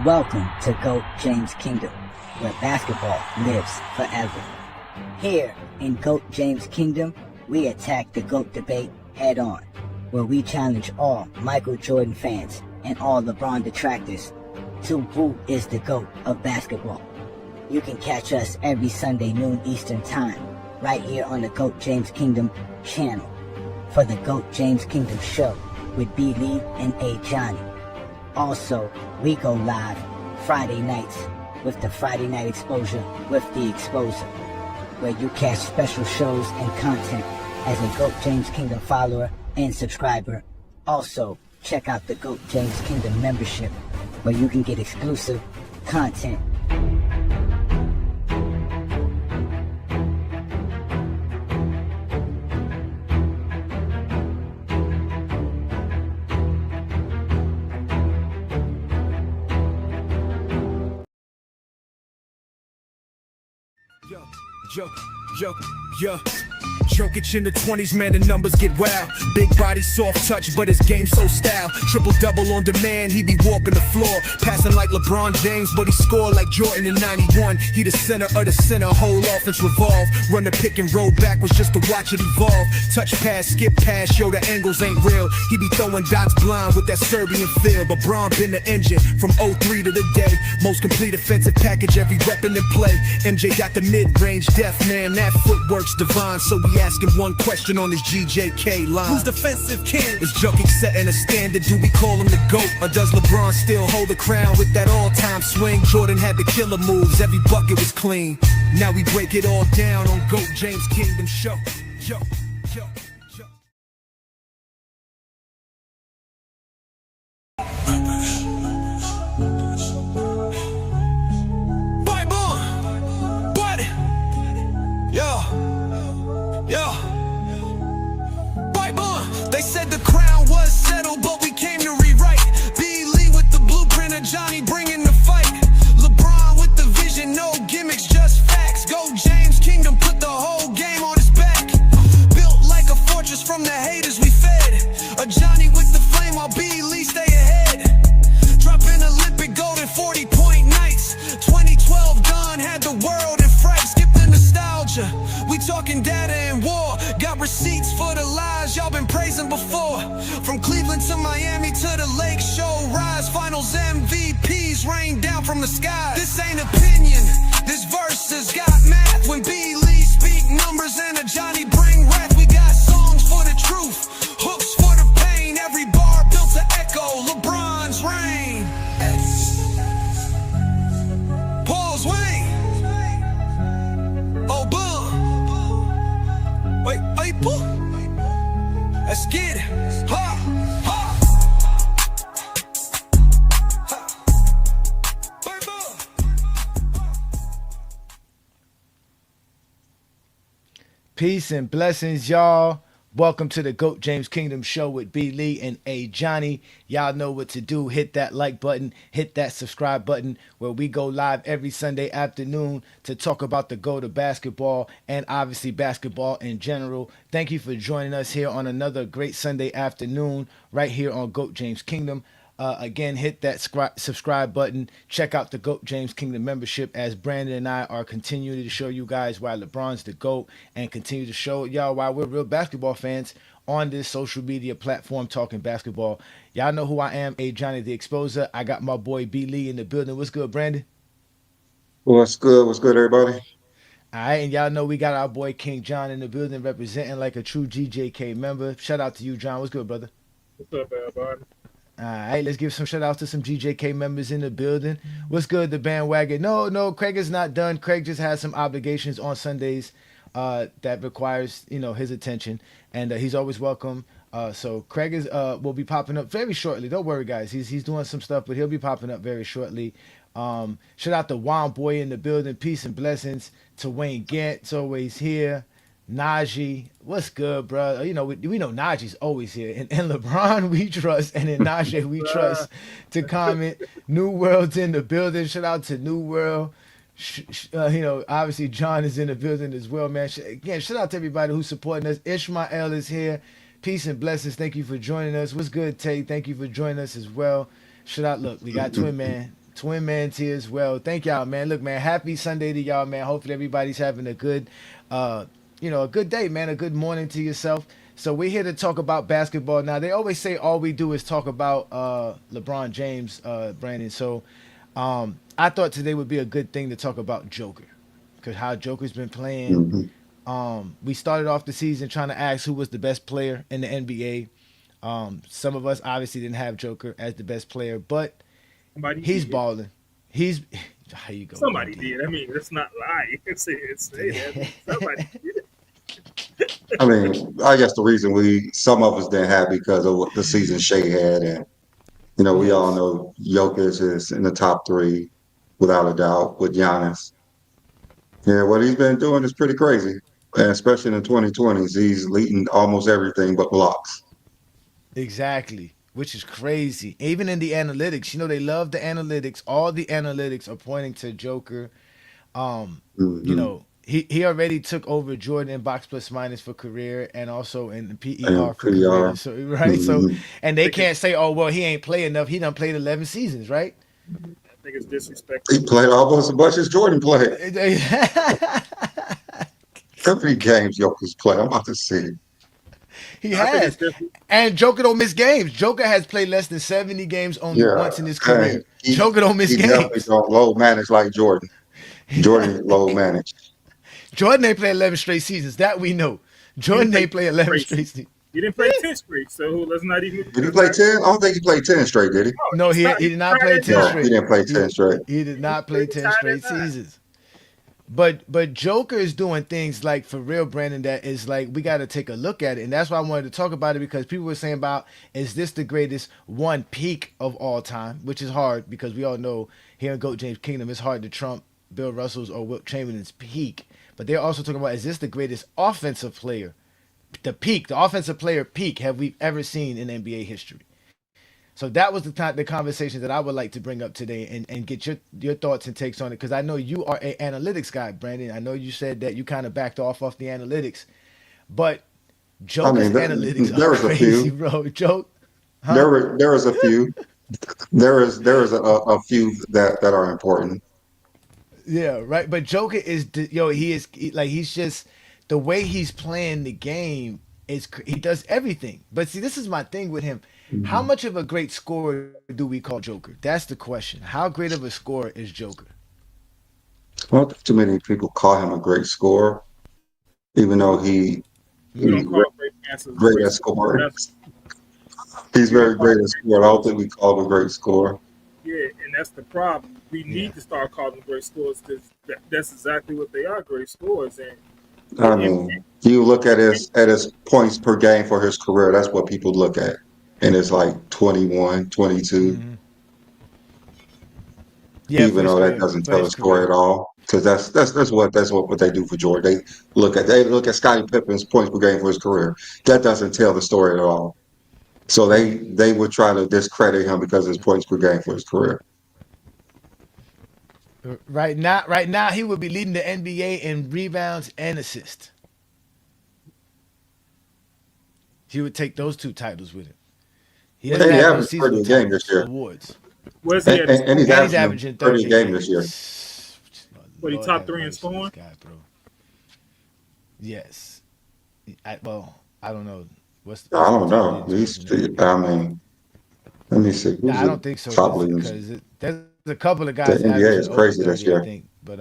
Welcome to GOAT James Kingdom, where basketball lives forever. Here in GOAT James Kingdom, we attack the GOAT debate head on, where we challenge all Michael Jordan fans and all LeBron detractors to who is the GOAT of basketball. You can catch us every Sunday noon Eastern Time, right here on the GOAT James Kingdom channel, for the GOAT James Kingdom show with B. Lee and Ajani. Also, we go live Friday nights with the Friday Night Exposure with the Exposer, where you catch special shows and content as a GOAT James Kingdom follower and subscriber. Also, check out the GOAT James Kingdom membership, where you can get exclusive content. Yo. Jokic in the 20s, man, the numbers get wild. Big body, soft touch, but his game so style. Triple-double on demand, he be walking the floor. Passing like LeBron James, but he scored like Jordan in 91. He the center of the center, whole offense revolve. Run the pick and roll backwards just to watch it evolve. Touch pass, skip pass, yo, the angles ain't real. He be throwing dots blind with that Serbian feel. But Bron been the engine from 03 to the day. Most complete offensive package, every weapon in play. MJ got the mid-range death, man, that footwork's divine. So we asking one question on this GJK line. Who's defensive king? Is Jokic setting a standard? Do we call him the GOAT? Or does LeBron still hold the crown with that all-time swing? Jordan had the killer moves, every bucket was clean. Now we break it all down on GOAT James Kingdom show. Yo. They said the crown was settled, but we came to rewrite. B. Lee with the blueprint, Ajani bringing the fight. LeBron with the vision, no gimmicks, just facts. Go James Kingdom, put the whole game on his back. Built like a fortress from the haters we fed. Ajani with the flame while B. Lee stay ahead. Dropping Olympic gold in 40-point nights. 2012 done, had the world in fright. Skip the nostalgia, we talking data and war. Got receipts for the lies y'all been praising before. From Cleveland to Miami to the Lake Show Rise, finals MVPs rain down from the sky. This ain't opinion, this verse has got math. When B. Lee speak numbers and Ajani bring wrath, we got songs for the truth, hooks for the pain. Every bar built to echo LeBron's reign. Paul's Wayne. Oh, boom. Wait, April? Let's get it. Ha, ha. Peace and blessings, y'all. Welcome to the GOAT James Kingdom show with B. Lee and Ajani. Y'all know what to do. Hit that like button, hit that subscribe button, where we go live every Sunday afternoon to talk about the GOAT of basketball and obviously basketball in general. Thank you for joining us here on another great Sunday afternoon right here on GOAT James Kingdom. Again, hit that subscribe button. Check out the GOAT James Kingdom membership, as Brandon and I are continuing to show you guys why LeBron's the GOAT, and continue to show y'all why we're real basketball fans on this social media platform talking basketball. Y'all know who I am, Ajani the Exposer. I got my boy B. Lee in the building. What's good, Brandon? What's good? What's good, everybody? All right, and y'all know we got our boy King John in the building, representing like a true GJK member. Shout out to you, John. What's good, brother? What's up, everybody? All right, let's give some shout outs to some GJK members in the building. What's good, the bandwagon? No, Craig is not done. Craig just has some obligations on Sundays that requires, his attention, and he's always welcome. So Craig will be popping up very shortly. Don't worry, guys. He's doing some stuff, but he'll be popping up very shortly. Shout out to Juan Boy in the building. Peace and blessings to Wayne Gant's always here. Najee, what's good, bro? We know Najee's always here. And LeBron, we trust. And in Najee, we trust to comment. New World's in the building. Shout out to New World. Obviously John is in the building as well, man. Again, shout out to everybody who's supporting us. Ishmael is here. Peace and blessings. Thank you for joining us. What's good, Tay? Thank you for joining us as well. Shout out. Look, we got Twin Man. Twin Man's here as well. Thank y'all, man. Look, man, happy Sunday to y'all, man. Hopefully everybody's having a good, a good day, man. A good morning to yourself. So we're here to talk about basketball. Now they always say all we do is talk about LeBron James, Brandon. So I thought today would be a good thing to talk about Joker, because how Joker's been playing. Hmm. We started off the season trying to ask who was the best player in the NBA. Some of us obviously didn't have Joker as the best player, but Somebody he's did. balling. He's how you go, Somebody Brandon? did. I mean, let's not lie. Say that. I mean, somebody did. I mean, I guess the reason some of us didn't have because of what the season Shea had, and we all Yes, know Jokic is in the top three without a doubt with Giannis. Yeah, what he's been doing is pretty crazy, and especially in the 2020s, he's leading almost everything but blocks. exactly. Which is crazy. Even in the analytics, they love the analytics. All the analytics are pointing to Joker. Hmm. He already took over Jordan in box plus minus for career and also in PER And for career. PR. So right, so Hmm. and they think it's can't say, oh well, he ain't play enough. He done played 11 seasons, right? I think it's disrespectful. He played almost as much as Jordan played. How many games Jokic played? I'm about to see. He I think has. it's dis. And Joker don't miss games. Joker has played less than 70 games only Yeah, once in his and career. Joker don't miss he definitely games. don't low manage like Jordan. Jordan low manage. Jordan ain't play 11 straight seasons. That we know. He didn't Jordan play ain't play 10 11 straight straight seasons. seasons. He didn't play 10 straight. So let's not even. Did he Let's play not. 10? I don't think he played 10 straight, did he? Oh, No, he he did not tied play at 10 No, 9. he straight. didn't play He 10 straight. he did not He play 10 tied straight at 9. seasons. But Joker is doing things like for real, Brandon, that is like we got to take a look at it, and that's why I wanted to talk about it because people were saying about is this the greatest one peak of all time, which is hard because we all know here in GOAT James Kingdom it's hard to trump Bill Russell's or Wilt Chamberlain's peak, but they're also talking about is this the greatest offensive player, the offensive player peak have we ever seen in NBA history. So that was the conversation that I would like to bring up today and get your thoughts and takes on it because I know you are an analytics guy, Brandon. I know you said that you kind of backed off the analytics, but I Joker's mean, analytics are there was a crazy, few. bro. Joke, huh? There is a few. There is a few that are important. Yeah, right. But Joker is he's just the way he's playing the game he does everything. But see, this is my thing with him. How Mhm. much of a great scorer do we call Joker? That's the question. How great of a scorer is Joker? I don't think too many people call him a great scorer, even though We he's don't Mm. call great answers great great at scores. scoring. That's He's we don't very call great at great scoring. I don't scores. think we call him a great scorer. Yeah, and that's the problem. We Yeah. need to start calling them great scores because that's exactly what they are, great scores. And I it, mean, you look at it, his points per game for his career. That's what people look at, and it's like 21, 22. Hmm. Yeah, for Even his though that career. doesn't For tell his the story career. at all. Because that's what they do for Jordan. They look at Scottie Pippen's points per game for his career. That doesn't tell the story at all. So Mm. they would try to discredit him because of his points per game for his career. Right now, he would be leading the NBA in rebounds and assists. He would take those two titles with him. He doesn't where's And he he have at? those averaged seasonal 30 a game this titles, year. awards, Where's he And, at in and, and he's scoring? and he's averaging averaging 30 30 a a game game. this year. What he Lord top have three in mercy on this scoring? guy, bro. Yes. I don't know. I What's the don't top know. leading scorers in the NBA? I mean, let me see. Nah, Who's I the don't think so top because leaders? there's a couple of The guys NBA averaging is over crazy this 30, I year. think. But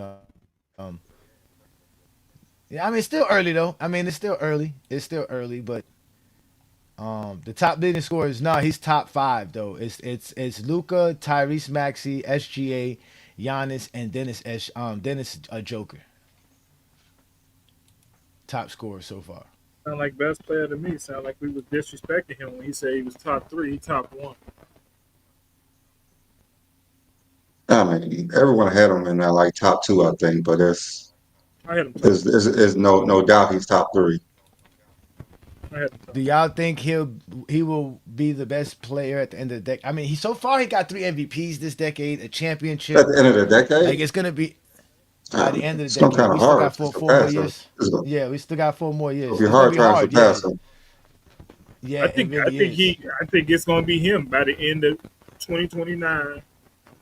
yeah, I mean it's still early though. I mean it's still early. It's still early, but the top leading scorers, no, he's top five though. It's Luca, Tyrese Maxey, SGA, Giannis, and Dennis Joker. Top scorer so far. Sound like best player to me. Sound like we was disrespecting him when he said he was top three. He top one. I mean, everyone had him in that like top two, I think, but I had him top. there's no doubt he's top three. I had him top. Do y'all think he will be the best player at the end of the decade? I mean, he so far he got three MVPs this decade, a At championship. the end of the decade, Like it's gonna be by the end of the it's gonna decade. kind of We still hard got to four more surpass him. years. It's gonna, Yeah, we still got 4 more it'll years. be It's gonna hard be trying to hard. Yeah, surpass him. yeah, I it think I really think is. he I think it's gonna be him by the end of 2029.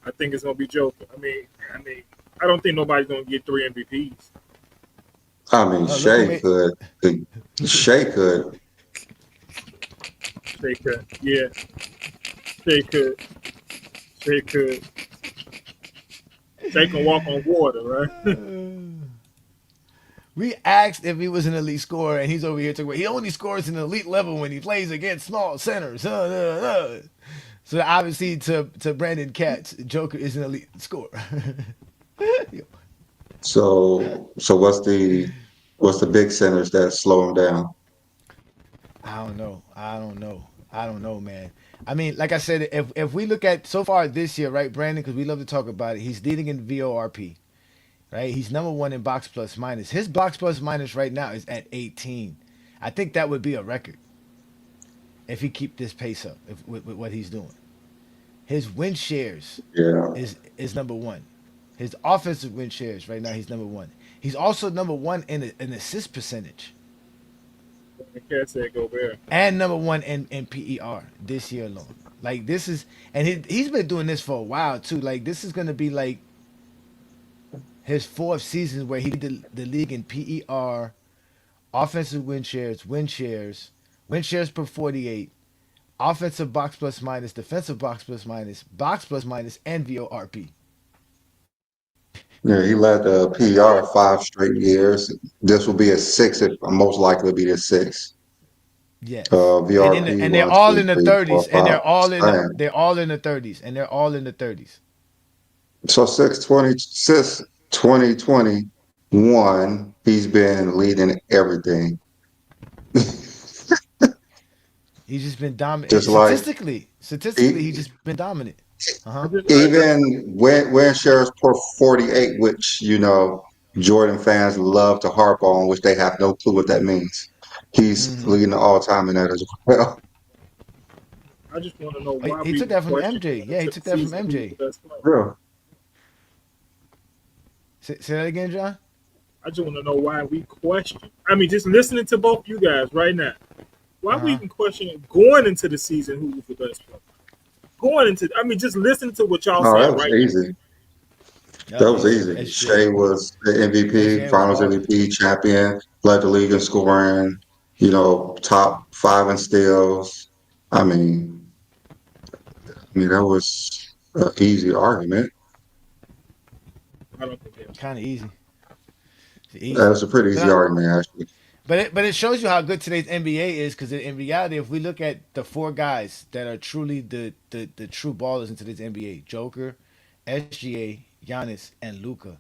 I think it's gonna be Joker. I mean, I don't think nobody's gonna get three MVPs. I mean, Look who Shea made. could. Shea could. They could, yeah, they could, they could, they can walk on water, right? We asked if he was an elite scorer, and he's over here talking about he only scores an elite level when he plays against small centers. So obviously, to Brandon Katz, Joker is an elite scorer. So what's the big centers that slow him down? I don't know. I don't know. I don't know, man. I mean, like I said, if we look at so far this year, right, Brandon, because we love to talk about it, he's leading in VORP, right? He's number one in box plus minus. His box plus minus right now is at 18. I think that would be a record if he keep this pace up with what he's doing. His win shares Yeah. is number one. His offensive win shares right now he's number one. He's also number one in assist percentage The cat said go there. and number one in PER this year alone. Like this is and he's been doing this for a while too. Like this is gonna be like his fourth season where he did the league in PER, offensive win shares per 48, offensive box plus minus, defensive box plus minus, and VORP. Yeah, he led the PR 5 straight years. This will be a six. It most likely be the six. Yes, VRP and they're one, all two, in the three, four, thirties, and five. Damn. they're all in the thirties, and they're all in the thirties. So 620 since 2021, he's been leading everything. He's just been dominant Just like statistically. Statistically, he's he, just been dominant. Uh I huh. just, even when shares per 48, which Jordan fans love to harp on, which they have no clue what that means. He's Mm-hmm. leading the all time in that as well. I just want to know why He we took even that from question MJ. going Yeah, he into the took that from season who was the MJ. best player. Yeah. Say that again, John. I just want to know why we question. I mean, just listening to both you guys right now, why Uh we huh. even questioning going into the season who was the best player? Going into, I mean, just listening to what y'all Oh, that saying was right now. easy. That was That was easy. easy. SJ. Shea was the MVP, SJ was Finals balling. MVP, champion, led the league in scoring. Top five in steals. I mean, that was an easy argument. I don't think that. Kind of easy. It's That easy. was a pretty But easy argument, actually. it shows you how good today's NBA is because in reality, if we look at the four guys that are truly the true ballers in today's NBA, Joker, SGA, Giannis, and Luca,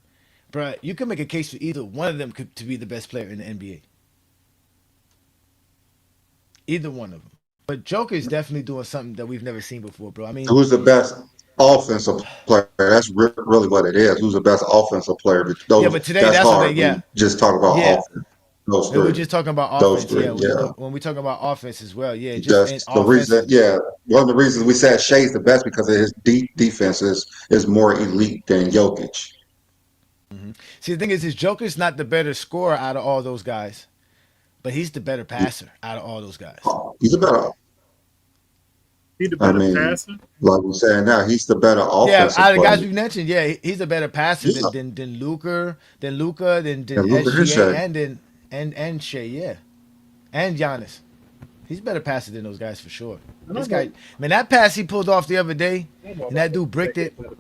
bruh, you can make a case for either one of them to be the best player in the NBA. Either one of them. But Joker is definitely doing something that we've never seen before, bro. I mean, Who's the best offensive player? That's really what it is. Who's the best offensive player? But yeah, those but today that's that's what they hard. yeah We just talk about yeah. offense. Those And we're three. just talking about Those offense, three. yeah. Yeah. When we talking about offense as well, yeah. Just in Just the reason, offensive. yeah. One of the reasons we said Shea's the best because of his deep defense is more elite than Jokic. See, the thing is Joker's not the better scorer out of all those guys, but he's the better passer out of all those guys. He's a better. He the I better mean, passer. like we're saying now, he's the better Yeah, offensive out of the guys player. we mentioned, yeah, he's a better passer He's a, than Luca, than and Luka his SGA, Shea. and Shea, yeah, and Giannis. He's a better passer than those guys for sure. I This don't guy, know. man, that pass he pulled off the other day, I don't know and about that that. dude bricked it. Better.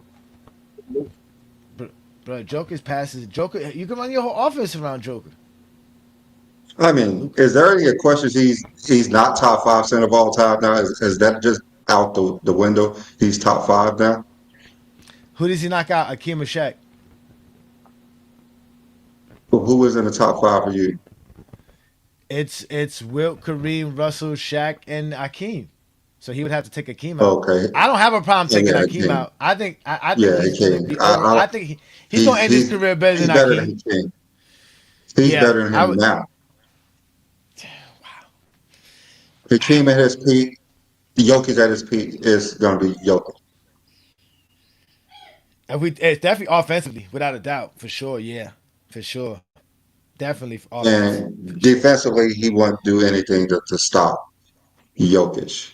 Bro, Joker's passes, Joker, you can run your whole offense around Joker. I mean, Luca. is there any questions he's not top 5 center of all time now? Is that just out the window? He's top five now. Who does he knock out? Akeem or Shaq? Who is in the top five for you? It's Wilt, Kareem, Russell, Shaq, and Akeem. So he would have to take Akeem out. Okay, I don't have a problem and taking yeah, Akeem King. out. I think Yeah, he's gonna King. be over. I think he's gonna He's end his he's career better he's than better Akeem. than King. He's Yeah, better than I him would. now. Hakeem at his peak, Jokic at his peak is going to be Jokic. If we, it's definitely offensively, without a doubt, for sure. Yeah, for sure. Definitely offense, for And sure. defensively, he won't do anything to stop Jokic.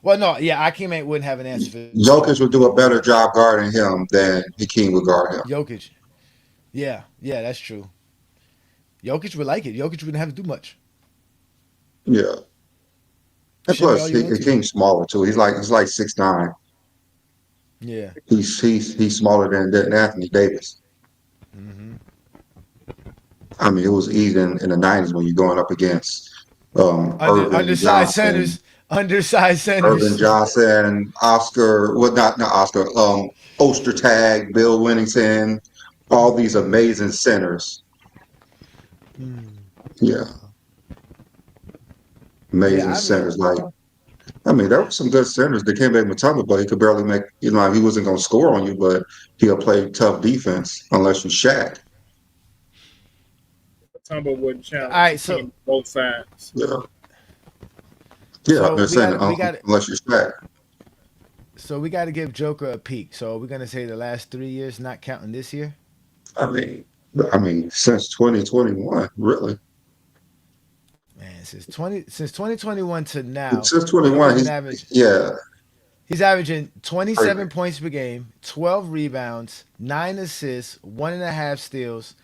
Well, no, yeah, Akeem ain't wouldn't have an answer for Jokic would do a Joker. better job guarding him than Hakeem would guard him. Jokic. Yeah, yeah, that's true. Jokic would like it. Jokic wouldn't have to do much. Yeah. And Shimmy all plus, you want to. Hakeem's smaller too. He's like 6'9". Yeah. He's smaller than Anthony Davis. Hmm. I mean, it was easy in the '90s when you're going up against Irvin Undersized Johnson, centers. Undersized Irvin centers. Johnson, Oscar, well, not Oscar, Ostertag, Bill Wennington, all these amazing centers. Hmm. Yeah, Yeah, amazing I mean, centers. Like, I mean, there were some good centers that came back with Mutombo, but he could barely make, he wasn't going to score on you, but he'll play tough defense unless you Shaq. Tumbo wouldn't all challenge right. Hakeem both sides. Yeah. Yeah, So they're we saying got we got unless you Shaq. so we got to give Joker a peek. So we're gonna say the last 3 years, not counting this year. I mean, since 2021, really. Man, since 2021 to now, Since Joker's 21, been average. yeah, He's averaging crazy. 27 points per game, 12 rebounds, 9 assists, 1.5 steals,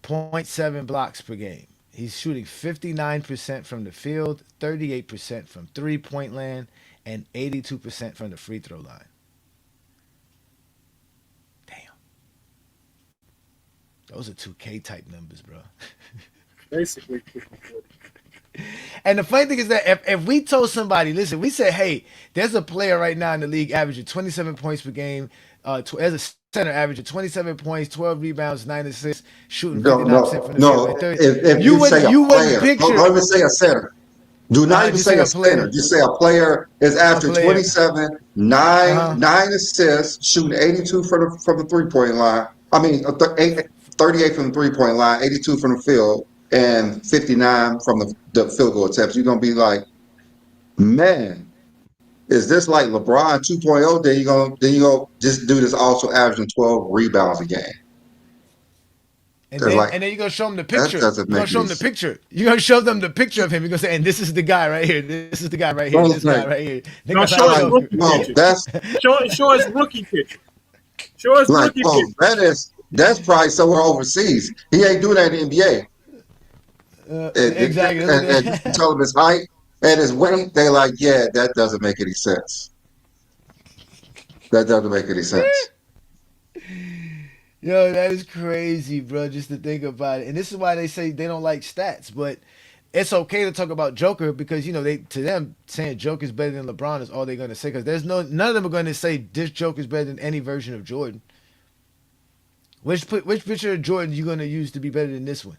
point 0.7 blocks per game. He's shooting 59% from the field, 38% from 3 point land, and 82% from the free throw line. Damn. Those are 2K type numbers, bro. Basically, And the funny thing is that if we told somebody, listen, we said, hey, there's a player right now in the league averaging 27 points per game, as a center averaging 27 points, 12 rebounds, 9 assists, shooting No, 59% no, from the field, no. and 30. If You you wouldn't say a you wouldn't player, don't picture even say a center. Do not even just say say a a center. player, Just say a player is a after player. 27, Uh nine, huh. nine assists, shooting 82 from the 3 point line. I mean, 38 from the 3 point line, 82 from the field, and 59 from the field goal attempts. You're gonna be like, man, is this like LeBron 2.0? Then you go just do this also averaging 12 rebounds a game. And They're then like, and then you're gonna show them the that picture. doesn't You're gonna make show any them the sense. picture. You're gonna show them the picture of him. You're gonna say, and this is the guy right here. This is the guy right here. Bro, This guy like, right here. Think no, about show us like, Joker. rookie bro, pictures. that's Show us rookie pictures. Show us like, rookie oh, pictures. that's probably somewhere overseas. He ain't doing that in the NBA. Exactly. And you tell him his height and his weight, they like, yeah, that doesn't make any sense. That doesn't make any sense. Yo, that is crazy, bro. Just to think about it. And this is why they say they don't like stats, but it's okay to talk about Joker because they to them saying Joker's better than LeBron is all they're gonna say because there's none of them are gonna say this Joker's better than any version of Jordan. Which picture of Jordan you gonna use to be better than this one?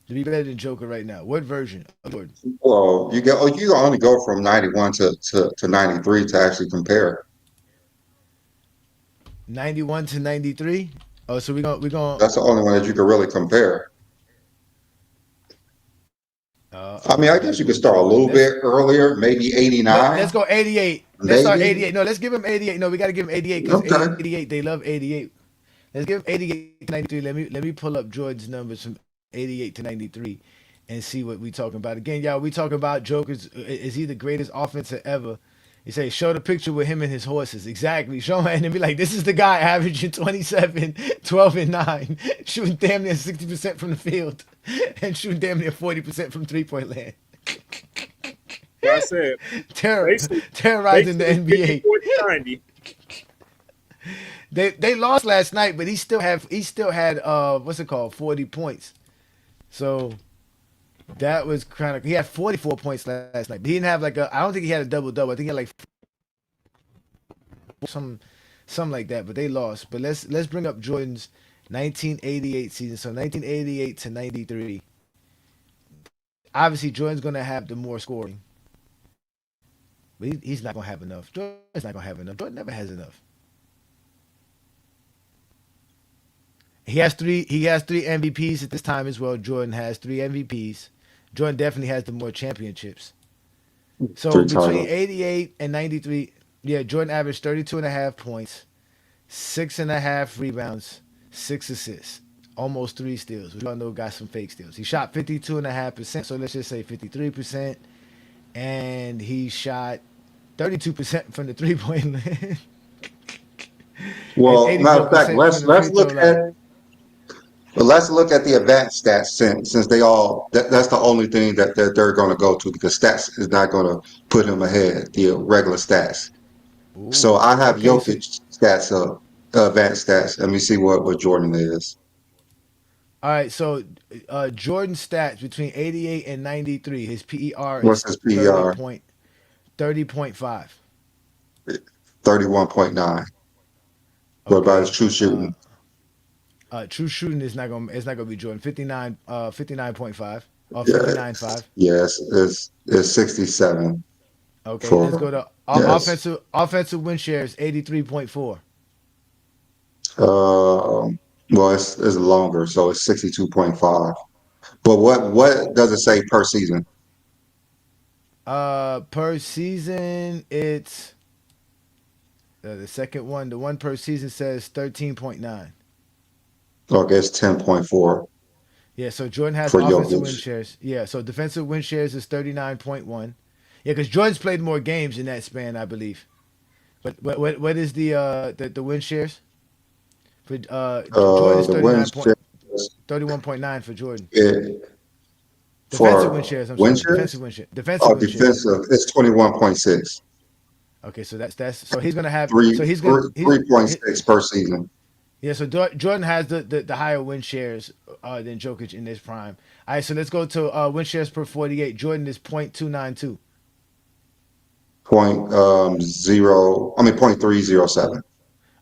To be better than Joker right now? What version of Jordan? Well, you only go from 91 to 93 to actually compare. 91 to 93. Oh, so we gonna. That's the only one that you can really compare. I mean, I Okay. guess you could Well, start a Jordan. little bit earlier, maybe Let's 89, go 88. Let's start maybe. 88. No, let's give him 88. No, we gotta give him 88 because Okay. 88 they love 88. Let's give him 88 to 93. Let me pull up Jordan's numbers from 88 to 93 and see what we talking about. Again, y'all, we talking about Joker's. Is he the greatest offenser ever? You say, show the picture with him and his horses. Exactly. Show him and then be like, this is the guy averaging 27, 12, and 9, shooting damn near 60% from the field, and shooting damn near 40% from 3 point land. Like I said, Terror, basically, terrorizing the basically 50, NBA. 40, 90. They lost last night, but he still had what's it called 40 points. So that was kind of he had 44 points last night. But he didn't have I don't think he had a double double. I think he had like some something like that. But they lost. But let's bring up Jordan's 1988 season. So 1988 to 93. Obviously Jordan's gonna have the more scoring, but he's not gonna have enough. Jordan's not gonna have enough. Jordan never has enough. He has three. He has three MVPs at this time as well. Jordan has three MVPs. Jordan definitely has the more championships. So Three between titles. 88 and 93, yeah, Jordan averaged 32 and a half points, 6.5 rebounds, 6 assists, almost 3 steals. We all know got some fake steals. He shot 52.5%. So let's just say 53%, and he shot 32% from the 3-point line, and Well, matter of fact, 84% from the free throw line. let's look at the advanced stats since they all that's the only thing that they're going to go to because stats is not going to put him ahead the regular stats. So Ooh, I have okay. So, Jokic stats up, advanced stats. Let me see what Jordan is. all right. So, Jordan stats between 88 and 93. His PER What's is his 30 PER? point 30.5. 31.9. What about his Okay. true shooting? True shooting is not gonna. It's not gonna be Jordan. 59.5 or Yeah, 59.5. yes, it's 67 Okay. Let's go for to yes. offensive win shares. 83.4. Well, it's longer, so it's 62.5. But what does it say per season? Per season, it's the second one. The one per season says 13.9. So I guess 10.4 Yeah, so Jordan has for offensive win Jokic. shares. Yeah, so defensive win shares is 39.1. Yeah, because Jordan's played more games in that span, I believe. But what is the win shares for Jordan is The win share 31.9 for Jordan. it, Defensive win for shares. I'm win sorry, defensive shares? win share. Defensive Oh, win shares. defensive, it's 21.6. Okay, so that's so he's gonna have Three, so he's gonna three, he's he, 3.6 per season. yeah. So Jordan has the higher win shares than Jokic in this prime. All right, so let's go to win shares per 48. Jordan is .292. Point 307.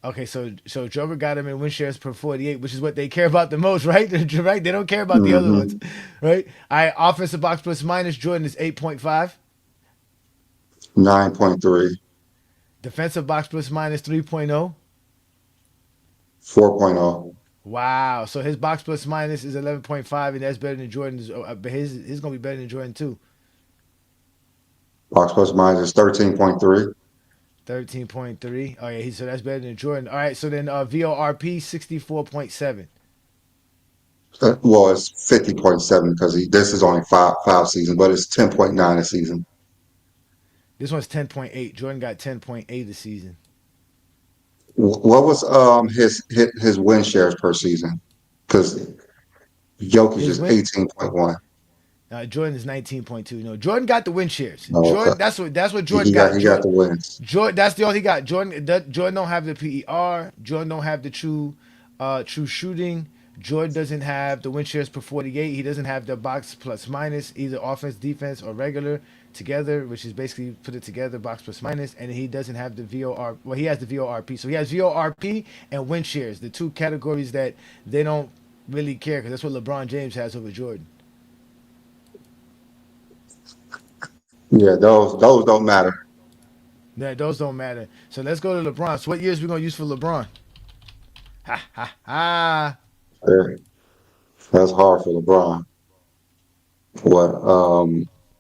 Okay, so Joker got him in win shares per 48, which is what they care about the most, right? Right? They don't care about the other ones, Mm-hmm. right? I offensive box plus minus Jordan is 8.5. 9.3, Defensive box plus minus 3.0. 4.0. Wow. So his box plus minus is 11.5, and that's better than Jordan's. But his gonna be better than Jordan too. Box plus minus is 13.3. 13.3. Oh yeah, so that's better than Jordan. All right, so then VORP 64.7. Well, it's 50.7 because this is only five seasons, but it's 10.9 a season. This one's 10.8. Jordan got 10.8 a season. What was his win shares per season? Because Jokic His is win 18.1. Jordan is 19.2. No, Jordan got the win shares. Oh, okay. Jordan, that's what Jordan He got. got the wins. Jordan, that's the all he got. Jordan don't have the PER. Jordan don't have the true shooting. Jordan doesn't have the win shares per 48. He doesn't have the box plus minus, either offense, defense, or regular together, which is basically put it together, box plus minus. And he doesn't have the VOR. Well, he has the VORP. So he has VORP and win shares, the two categories that they don't really care because that's what LeBron James has over Jordan. Yeah, those don't matter. That those don't matter. So let's go to LeBron. So what years we gonna use for LeBron? Ha ha ha. Yeah, that's hard for LeBron. What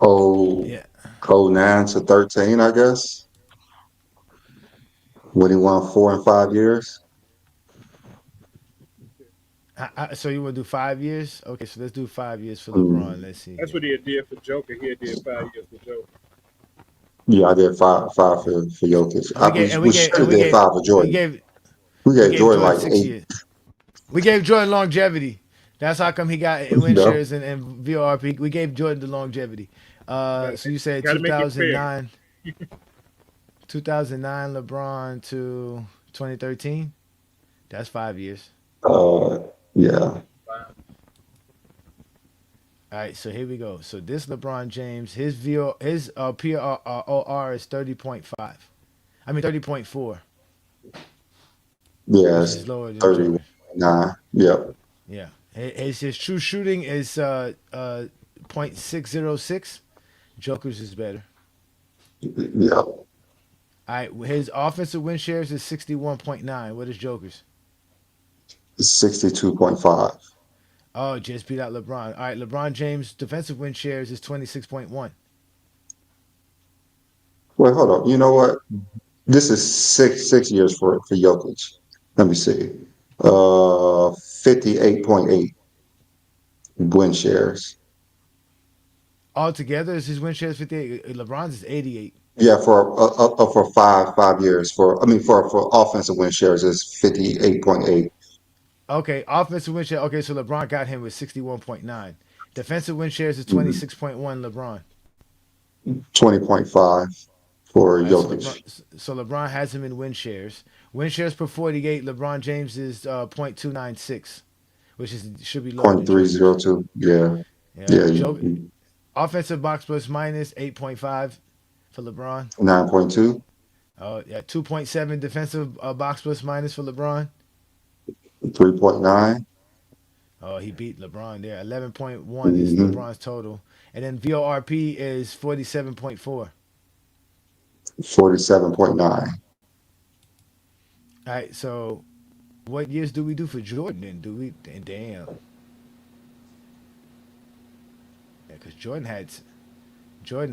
oh Yeah. oh 09 to 13, I guess, when he won 4 and 5 years. So you want to do 5 years? Okay, so let's do 5 years for LeBron. Mm, Let's see That's here. what he did for Joker. He did 5 years for Joker. yeah, I did five for Jokic. And we gave and we We gave should and have we did gave five for we Jordan. gave We we gave gave Jordan Jordan like 6 years. 8. We gave Jordan longevity. That's how come he got You win know, shares and VRP. We gave Jordan the longevity. So you said Got to make it fair. 2009 LeBron to 2013. That's 5 years. uh, yeah, Wow. All right, so here we go. So this LeBron James, his VO, his PROR is 30.5. I mean 30.4, yeah, which it's is lower than Jordan. 31.9. Yep, Yeah, his true shooting is .606. Joker's is better. yep. All right, his offensive win shares is 61.9. What is Joker's? 62.5. Oh, just beat out LeBron. All right, LeBron James defensive win shares is 26.1. Wait, hold on. You know what? This is six years for Jokic. Let me see. 58.8 win shares. Altogether, is his win share is 58. LeBron's is 88. Yeah, for 5 years. For offensive win shares is 58.8. Okay, offensive win share. Okay, so LeBron got him with 61.9. Defensive win shares is Mm-hmm. 26.1. LeBron. 20.5 for All right, so LeBron, Jokic. so LeBron has him in win shares. Win shares per 48. LeBron James is .296, which is should be lower Point than three Joker's. zero two. Yeah. Yeah, Yeah. Joker offensive box plus minus 8.5 for LeBron. 9.2. Oh yeah, 2.7 defensive box plus minus for LeBron. 3.9. Oh, he beat LeBron there. 11.1 is Mm-hmm. LeBron's total, and then VORP is 47.4. 47.9. All right, so what years do we do for Jordan? Then do we? Damn, yeah, because Jordan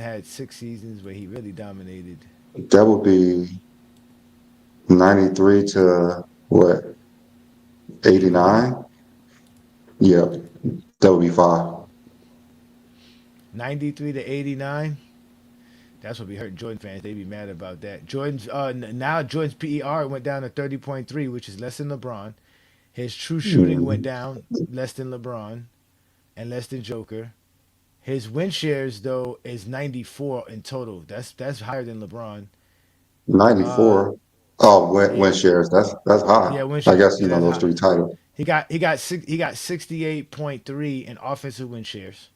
had 6 seasons where he really dominated. That would be 93 to what? 81, 89? Yeah. That would be five. 93 to 89. That's what be hurting Jordan fans. They be mad about that. Now Jordan's PER went down to 30.3, which is less than LeBron. His true shooting went Mhm. down less than LeBron and less than Joker. His win shares though is 94 in total. That's higher than LeBron. Uh 94. Oh, win yeah, shares. That's high. yeah, win I share. guess Yeah, that's those high. three titles. He got 68.3 in offensive win shares,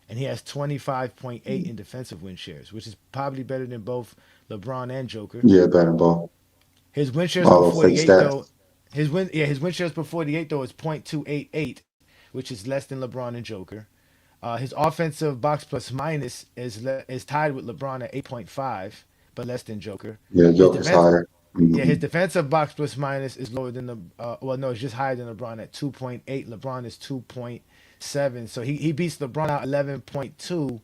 and he has 25.8 in defensive win shares, which is probably better than both LeBron and Joker. Yeah, better than both. His win shares per All those fake 48 though, stats. his win shares per 48 though is .288, which is less than LeBron and Joker. His offensive box plus minus is tied with LeBron at 8.5, but less than Joker. Yeah, His Joker's defense higher. his Mhm. defensive box plus minus is lower than the well no, it's just higher than LeBron at 2.8. LeBron is 2.7. So he beats LeBron out 11.2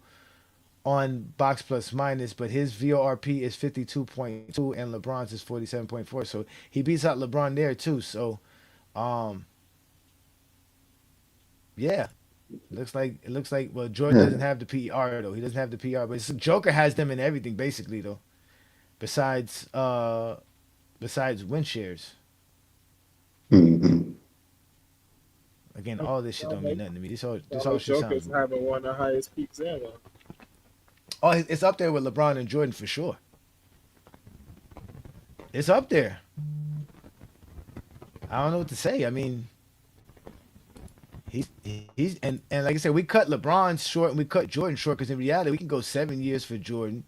on box plus minus, but his VORP is 52.2 and LeBron's is 47.4. So he beats out LeBron there too. So um yeah, it looks like well Jordan Yeah. doesn't have the PER though. He doesn't have the PER, but Joker has them in everything basically though. Besides besides win shares. Hmm. Again, all this shit Sound don't mean like, nothing to me. This sound all like shit sounds Joker's having one of the highest peaks ever. oh it's up there with LeBron and Jordan for sure. It's up there. I don't know what to say. I mean, he's and like I said, we cut LeBron short and we cut Jordan short because in reality we can go 7 years for Jordan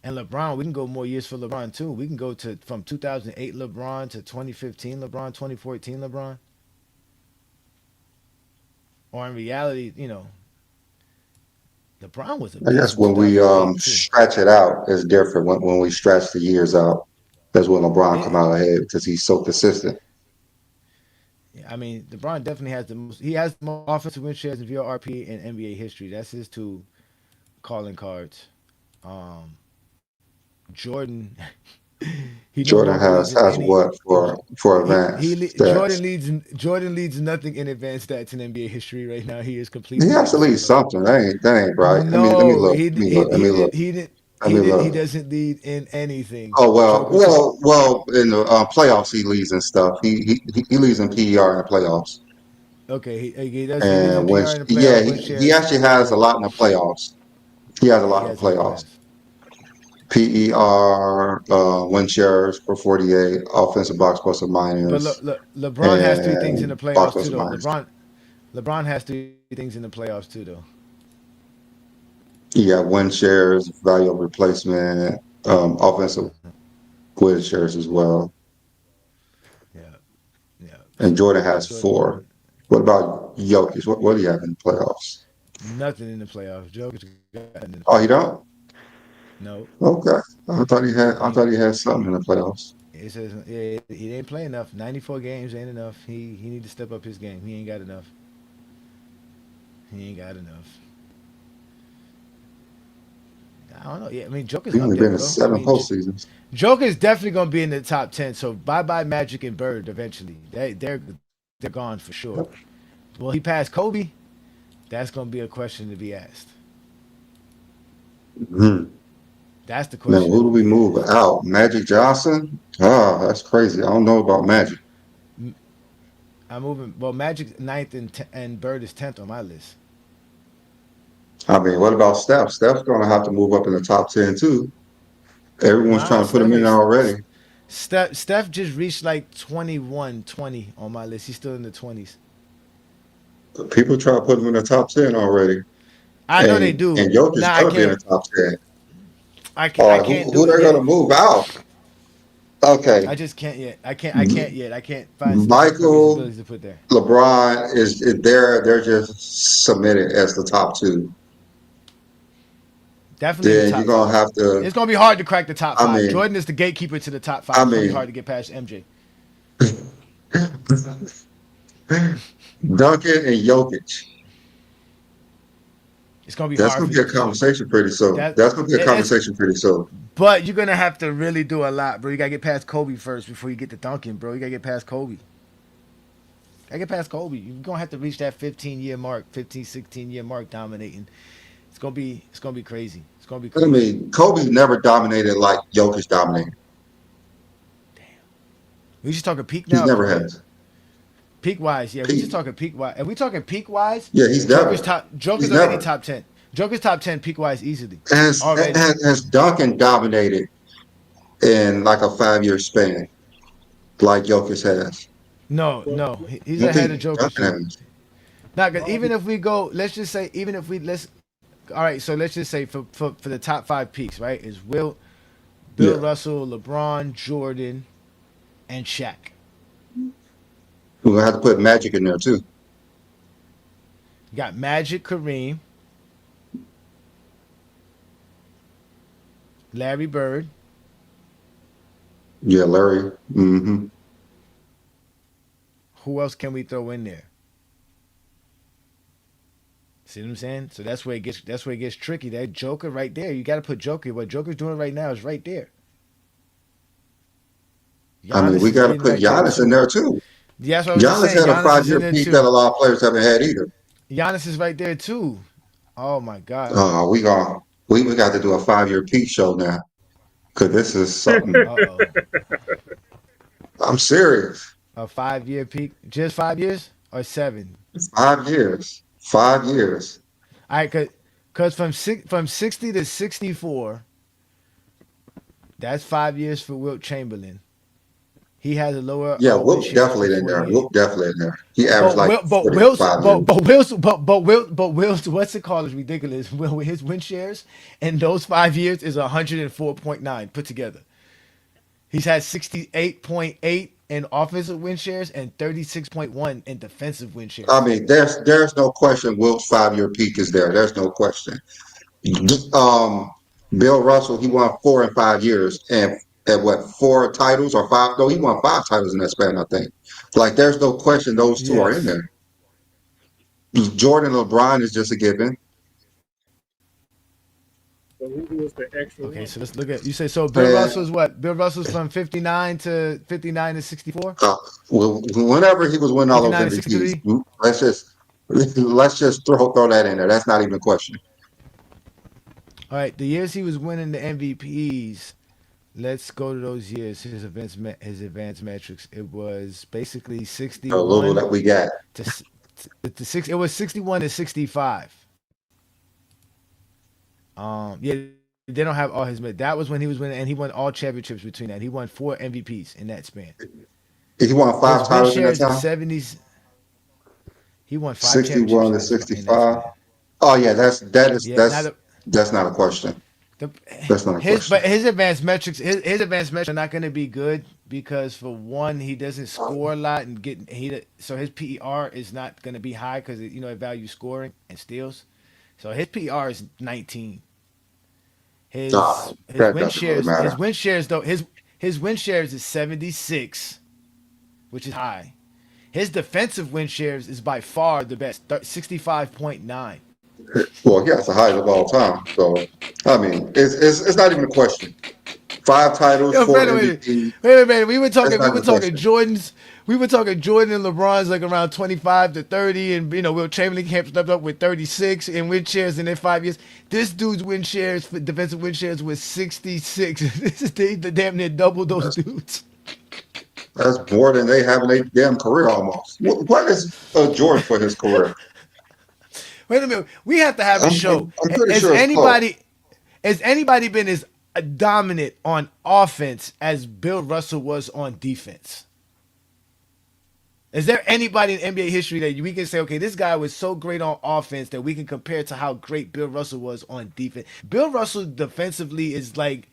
and LeBron. We can go more years for LeBron too. We can go to from 2008 LeBron to 2015 LeBron, 2014 LeBron. Or in reality, LeBron was a I beast guess in when we 2008 too. stretch it out, it's different. When we stretch the years out, that's when LeBron come It, out ahead because he's so consistent. I mean, LeBron definitely has the most. He has the most offensive win shares in VRP in NBA history. That's his two calling cards. Um, Jordan, he no Jordan longer leads in has any. what for advanced Jordan stats. leads nothing in advanced stats in NBA history right now. He is He completely has to lead absurd. something. That ain't right. Let me No, look. he Let me he look. Let me he look. did he didn't Let me he look. doesn't lead in anything. Oh well, Joker took well. In the playoffs, he leads and stuff. He leads in PER in the playoffs, okay. He leads in and when PR in the yeah, playoffs. Win he shares. actually has a Yeah, lot in the playoffs. He has a yeah, lot he in the has in the playoffs. playoffs. PER, win shares per 48, offensive box plus or But minus, LeBron has three things in the and box playoffs plus too, or though. minus. LeBron has three things in the playoffs too, though. You got win shares, value of replacement, offensive win shares as well. Yeah, yeah. And So Jordan has four. Jordan What about Jokic? What do you have in the playoffs? nothing in the playoffs. Jokic got nothing in the Oh, you playoffs. don't? No, Okay. I thought he had. I he thought he had something in the playoffs. it says yeah, he ain't play enough. 94 games ain't enough. He need to step up his game. He ain't got enough. He ain't got enough. I don't know. Yeah, I mean Joker's He up only there been in though. I seven mean postseasons. Joker's definitely gonna be in the top 10. So bye bye Magic and Bird eventually. They're gone for sure. Will he pass Kobe? That's gonna be a question to be asked. Mhm. That's the Now, question who of do the we year. move out? Magic Johnson? Ah, that's crazy. I don't know about Magic. I'm moving. Well, Magic ninth and Bird is 10th on my list. I mean, what about Steph? Steph's going to have to move up in the top 10 too. Everyone's Nah, trying to put him Steph in ain't. there already. Steph just reached like 21, 20 on my list. He's still in the 20s. People try to put him in the top 10 already. I know they do. And Jokic's Nah, I going to be in the can't. top 10. I can't. All I right, can't who do it they're going to yet. move out? I Okay. just can't yet. I can't. I can't yet. I can't find sufficient Michael, abilities to put there. LeBron is there. They're just submitted as the top two. Definitely in the Then you're top gonna five. have to. It's gonna be hard to crack the top I five. mean, Jordan is the gatekeeper to the top I five. It's gonna be mean, hard to get past MJ. Duncan and Jokic. It's gonna be That's hard gonna for be you a to do. conversation pretty soon. That That's gonna be a it's. conversation pretty soon. But you're gonna have to really do a lot, bro. You gotta get past Kobe first before you get to Duncan, bro. You gotta get past Kobe. Gotta get past Kobe. You're gonna have to reach that 15-year mark, 15, 16-year mark dominating. It's gonna be crazy. It's gonna be I crazy. mean, Kobe never dominated like Jokic dominated. We just talking peak He's now or never career? had. Peak wise, yeah. We just Peak. talking peak wise. If we talking peak wise, Yeah, he's Joker's never. top. He's Joker's already never. top 10. Joker's top 10 peak wise easily Has already. has Duncan dominated in like a 5 year span like Jokic has? No, Well, no, he's I don't ahead of think Joker Duncan too. has. Now, cause well, even if we go, let's just say, even if we let's, all right. So let's just say for the top five peaks, right? Is Bill Yeah, Russell, LeBron, Jordan, and Shaq. we're gonna have to put Magic in there too. You got Magic, Kareem, Larry Bird. Yeah, Larry. Hmm. Who else can we throw in there? See what I'm saying? So that's where it gets tricky. That Joker right there, you got to put Joker. What Joker's doing right now is right there. I mean, Giannis we is got to getting put right there Giannis in too. there too. Yeah, that's what I was just Giannis saying. had a Giannis is in 5 year there peak that too. a lot of players haven't had either. Giannis is right there too. Oh my God. We gonna we got to do a 5 year peak show now because this is something. Uh oh. I'm serious. A 5 year peak? Just 5 years or seven? 5 years. 5 years. All right, cause from 60 to 64, that's 5 years for Wilt Chamberlain. He has a lower Yeah, win Wilt share of definitely in there. 48. Wilt definitely in there. He averaged But like Will, but 40 for Will's, 5 but years. but Will's, but Will's, what's it called is ridiculous. Will his win shares in those 5 years is 104.9 put together. He's had 68.8 in offensive win shares and 36.1 in defensive win I shares. mean, there's no question Wilt's 5 year peak is there. There's no question. Um, Bill Russell, he won 4 in 5 years and at what 4 titles or five? No, he won 5 titles in that span, I think. Like, there's no question those two are in Yes. there. Jordan LeBron is just a given. so who was the extra Okay, one? so let's look at you say so Bill And Russell's what? Bill Russell's from 59 to 64? uh, whenever he was winning all those 59 to MVPs, 63? let's just throw that in there. That's not even a question. All right, the years he was winning the MVPs, let's go to those years. His advanced metrics. It was basically A little 61 that we got. to to six. It was 61 to 65. Yeah, they don't have all his. That was when he was winning, and he won all championships between that. He won 4 MVPs in that span. He won His five win titles in that shares is time. 70s. He won 5 championships 61 in to that 65. span. Oh yeah, Yeah, now that's not a question. the That's not a his question. but his advanced metrics his advanced metrics are not going to be good because for one he doesn't score a lot and so his PER is not going to be high because it values scoring and steals. So his PER is 19. His That win doesn't really shares matter. his win shares is 76, which is high. His defensive win shares is by far the best, 65.9. Well, yeah, it's the highest of all time. So I mean, it's not even a question. 5 titles, Yo, four wait a minute. MVP. Wait a minute. We were That's talking. We not were even a talking question. Jordans. We were talking Jordan and LeBron's like around 25 to 30, and Will Chamberlain kept stepped up with 36 in win shares in their 5 years. This dude's win shares, defensive win shares, was 66. This is the damn near double those That's, dudes. that's more than they have in their damn career almost. What is Jordan for his career? Wait a minute, we have to have a show. I'm pretty Has sure it's close. anybody been as dominant on offense as Bill Russell was on defense? Is there anybody in NBA history that we can say, okay, this guy was so great on offense that we can compare to how great Bill Russell was on defense? Bill Russell defensively is like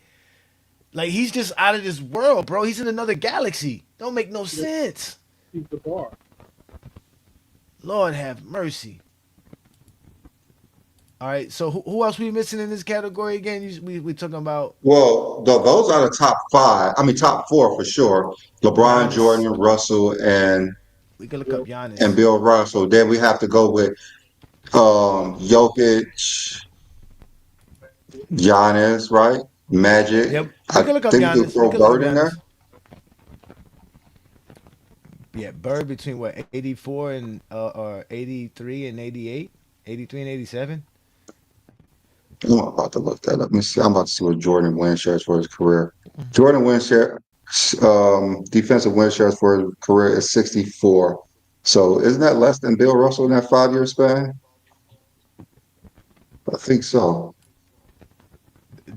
he's just out of this world, bro. He's in another galaxy. Don't make no sense. He's the bar. Lord have mercy. All right, so who else we missing in this category again? We talking about Well, those are the top five. I mean, top four for sure. LeBron, Giannis. Jordan, Russell, We can look Yeah. up and Giannis. Bill Russell. Then we have to go with Jokic, Giannis, right? Magic. Yep, we I can look up think we could Giannis. We throw can look up Bird in there. Giannis. Yeah, Bird between what 84 and or 83 and 88, 83 and 87. I'm about to look that up. Let me see. I'm about to see what Jordan win shares for his career. Jordan win share, defensive win shares for his career is 64. So isn't that less than Bill Russell in that 5 year span? I think so.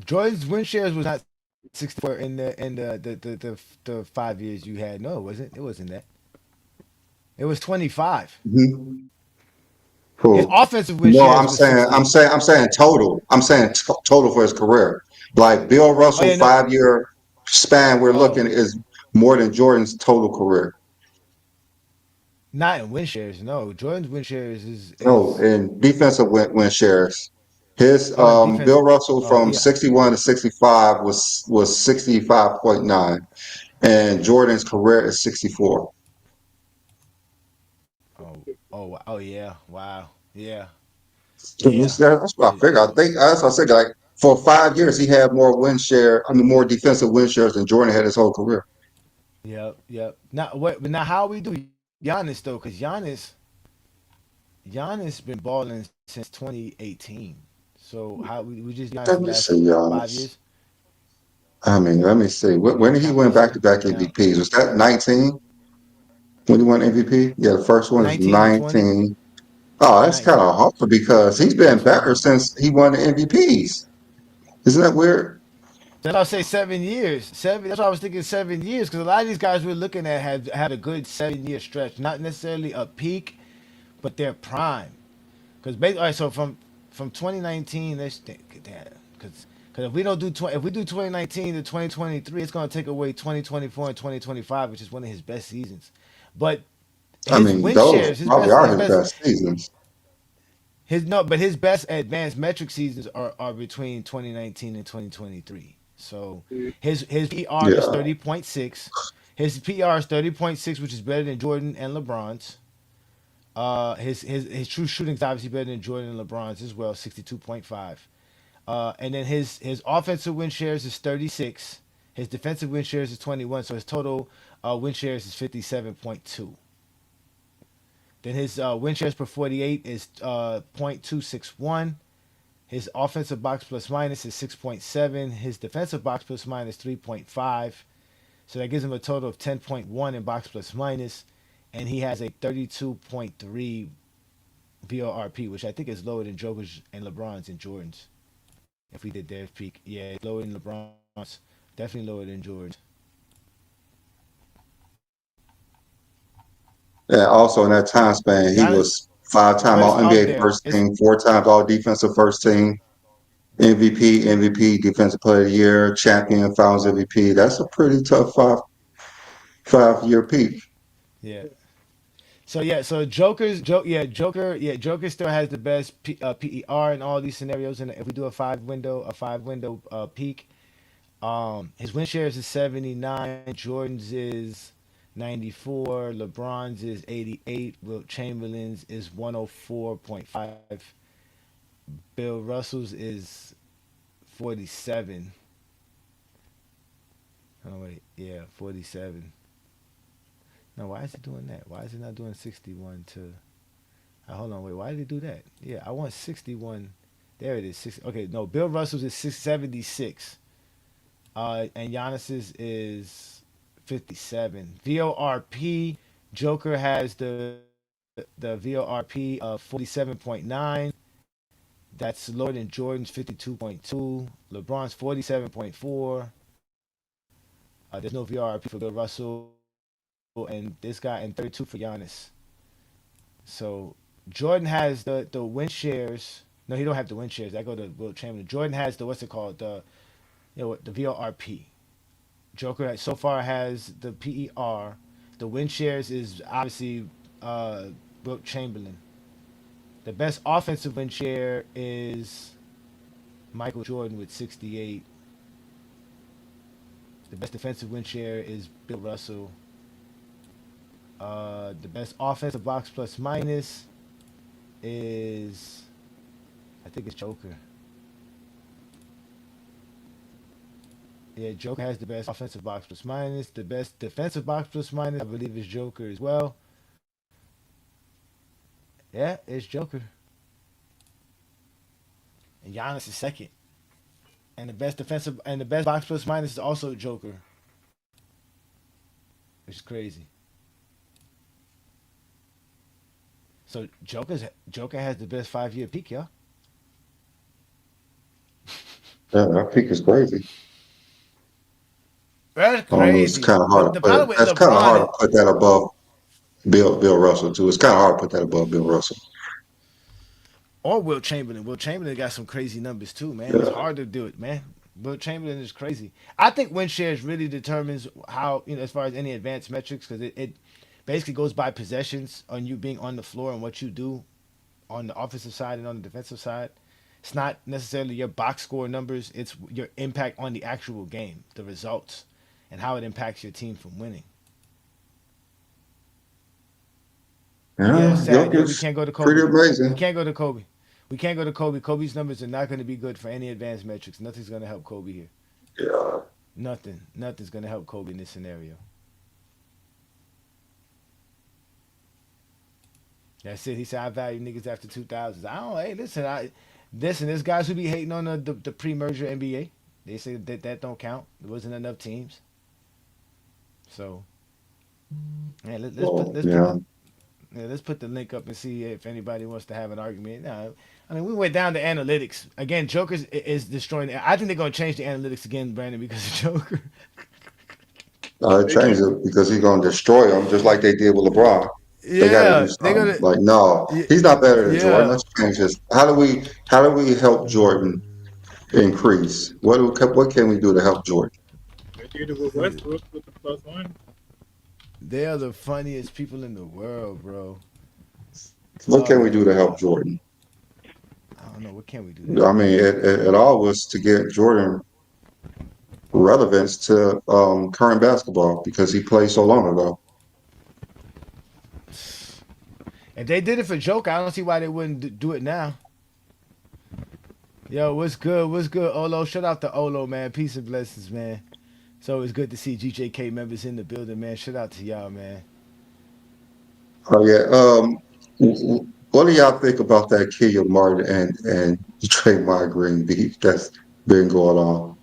Jordan's win shares was not 64 in the 5 years you had. No, it wasn't. It wasn't that. It was 25. Mhm. His Cool. offensive win No, shares was 68. I'm saying total. I'm saying total for his career. Like Bill Oh Russell yeah, no. 5 year span we're Oh, looking is more than Jordan's total career. not in win shares. No, Jordan's win shares is Oh, is and defensive win shares. His oh in defense. Bill Russell Oh from yeah. 61 to 65 was 65.9, and Jordan's career is 64. Oh yeah. Wow. Yeah. Yeah. That's what I It, figured. I think that's what I said. Like for 5 years, he had more win share. I mean, more defensive win shares than Jordan had his whole career. yep. Yep. Now what? But now how we do Giannis though? Because Giannis been balling since 2018. So how we just Giannis Let the me last see, 5 years? Giannis. I mean, let me see. When did he Count win this shit. back-to-back Count MVPs? Was that 19 when he won MVP? Yeah, the first one is 19 and 20. 19. Oh, that's kind 19. of hard because he's Yeah, been that's better 5 years. since he won the MVPs. Isn't that weird? Then I'll say 7 years. Seven. That's why I was thinking 7 years because a lot of these guys we're looking at have had a good 7 year stretch. Not necessarily a peak, but their prime. Because all right, so from 2019, let's think that because if we don't do if we do 2019 to 2023, it's gonna take away 2024 and 2025, which is one of his best seasons. But I his mean, win those shares, probably are his best seasons. his no, but his best advanced metric seasons are between 2019 and 2023. So his PR is Yeah. 30.6. His PR is 30.6, which is better than Jordan and LeBron's. His true shooting is obviously better than Jordan and LeBron's as well, 62.5. And then his offensive win shares is 36. His defensive win shares is 21. So his total win shares is 57.2. Then his win shares per 48 is .261. His offensive box plus minus is 6.7. His defensive box plus minus 3.5. So that gives him a total of 10.1 in box plus minus. And he has a 32.3 VORP, which I think is lower than Joker's and LeBron's and Jordan's. If we did their peak, yeah, it's lower than LeBron's. Definitely lower than Jordan's. And also in that time span, he Giannis, was 5 time but it's All up NBA there. first It's team, 4 times All Defensive first team, MVP, Defensive Player of the Year, champion, Finals MVP. That's a pretty tough 5 year peak. yeah. So yeah, so Joker still has the best PER in all these scenarios. And if we do a five window peak, his win shares is 79, Jordan's is 94, LeBron's is 88, Wilt Chamberlain's is 104.5, Bill Russell's is 47. Oh wait, yeah, 47. No, why is it doing that? Why is it not doing 61 to? Hold on, wait. Why did it do that? Yeah, I want 61. There it is. Okay, no. Bill Russell's is 676. And Giannis's is 57. VORP. Joker has the VORP of 47.9. That's lower than Jordan's 52.2. LeBron's 47.4. There's no VRP for Bill Russell, and this guy and 32 for Giannis. So Jordan has the win shares. No, he don't have the win shares. That go to Will Chamberlain. Jordan has the what's it called, the VRP. Joker so far has the PER. The win shares is obviously Wilt Chamberlain. The best offensive win share is Michael Jordan with 68. The best defensive win share is Bill Russell. The best offensive box plus minus is, I think it's Joker. Yeah, Joker has the best offensive box plus minus. The best defensive box plus minus, I believe, is Joker as well. Yeah, it's Joker. And Giannis is second. And the best box plus minus is also Joker. Which is crazy. So Joker has the best 5-year peak, y'all. Yeah, that peak is crazy. That's I don't know. It's crazy. kind of hard But to the put. problem with That's kind of hard LeBron to put that above Bill Russell too. It's kind of hard to put that above Bill Russell. or Will Chamberlain. Will Chamberlain got some crazy numbers too, man. It's Yeah. hard to do it, man. Will Chamberlain is crazy. I think win shares really determines how, as far as any advanced metrics, because it basically goes by possessions on you being on the floor and what you do on the offensive side and on the defensive side. It's not necessarily your box score numbers, it's your impact on the actual game, the results, and how it impacts your team from winning. Yeah, it's Yeah, sad. Yeah, we Jokic's can't go to pretty Kobe. We amazing. can't go to Kobe. We can't go to Kobe. Kobe's numbers are not going to be good for any advanced metrics. Nothing's going to help Kobe here. Yeah. Nothing. Nothing's going to help Kobe in this scenario. That's it. He said, I value niggas after 2000s. I don't, hey, listen, there's guys who be hating on the pre-merger NBA. They say that don't count. There wasn't enough teams. So, yeah, Well, yeah. let's put the link up and see if anybody wants to have an argument. No, I mean, we went down to analytics again. Joker is destroying. I think they're gonna change the analytics again, Brandon, because of Joker. I They can. changed it because he's gonna destroy him just like they did with LeBron. They got to do Yeah, they're something. gonna. Like, no, y- he's not better than Jordan. Yeah, Let's change this. How do we help Jordan increase? What can we do to help Jordan? They did it with Westbrook with the plus one. they are the funniest people in the world, bro. What Oh can we my do to help god. Jordan? I don't know. What can we do to I help mean, Jordan? it all was to get Jordan relevance to current basketball because he played so long ago. If they did it for Joker, I don't see why they wouldn't do it now. Yo, what's good? What's good, Olo? Shout out to Olo, man. Peace and blessings, man. It's always good to see GJK members in the building, man. Shout out to y'all, man. Oh yeah. What do y'all think about that Killian Martin and Draymond Green beef that's been going on?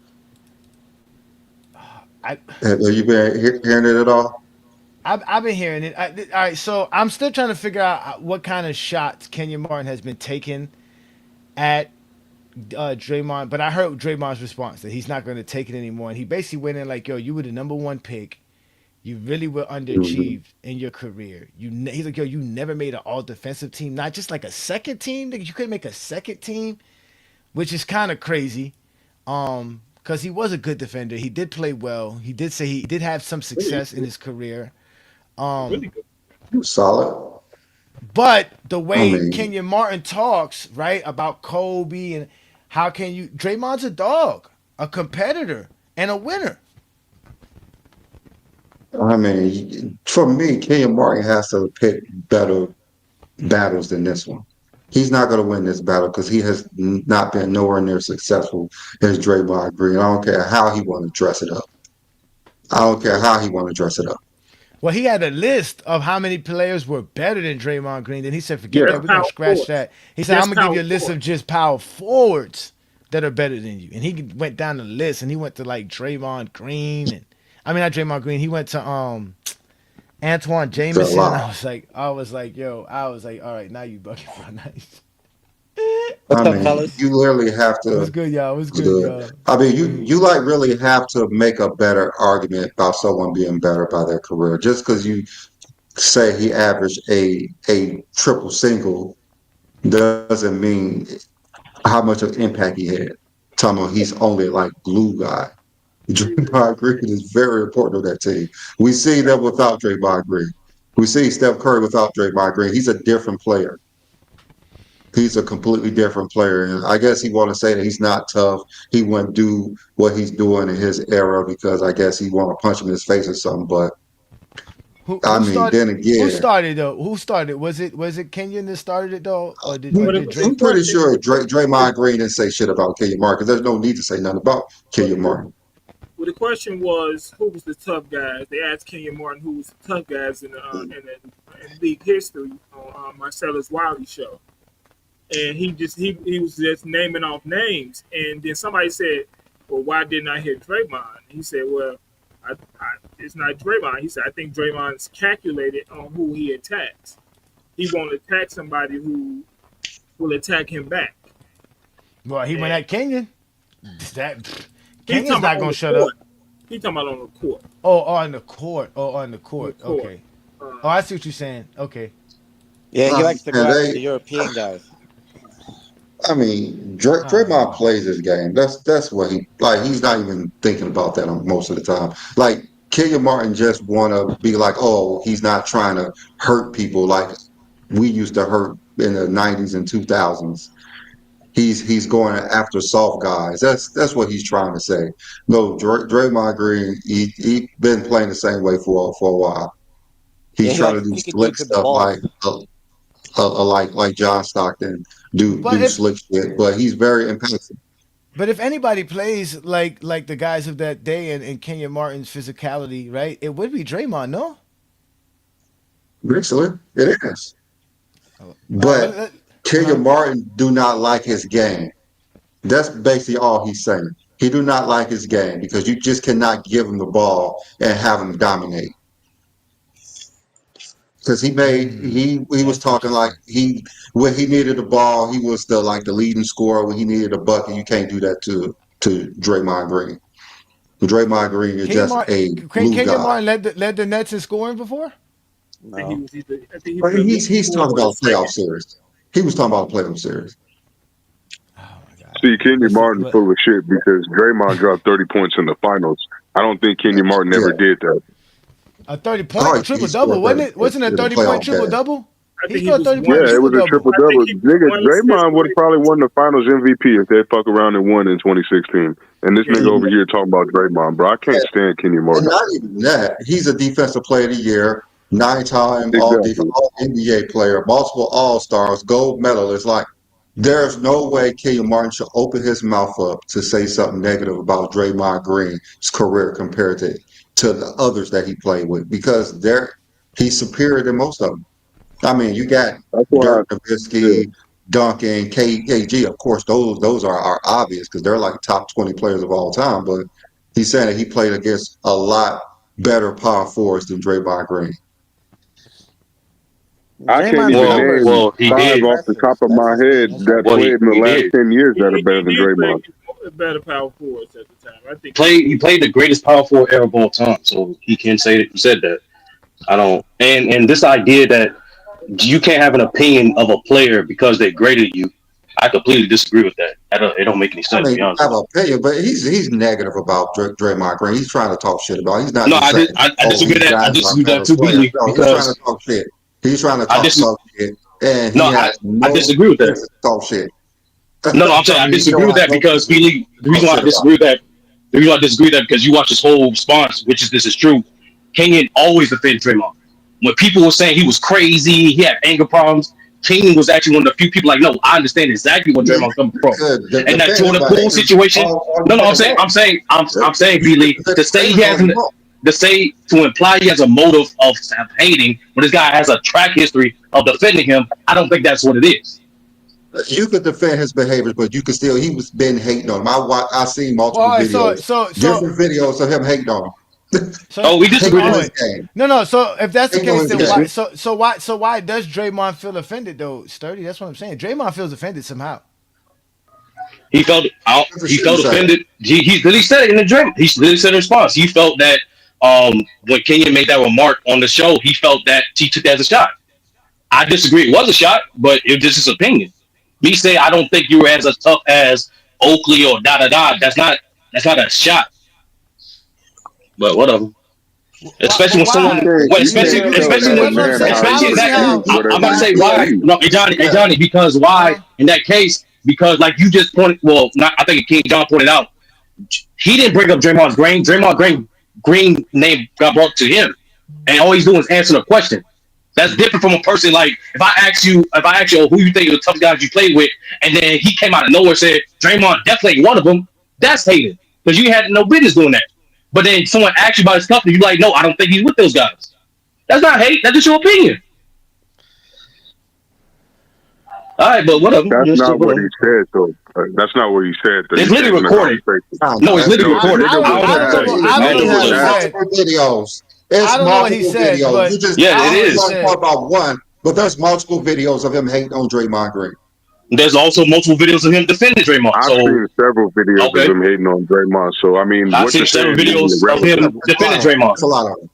I Have you been hearing it at all? I've been hearing it. All right, so I'm still trying to figure out what kind of shots Kenyon Martin has been taking at Draymond, but I heard Draymond's response that he's not going to take it anymore, and he basically went in like, "Yo, you were the number one pick. You really were Mhm. underachieved in your career. He's like, yo, you never made an all defensive team, not just like a second team. Nigga, you couldn't make a second team, which is kind of crazy. Because he was a good defender. He did play well. He did say he did have some Really, success in his career. really good. Solid. But the I way mean, Kenyon Martin talks, right, about Kobe and how can you Draymond's a dog, a competitor, and a winner. for me, Kenyon Martin has to pick better battles than this one. He's not going to win this battle because he has not been nowhere near successful as Draymond Green. I don't care how he want to dress it up. I don't care how he want to dress it up. Well, he had a list of how many players were better than Draymond Green. Then he said, "Forget That's that. Yeah. We're gonna power scratch forwards. that." He said, "I'm Just gonna give power you a list of forwards. just power forwards that are better than you." And he went down the list, and he went to like Draymond Green, and I mean not Draymond Green. He went to Antoine It's a Jameson, and lot. I was like, all right, now you bugging for nice. What's I up, mean, fellas? you literally have What's to. good, y'all? What's It's good, good. y'all? I mean, you like really have to make a better argument about someone being better by their career. Just because you say he averaged a triple single doesn't mean how much of impact he had. Talking about he's only like glue guy. Draymond Green is very important to that team. We see that without Draymond Green. We see Steph Curry without Draymond Green. He's a different player. He's a completely different player. And I guess he want to say that he's not tough. He wouldn't do what he's doing in his era because I guess he want to punch him in his face or something. But Who I who mean, started? then Who again, started though? Who started? Was it Kenyon that started it though, or But did the Drake? I'm pretty question, sure Draymond Green didn't say shit about Kenyon Martin because there's no need to say nothing about but Kenyon Martin. well, the question was who was the tough guys. They asked Kenyon Martin who was the tough guys in league history on Marcellus Wiley show, and he was just naming off names, and then somebody said, "Well, why didn't I hear Draymond?" He said, "Well, it's not Draymond." He said, "I think Draymond's calculated on who he attacks. He won't attack somebody who will attack him back." Well, he went And at Kenyon. That he's Kenyon's talking not about on gonna the shut up. court. He's talking about on the court. Oh, on the court. Oh, on the On the court. court. Okay. Oh, Uh, I see what you're saying. Okay. Yeah, he Uh, likes to go and after they, the European guys. I mean, Oh Draymond Lord. plays his game. That's what he like. He's not even thinking about that most of the time. Like Kenyon Martin just want to be like, oh, he's not trying to hurt people like we used to hurt in the '90s and 2000s. He's going after soft guys. That's what he's trying to say. No, Draymond Green, he been playing the same way for a while. Yeah, He's he trying to likes do kicking slick dudes in the stuff like balls. like John Stockton But do slick shit, but he's very impactful. if anybody plays like the guys of that day and Kenyon Martin's physicality, right? It would be Draymond, no? Basically, it is. Oh, But uh-huh. Kenyon Martin do not like his game. That's basically all he's saying. He do not like his game because you just cannot give him the ball and have him dominate. Because he was That's talking like interesting. he when he needed the ball, he was the leading scorer. When he needed a bucket, you can't do that to Draymond Green. Draymond Green is Kenyon just Martin, a glue Kenyon guy. Martin led the Nets in scoring before. No. I think he was But the lead he's scorer talking or the about a playoff second. series. He was talking about a playoff series. Oh my God. See, Kenyon But see, Martin's full of shit because Draymond dropped 30 points in the finals. I don't think Kenyon Martin Yeah. ever did that. a 30 Oh, point he triple double, scored wasn't 30 it? Wasn't it a in the 30-point playoff triple game. double? I He think he scored a was 30-point one. Yeah, it triple was a double. triple I think double. he was Nigga, one assist Draymond would have away. probably won the finals MVP if they fuck around and won in 2016. And this Yeah, nigga over here talking about Draymond, bro. I can't stand Kenyon And Martin. not even that, he's a defensive player of the year, 9-time Exactly. all NBA player, multiple All Stars, gold medalist. Like, there's no way Kenyon Martin should open his mouth up to say something negative about Draymond Green's career compared to the others that he played with because he's superior than most of them. I mean, you got That's why, Dirk yeah. Nowitzki, Duncan, KG. Of course, those are obvious because they're like top 20 players of all time. But he's saying that he played against a lot better power forwards than Draymond Green. I can't Draymond's even Well, numbers name well, he are five did. off the top impressive. of That's my the thing. head That's that Well, played in the he last did. 10 years that are better He than did play Draymond. against better power forwards at the time. I think he He played the greatest power forward era of all time, so he can say that he said that. I don't. And this idea that you can't have an opinion of a player because they're greater than you, I completely disagree with that. It don't make any I sense, to mean, be honest I with have an opinion, but he's negative about Draymond Green. He's trying to talk shit about. He's you. not No, just saying, I "Oh, disagree with these that. I guys are disagree with that better too, players." Beasley, No, he's trying to because talk shit. He's trying to I talk dis. tough shit, and No, he has I no disagree with that. business to talk shit. No, I'm saying I I mean, he disagree don't with have that no because business Beasley. to talk shit about. The reason why I disagree with that because you watch his whole response, which is this is true. Kenyon always defended Draymond. When people were saying he was crazy, he had anger problems, Kenyon was actually one of the few people like, no, I understand exactly where Yeah, Draymond's coming from. And that defending Jordan but Poole hating situation. all No, you no, fucking want. I'm saying, Yeah, I'm saying, you can Beasley, defend to say haters he all you hasn't. want. to imply he has a motive of hating when this guy has a track history of defending him. I don't think that's what it is. You could defend his behaviors, but you could still, he was been hating on him. I seen Well, multiple all right, videos, different videos of him hating on him. Oh, we Hating disagree on then. his game. no. So if that's the Hating on case, his then game. why does Draymond feel offended though? Sturdy, that's what I'm saying. Draymond feels offended somehow. He felt out. That's what He she felt said. offended. He literally said it in the dream. He literally said in response. He felt that when Kenya made that remark on the show, he felt that he took that as a shot. I disagree. It was a shot, but it was just his opinion. Me say I don't think you were as tough as Oakley or da da da. That's not a shot. But whatever. Especially when someone, Why? well, You especially, can't Because tell especially that when, that's what I'm man saying. how I especially in don't he see that, how. feels, I'm whatever about to he say why. believes. No, Johnny, because why in that case? Because like you just pointed, well, not I think King John pointed out, he didn't bring up Draymond's Green. Green name got brought to him, and all he's doing is answering a question. That's different from a person like if I ask you, oh, who you think are the tough guys you played with, and then he came out of nowhere and said Draymond definitely ain't one of them. That's hating because you had no business doing that. But then someone asks you about his company, you're like, no, I don't think he's with those guys. That's not hate. That's just your opinion. All right, but whatever. That's Just not what he whatever. said, though. That's not what he said. Though. It's He said literally in the recorded. conversation. No, it's literally No, the recorded. nigga was I don't asked. know. The I don't nigga know was what he It's asked. said. multiple videos. I It's don't know what he multiple said, videos. but You just Yeah, I don't it know what he is. talk said. about one, but there's multiple videos of him hating on Draymond Green. There's also multiple videos of him defending Draymond. I've So seen several videos of okay, him hating on Draymond. So I mean, I've what seen you're several saying is videos of irrelevant. him It's a lot defending of them. Draymond. It's a lot of them.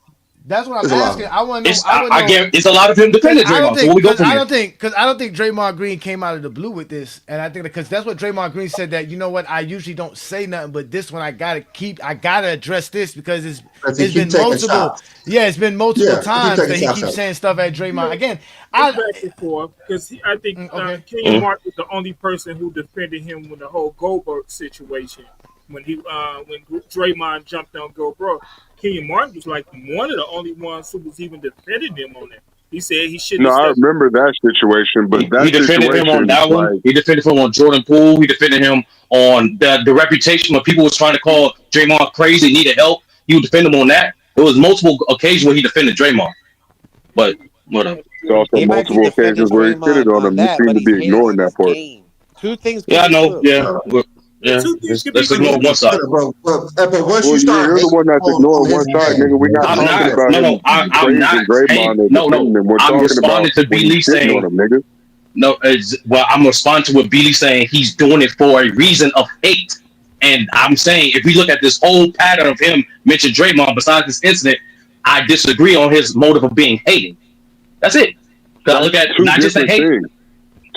That's what I'm It's a lot of asking. them. I want to know. It's I would I know. guarantee it's a lot of him Because defending I don't Draymond. So think, where we go because from I here? don't think, because I don't think Draymond Green came out of the blue with this, and I think because that's what Draymond Green said that you know what I usually don't say nothing, but this one I gotta address this because Because he it's keep been taking multiple, shots. yeah, it's been multiple Yeah, he keep times taking that he shots keeps at him. saying stuff at Draymond. Yeah, Again, it's I back and forth because I think okay. Kenyon Martin was the only person who defended him with the whole Goldberg situation when when Draymond jumped on Goldberg. Kenyon Martin was like one of the only ones who was even defending him on that. He said he shouldn't No, have I stepped. remember that situation, but He that defended him on situation, that one. like, He defended him on Jordan Poole. He defended him on the reputation when people was trying to call Draymond crazy, needed help. He would defend him on that. There was multiple occasions where he defended Draymond. But whatever. there's also He might be multiple defending occasions where he Draymond shitted on on him. You that, seem but to he's be hating ignoring on that his part. game. Two things Yeah, can I be know. true. Yeah, Yeah, yeah. two things can be Let's true. ignore one side. But once Well, you start you're the hating one that's on ignoring his one side, game, nigga. We're not I'm that's talking not. about No, him no. I'm praising not. Hey, Draymond or no, defending no. him. We're I'm talking about responding to when B he's Lee shitting on saying him, nigga. no. Well, I'm responding to what B Lee saying. He's doing it for a reason of hate. And I'm saying if we look at this whole pattern of him mention Draymond, besides this incident, I disagree on his motive of being hating. That's it. Because I That's look at two not just the different hate. things.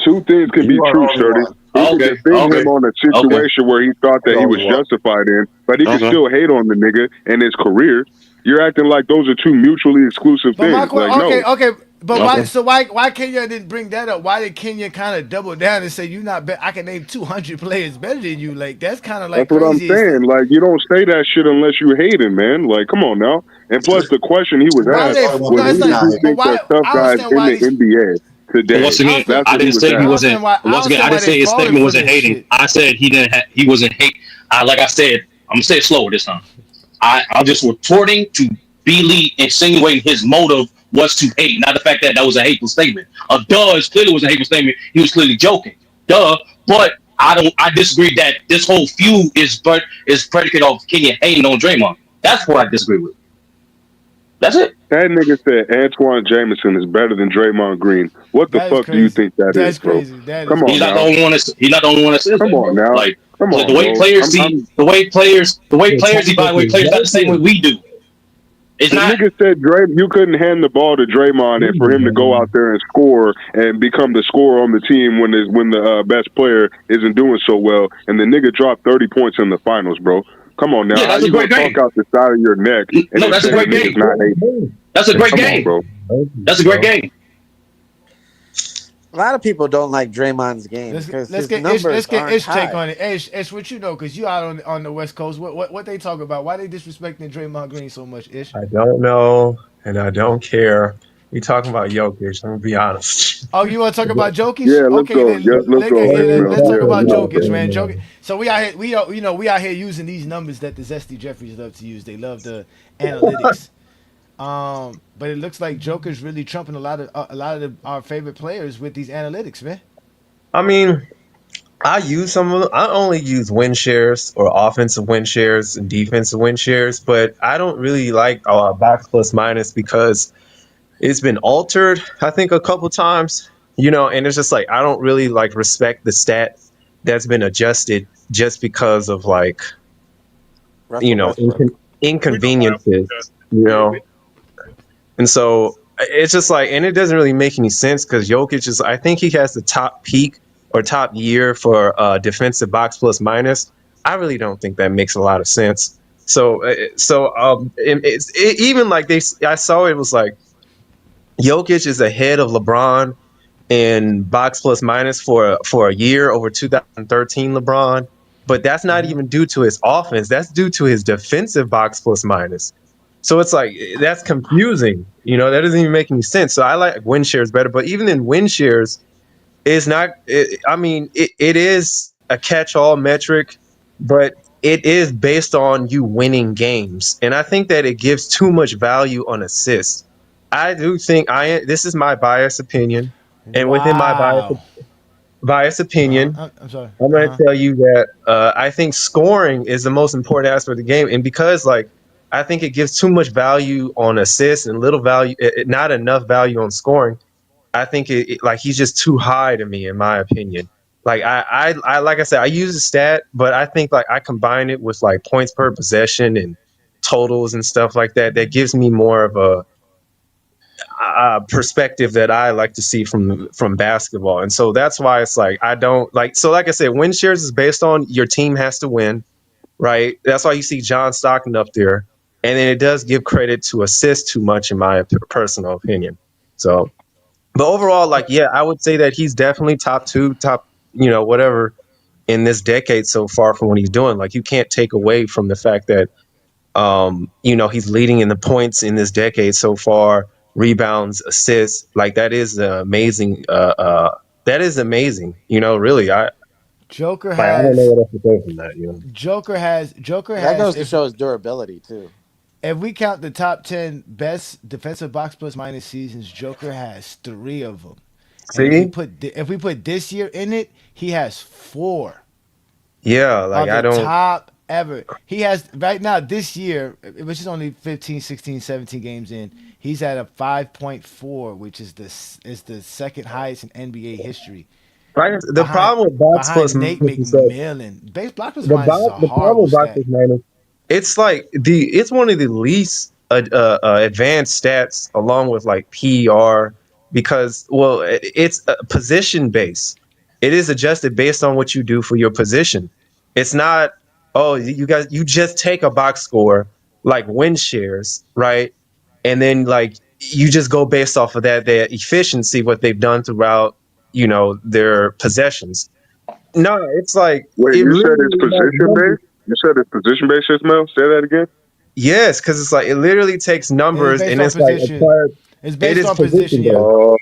Two things can be you are the true, only Sturdy. one. He could Okay, defend him okay, on a okay, situation where he thought You're that the he only was one. justified in, but he could okay. still hate on the nigga and his career. You're acting like those are two mutually exclusive But my things. Like, okay, no. okay. But why? Okay. So why Kenya didn't bring that up? Why did Kenya kind of double down and say you not? I can name 200 players better than you. Like that's kind of like That's what I'm crazy. saying. Like, you don't say that shit unless you hate him, man. Like, come on now. And plus, the question he was But Why asked they? that's the only was, one No, that it's who he's do not. not you But think hating. are why? tough I guys understand in why the these. NBA today? Once again, I That's I what he didn't was say he I asked. wasn't. understand why. I Once again, I understand why didn't they say his falling statement for wasn't this hating. shit. I said he didn't. He wasn't hate. Like I said, I'm gonna say it slower this time. I'm just retorting to B. Lee insinuating his motive was to hate, not the fact that that was a hateful statement. Duh, it clearly was a hateful statement. He was clearly joking. Duh, but I don't. I disagree that this whole feud is predicated off Kenya hating on Draymond. That's what I disagree with. That's it. That nigga said Antoine Jameson is better than Draymond Green. What the That is fuck do you crazy. think that is, That's bro? crazy. That is Come He's on not crazy. the now. only one. He's not the only one that says Come that, on bro. now. Like Come the on, way bro. players see, the way players evaluate players not the same way we do. It's The not. nigga said you couldn't hand the ball to Draymond and for him to go out there and score and become the scorer on the team when the best player isn't doing so well, and the nigga dropped 30 points in the finals, bro. Come on now. Yeah, How that's a you gonna great talk game. out the side of your neck and No, then that's a say the great nigga's game. not hating? That's a great Come on, game. bro. That's a great game. A lot of people don't like Draymond's game Let's because let's his get Ish, let's numbers get aren't Ish take high. on it. Ish, what you know? Because you out on the West Coast. What they talk about? Why they disrespecting Draymond Green so much? Ish. I don't know, and I don't care. We talking about Jokic. I'm gonna be honest. Oh, you want to talk about Jokic? Yeah, let's Okay, go. then Yeah, let's go, Ishmael. let's talk Yeah, about yeah. Jokic, man. Jokic. So we out here, we out here using these numbers that the Zesty Jeffries love to use. They love the analytics. But it looks like Joker's really trumping our favorite players with these analytics, man. I mean, I use some of them. I only use win shares or offensive win shares and defensive win shares, but I don't really like box plus minus because it's been altered, I think, a couple times, and it's just like I don't really like respect the stat that's been adjusted just because of like, Russell Westbrook. We know why it was inconveniences, adjusted. Yeah, we And so it's just like, and it doesn't really make any sense because Jokic is, I think he has the top peak or top year for defensive box plus minus. I really don't think that makes a lot of sense. Even like I saw it was like Jokic is ahead of LeBron in box plus minus for a year over 2013 LeBron, but that's not even due to his offense. That's due to his defensive box plus minus. So it's like that's confusing. That doesn't even make any sense. So I like win shares better, but even in win shares, it's not. I mean, it is a catch-all metric, but it is based on you winning games, and I think that it gives too much value on assists. I do think this is my biased opinion, and within my Wow. biased opinion, I'm sorry. I'm going to tell you that I think scoring is the most important aspect of the game, and because like I think it gives too much value on assists and little value, not enough value on scoring. I think like he's just too high to me, in my opinion. Like I like I said, I use a stat, but I think like I combine it with like points per possession and totals and stuff like that. That gives me more of a perspective that I like to see from basketball, and so that's why it's like I don't like. So like I said, win shares is based on your team has to win, right? That's why you see John Stockton up there, and then it does give credit to assists too much, in my personal opinion. So. But overall, like, yeah, I would say that he's definitely top two, whatever in this decade so far from what he's doing. Like, you can't take away from the fact that, he's leading in the points in this decade so far, rebounds, assists. Like, that is amazing. That is amazing. Really, Joker I don't know has what else to say from that. Joker That has goes to show his durability too. if we count the top 10 best defensive box plus minus seasons, Joker has 3 of them. And See? if we put this year in it, he has 4 Yeah, like, of I the don't. top ever. He has right now this year, which is only 15, 16, 17 games in. He's at a 5.4, which is the second highest in NBA history. The problem with box plus Behind Nate minus is that McMillan. Base block plus minus is a the problem horrible with box stat. plus minus. It's like it's one of the least advanced stats along with like PER because it's position based. It is adjusted based on what you do for your position. It's not you just take a box score like win shares, right? And then like you just go based off of that their efficiency what they've done throughout, their possessions. No, it's like Wait, it you said really it's is about position numbers. based? You said it's position based, Ismail? Say that again. Yes, because it's like it literally takes It is numbers based and on it's like position. acquired. It's It based is on position, position yeah. based. Oh,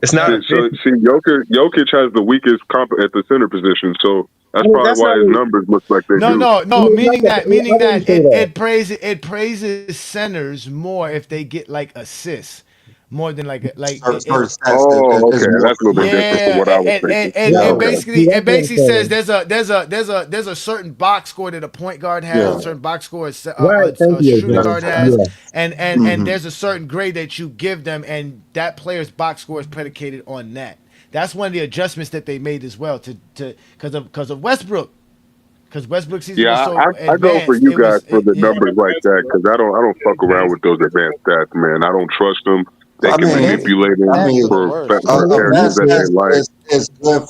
It's not efficient. see, Jokic has the weakest comp at the center position, so I that's mean, probably that's why not his really. numbers look like they No, do. no, I no. mean, it's not that. Meaning I wouldn't that say that. it praises centers more if they get like assists more than certain stats Oh, is okay, more that's a little bit different from yeah, what I was thinking. yeah, and okay. basically See, that's what I'm says saying. there's a certain box score that a point guard has, Yeah. a certain box score Right. Thank a you, shooting That's Ajani. guard a fact. has, Yeah. and Hmm. there's a certain grade that you give them, and that player's box score is predicated on that. That's one of the adjustments that they made as well to because of Westbrook. Because Westbrook season was Yeah, so I go for advanced, you it guys was for the yeah. numbers like that because I don't fuck around with those advanced stats, man. I don't trust them. They I can mean, manipulate I them Stats are mean, the for worst. characters advanced that they stats like. is good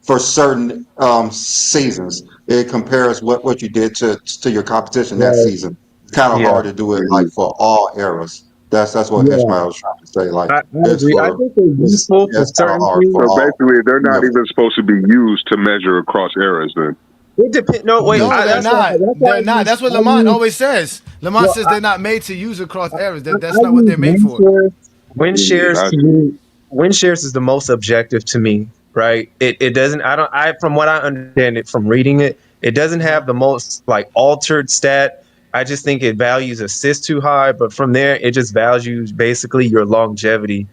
for certain seasons. It compares what you did to your competition that Right. season. It's kind of Yeah. hard to do it like Mhm. for all eras. That's what Yeah. Ishmael was trying to say. Like I it's agree. I for think they're it's useful yeah, for it's kind of certain hard things. for So all. basically, they're not Yeah. even supposed to be used to measure across eras. Then It depends. No, wait. No, they're That's why. not. That's why They're not. That's what I Lamont use. always says. Lamont Well, says they're not made to use across eras. That's I not what use they're made win for. shares. Win shares Got to you. me, win shares is the most objective to me, right? It doesn't. I from what I understand it from reading it, it doesn't have the most like altered stat. I just think it values assists too high, but from there it just values basically your longevity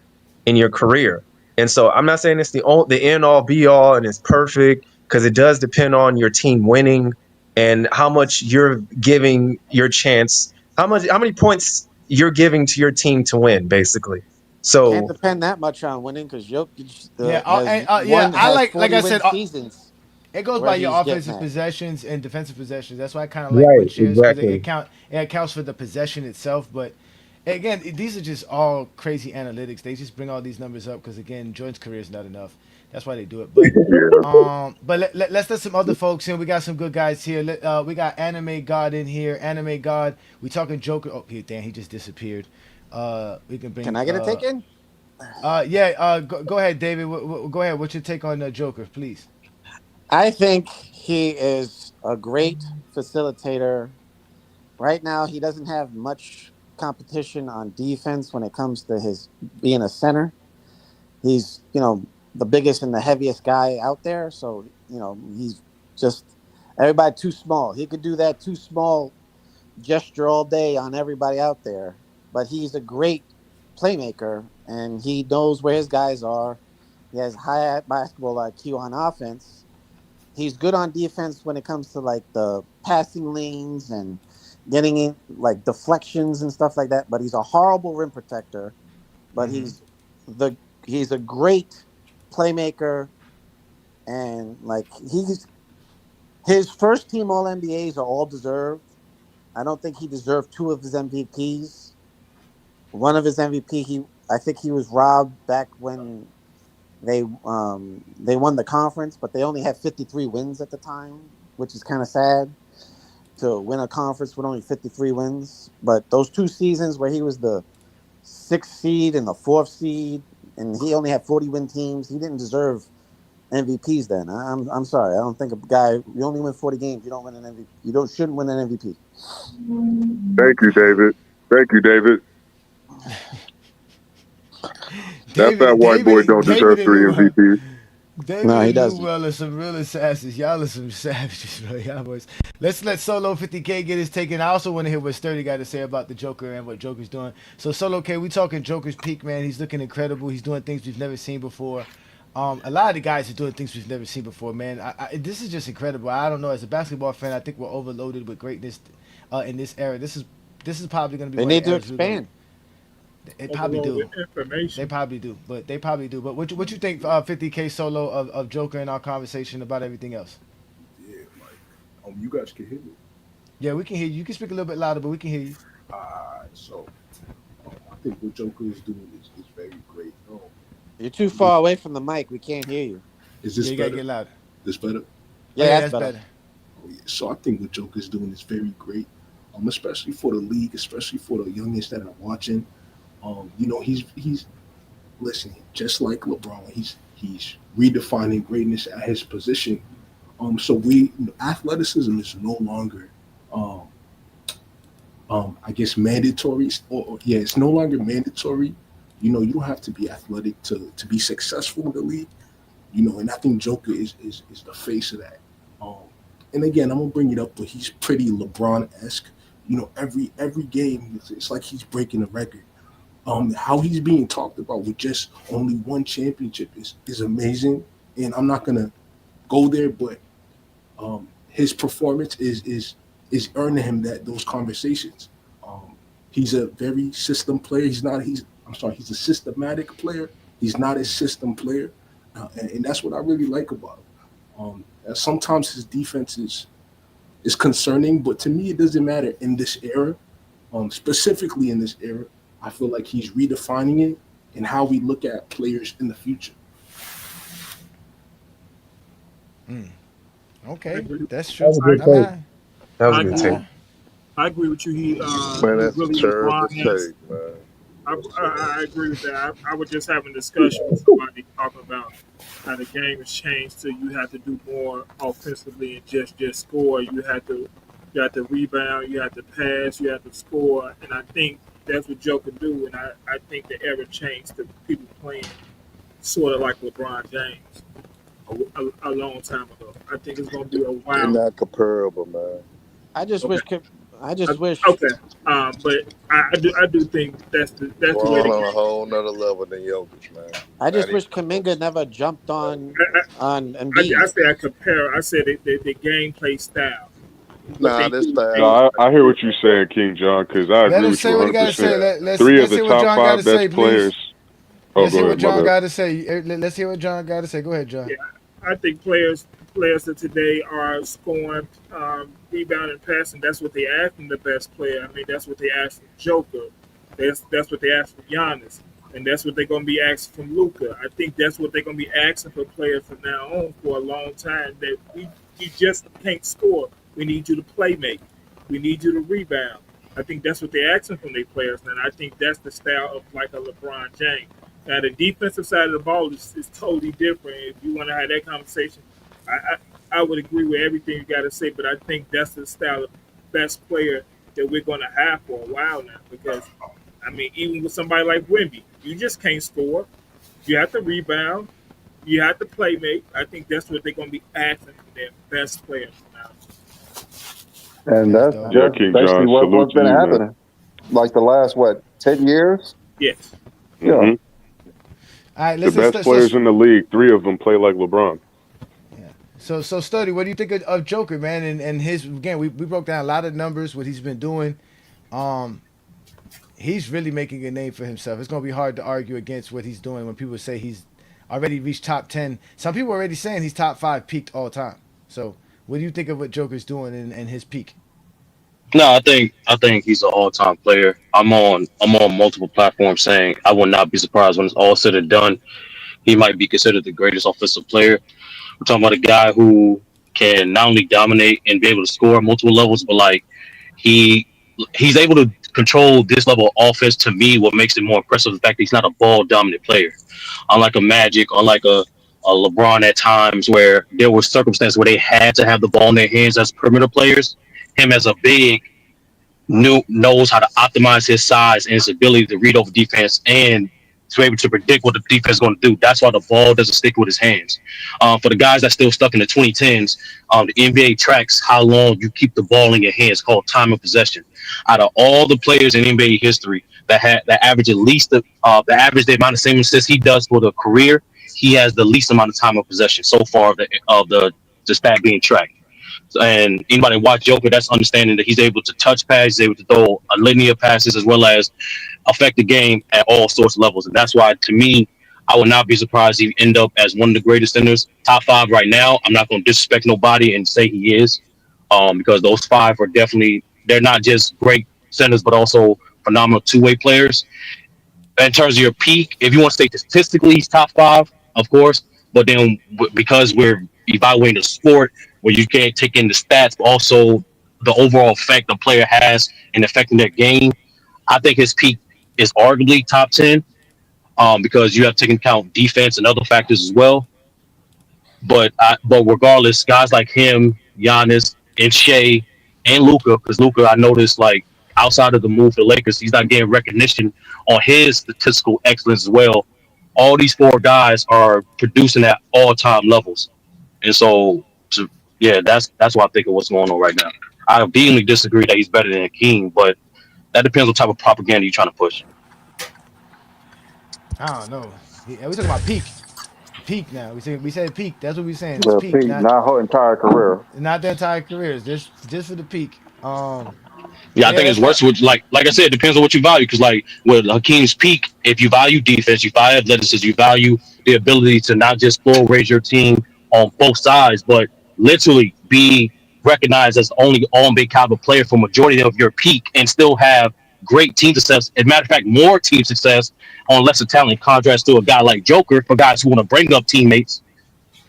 in your career. And so I'm not saying it's the end all be all and it's perfect because it does depend on your team winning and how much you're giving your chance, how many points you're giving to your team to win, basically. Can't So depend that much on winning because Jokic Yeah, yeah. has I has like 40 I win said, seasons it goes where by your he's getting offensive that. possessions and defensive possessions. That's why I kind of like win right, shares because exactly. it accounts for the possession itself. But again, these are just all crazy analytics. They just bring all these numbers up because again, Jordan's career is not enough. That's why they do it. Yeah. Let's let some other folks in. We got some good guys here. We got Anime God in here. Anime God. We talking Joker. Oh, damn, he just disappeared. We can Can bring. I get a take in? Yeah. Go ahead, David. Go ahead. What's your take on Joker, please? I think he is a great facilitator. Right now, he doesn't have much competition on defense when it comes to his being a center. He's, the biggest and the heaviest guy out there. So, he's just everybody too small. He could do that too small gesture all day on everybody out there. But he's a great playmaker and he knows where his guys are. He has high basketball IQ on offense. He's good on defense when it comes to like the passing lanes and getting in like deflections and stuff like that. But he's a horrible rim protector. But the he's a great playmaker and like he's his first team All NBAs are all deserved. I don't think he deserved two of his MVPs. One of his MVP, I think he was robbed back when they won the conference, but they only had 53 wins at the time, which is kind of sad to win a conference with only 53 wins. But those two seasons where he was the sixth seed and the fourth seed, and he only had 40 win teams, he didn't deserve MVPs then. I'm sorry. I don't think a guy you only win 40 games, you don't win an MVP. You don't shouldn't win an MVP. Thank you, David. Thank you, David. That's that white boy don't deserve David and three New MVPs. David No, he and New doesn't. Well are some real assassins. Y'all are some savages, bro. Y'all boys. Let's let Solo 50K get his take. And I also want to hear what Sturdy got to say about the Joker and what Joker's doing. So Solo K, we talking Joker's peak, man. He's looking incredible. He's doing things we've never seen before. A lot of the guys are doing things we've never seen before, man. This is just incredible. I don't know. As a basketball fan, I think we're overloaded with greatness in this era. This is probably going to be They one of need the to eras we're going to. expand. They probably Overload do. with information. They probably do, but they probably do. But what you think, 50K Solo of Joker in our conversation about everything else? Yeah, like, you guys can hear me. Yeah, we can hear you. You can speak a little bit louder, but we can hear you. So I think what Joker is doing is very great. You're too This far away from the mic. We can't hear you. is Yeah, this you gotta better? get louder. This better? Oh Yeah, yeah, that's that's better. better. Oh, yeah. So I think what Joker is doing is very great. Especially for the league, especially for the youngest that are watching. He's listening, just like LeBron. He's redefining greatness at his position. So athleticism is no longer um I guess mandatory, or yeah, it's no longer mandatory. You don't have to be athletic to be successful in the league. And I think Joker is the face of that. Um, and again, I'm gonna bring it up, but he's pretty LeBron esque. Every game, it's like he's breaking a record. How he's being talked about with just only one championship is amazing. And I'm not gonna go there, but his performance is earning him those conversations. Um, he's a very system player. He's a systematic player. He's not a system player, and that's what I really like about him. Sometimes his defense is concerning, but to me it doesn't matter in this era. Specifically in this era, I feel like he's redefining it and how we look at players in the future. I Okay, agree. that's That true. was a I, good I take. mean, That was I a good agree. take. I, I agree with you. Man, He's that's a really terrible LeBron. take, man. I agree with that. I was just having a discussion with somebody talking about how the game has changed. So you have to do more offensively and just score. You have to rebound. You have to pass. You have to score. And I think that's what Joker do, and I think the era changed to people playing sort of like LeBron James a long time ago. I think it's gonna be a They're while. not comparable, man. I just Okay, wish. I just wish. okay. But I do think that's the way to LeBron on a go. whole nother level than Jokic, man. I Not just even wish Kaminga close. never jumped on I Embiid. say I compare. I said the gameplay style, what Nah, they this do. No, style. I hear what you're saying, King John, because I Let agree him with you say what he got to 100%. say. Yeah. Three of Let's the hear what top John got to five say, best please. players. Oh, Let's go hear what ahead, my John bad. got to say. Let's hear what John got to say. Go ahead, John. Yeah, I think players of today are scoring, rebounding, passing. That's what they ask from the best player. I mean, that's what they ask from Joker. That's what they ask from Giannis, and that's what they're going to be asking from Luca. I think that's what they're going to be asking for players from now on for a long time. That we just can't score. We need you to play make. We need you to rebound. I think that's what they're asking from their players, and I think that's the style of like a LeBron James. Now the defensive side of the ball is totally different. If you want to have that conversation, I, I would agree with everything you got to say, but I think that's the style of best player that we're going to have for a while now. Because I mean, even with somebody like Wemby, you just can't score. You have to rebound. You have to play make. I think that's what they're going to be asking from their best players now. And That's that's dope. Yeah, that's King basically John, salute what's to been you, man. happening. Like the last what 10 years? Yes. Yeah. hmm All right, The listen. best players in the league, three of them play like LeBron. Yeah. So study. What do you think of Joker, man? And his again, we broke down a lot of numbers, what he's been doing. Um, he's really making a name for himself. It's gonna be hard to argue against what he's doing when people say he's already reached top 10. Some people are already saying he's top 5 peaked all time. So what do you think of what Joker's doing and his peak? No, I think he's an all time player. I'm on multiple platforms saying I would not be surprised when it's all said and done. He might be considered the greatest offensive player. We're talking about a guy who can not only dominate and be able to score at multiple levels, but like he he's able to control this level of offense. To me, what makes it more impressive is the fact that he's not a ball dominant player. Unlike a Magic, unlike a LeBron at times where there were circumstances where they had to have the ball in their hands as perimeter players. Him as a big knows how to optimize his size and his ability to read over defense and to be able to predict what the defense is going to do. That's why the ball doesn't stick with his hands. For the guys that still stuck in the 2010s, the NBA tracks how long you keep the ball in your hands, called time of possession. Out of all the players in NBA history that average at least the amount of same assists he does for the career, he has the least amount of time of possession so far of the stat being tracked. And anybody watch Joker, that's understanding that he's able to touch passes, he's able to throw a linear passes as well as affect the game at all sorts of levels. And that's why, to me, I would not be surprised if he end up as one of the greatest centers. Top 5 right now. I'm not going to disrespect nobody and say he is, because those 5 are definitely, they're not just great centers, but also phenomenal two-way players. In terms of your peak, if you want to say statistically, he's top 5, of course. But then because we're evaluating the sport, where you can't take in the stats, but also the overall effect the player has in affecting their game, I think his peak is arguably top 10, because you have to take into account defense and other factors as well. But regardless, guys like him, Giannis, and Shea, and Luca, because Luca, I noticed like outside of the move to the Lakers, he's not getting recognition on his statistical excellence as well. All these 4 guys are producing at all time levels, and so yeah, that's what I think of what's going on right now. I vehemently disagree that he's better than King, but that depends what type of propaganda you're trying to push. I don't know. We talking about peak. Peak now. We said peak. That's what we're saying. It's Well, peak, Pete, not her entire career. not the entire career. It's just for the peak. Yeah, I Yeah, think it's that's worse with like I said, it depends on what you value. Because like with Hakeem's peak, if you value defense, you value athleticism, you value the ability to not just floor raise your team on both sides, but literally be recognized as the only on big caliber player for majority of your peak and still have great team success. As a matter of fact, more team success on lesser talent in contrast to a guy like Joker for guys who want to bring up teammates.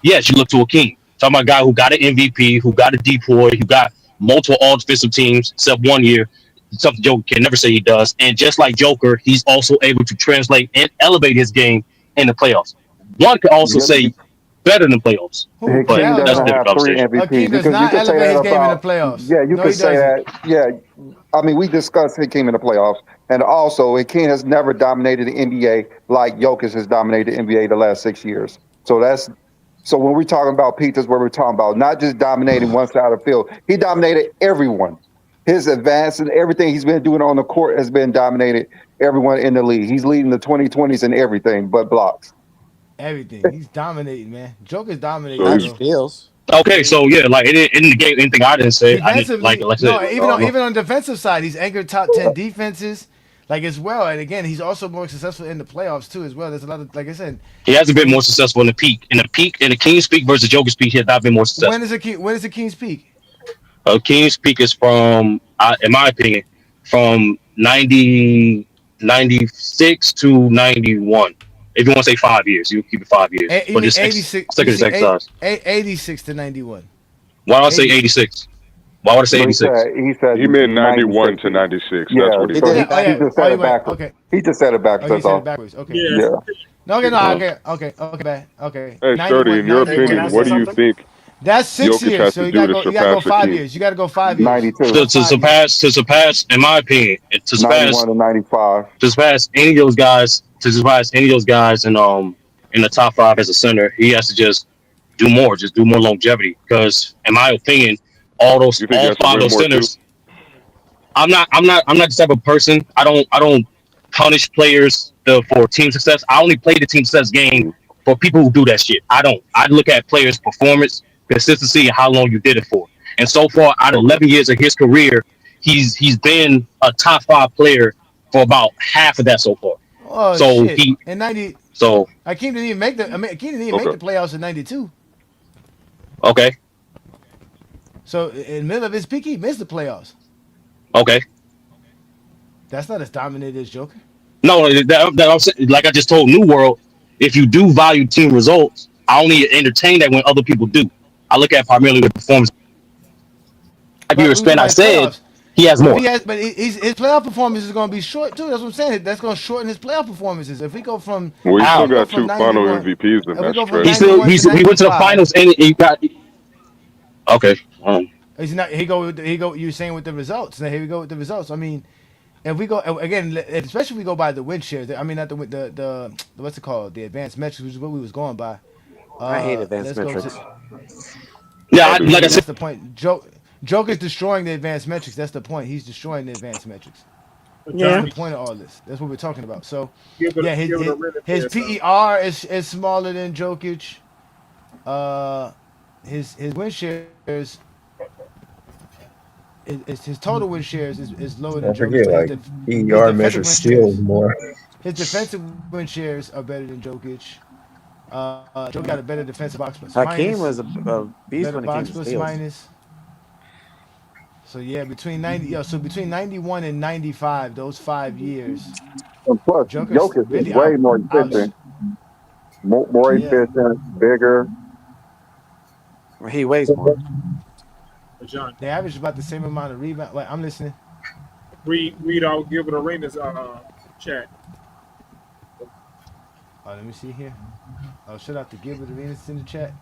Yes, you look to a king. Talking about a guy who got an MVP, who got a deploy, who got multiple all defensive teams, except one year. Something Joker can never say he does. And just like Joker, he's also able to translate and elevate his game in the playoffs. One could also Yeah, say, better than playoffs. Who? But Hakeem Hell that's a doesn't no. different have three conversation. Hakeem MVPs. does You not could say elevate that his game in the about, playoffs. yeah, you No, could he say doesn't. that, yeah. I mean, we discussed Hakeem in the playoffs, and also Hakeem has never dominated the NBA like Jokic has dominated the NBA the last 6 years. So when we're talking about Pete, that's what we're talking about. Not just dominating one side of the field. He dominated everyone. His advance and everything he's been doing on the court has been dominated everyone in the league. He's leading the 2020s in everything but blocks. Everything. He's dominating, man. Joker's So dominating, Not he's bro. steals. Okay, so yeah, like in the game, anything I didn't say, I didn't Defensively, like I said. no, even on defensive side, he's anchored top 10 defenses, like as well. And again, he's also more successful in the playoffs too, as well. There's a lot of, like I said, He hasn't been when more successful in the peak. In the King's peak versus Joker's peak, he has not been more successful. when is the King's peak? King's peak is from, in my opinion, from 96 to 91. If you want to say 5 years, you keep it 5 years. You But mean just 86? stick You to this see, exercise. 86 to 91. Why do I say 86. 86? Why would I say No, 86? he said he meant 91 96. to 96. That's Yeah, what he He so did meant. it he, Oh he yeah. backwards. just Oh, said you it went backwards. okay. He just said it backwards. Oh, you That's said it all. backwards. Okay. Yeah, Yeah. No, okay, no, Uh, okay. hey, Sturdy, 91, in your 91. Can I opinion, That's say what do you something? think that's 6 years. Jokic has So to do to you gotta go surpass five Hakeem? years. You gotta go 5 years. '92, Go 5 years. To surpass, in my opinion, '91 to '95. to surpass any of those guys, in the top five as a center, he has to just do more longevity. Because in my opinion, You think he all has to five of win those more too? centers, I'm not the type of person. I don't punish players for team success. I only play the team success game Mm-hmm. for people who do that shit. I don't. I look at players' performance, consistency, and how long you did it for. And so far, out of Okay. 11 years of his career, he's been a top five player for about half of that so far. Oh So shit! he In 90, so Akeem didn't even make the. I mean, Akeem didn't even make Okay. the playoffs in 92. okay, So in the middle of his peak, he missed the playoffs. okay. That's not as dominant as Joker. No, that I'm saying, like I just told New World, if you do value team results, I only entertain that when other people do. I look at primarily the performance. Five But year we was talking span, I about his said playoffs. he has If more. he has, but his playoff performance is going to be short too. That's what I'm saying. That's going to shorten his playoff performances. If we go from, Well, he if still we How? go got from two final 91, MVPs in if we that go from stretch. 91 to He went to the 95, finals and he got okay. he's not. He go. You're saying with the results. Now here we go with the results. I mean, if we go again, especially if we go by the win shares. I mean, not the what's it called? The advanced metrics, which is what we was going by. I hate advanced Let's go to. metrics. Yeah, I do like I Yeah, too. said, that's the point. Joker's destroying the advanced metrics. That's the point. He's destroying the advanced metrics. That's Yeah. the point of all this. That's what we're talking about. So, give it yeah, give it a minute his there. So PER is smaller than Jokic. His win shares his total win shares is lower than Don't Jokic, forget, but like his PER defensive measures win skills shares more. his defensive win shares are better than Jokic. Jokic got a better defensive box plus Hakeem minus, was a beast better when it came box to plus steals. minus. So yeah, between 91 and 95, those 5 years, And plus, Joker's Jokic is really way more out. efficient, more Yeah, efficient, bigger. He weighs more. John, they average about the same amount of rebound. Like I'm listening. read out Gilbert Arenas chat. Oh, let me see here. Oh, shout out to Gilbert Arenas in the chat.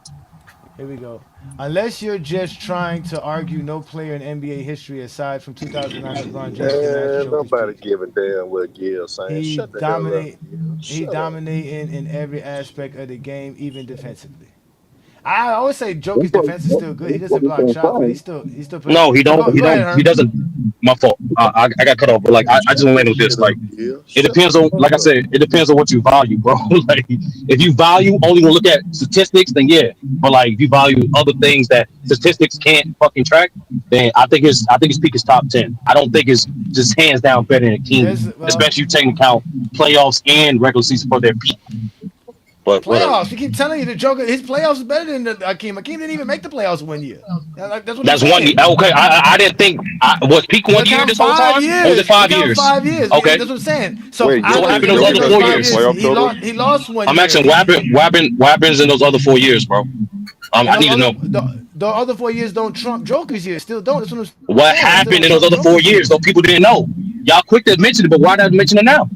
Here we go. Unless you're just trying to argue no player in NBA history aside from 2009 LeBron James can match And Joker's nobody peak. give a damn what Gil's saying. He Shut the hell up, dominate. Gil. He Shut up. dominating in every aspect of the game, even defensively. I always say That's Joker's what, defense is still good. He what doesn't we've block been shots, but saying. he's still putting. no, But go ahead, he Herm. doesn't. My fault. I got cut off, but like I just Shut want to that land with this. shit up, Like Gil. it Shut depends the on, fuck like I up. said, it depends on what you value, bro. Like if you value only want to look at statistics, then yeah. But like if you value other things that statistics can't fucking track, then I think his peak is top 10. I don't think it's just hands down better than There's King, well especially you taking account playoffs and regular season for their peak. But whatever. playoffs. We keep telling you the Joker. His playoffs is better than the Akeem. Akeem didn't even make the playoffs 1 year. That's what I'm That's one. saying. Okay, I didn't think was peak We're 1 year counting this whole five time, or was it years. We're 5 years? counting 5 years. Okay, That's what I'm saying. So Wait, so what after happened Jokic in those Joker other has does four the 5 same years? years, playoff totals. he lost one I'm year, asking what happens in those other 4 years, bro? and I those need to other know the other 4 years don't trump Joker's years. Still don't. That's what I'm what saying. It still happened don't in those trump other four Joker's years. years. Though people didn't know. Y'all quick to mention it, but why not mention it now?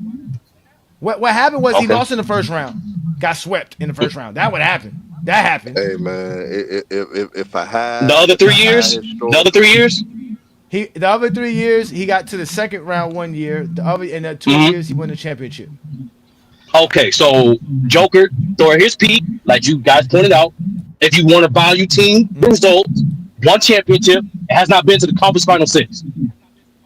What happened was he Okay, lost in the first round, got swept in the first round. That would happen. That happened. Hey man, if I The had other if three I had years, the other historical, 3 years. The other 3 years he got to the second round one year. The other in the 2 years he won the championship. Okay, so Joker during his peak, like you guys pointed out, if you want to value team results, one championship, it has not been to the conference final since.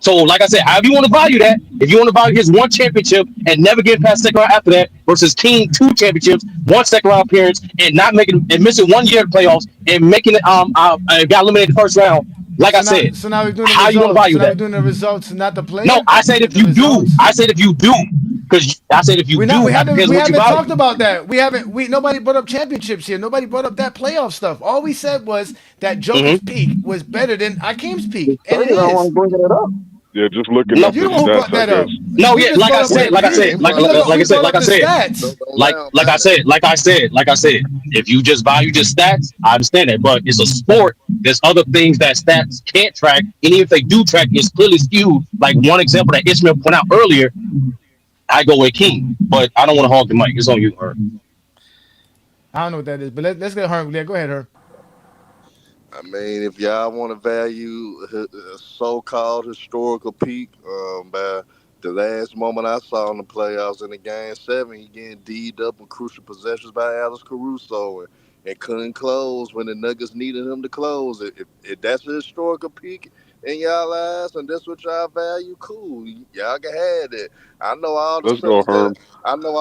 So, like I said, however you want to value that, if you want to value his one championship and never get past second round after that, versus King 2 championships, one second round appearance, and not making and missing 1 year of the playoffs and making it got eliminated the first round. Like I said, So now we're doing the how you want to results. So value now we're that? doing the results, not the No, player. I said if The you do, results. I said if you do, because I said if you We not. do, that depends We on what you haven't talked value. about that. We haven't. We nobody brought up championships here. Nobody brought up that playoff stuff. All we said was that hmm Joker's peak was better than Akeem's The peak, and it third, I is. want to bring it up. Yeah, just looking You No, up the his one who stats, brought I that guess. up. no, We yeah, just like I brought up said, the like I peak. said, ain't like brought We it look. up. like We I said, brought like up I the said, stats. Don't like lie like about I it. said, if you just value just stats, I understand that. But it's a sport. There's other things that stats can't track. Any if they do track, it's clearly skewed. Like one example that Ishmael pointed out earlier, I go with King, but I don't want to hog the mic. It's on you, Herb. I don't know what that is, but let's get Herm. Yeah, go ahead, Herm. I mean, if y'all want to value a so-called historical peak, by the last moment I saw in the playoffs in the game 7, he getting D'd up in crucial possessions by Alex Caruso and couldn't close when the Nuggets needed him to close. If that's a historical peak in y'all eyes and that's what y'all value, cool. Y'all can have it. I know all the Let's go, centers that Herm. I know.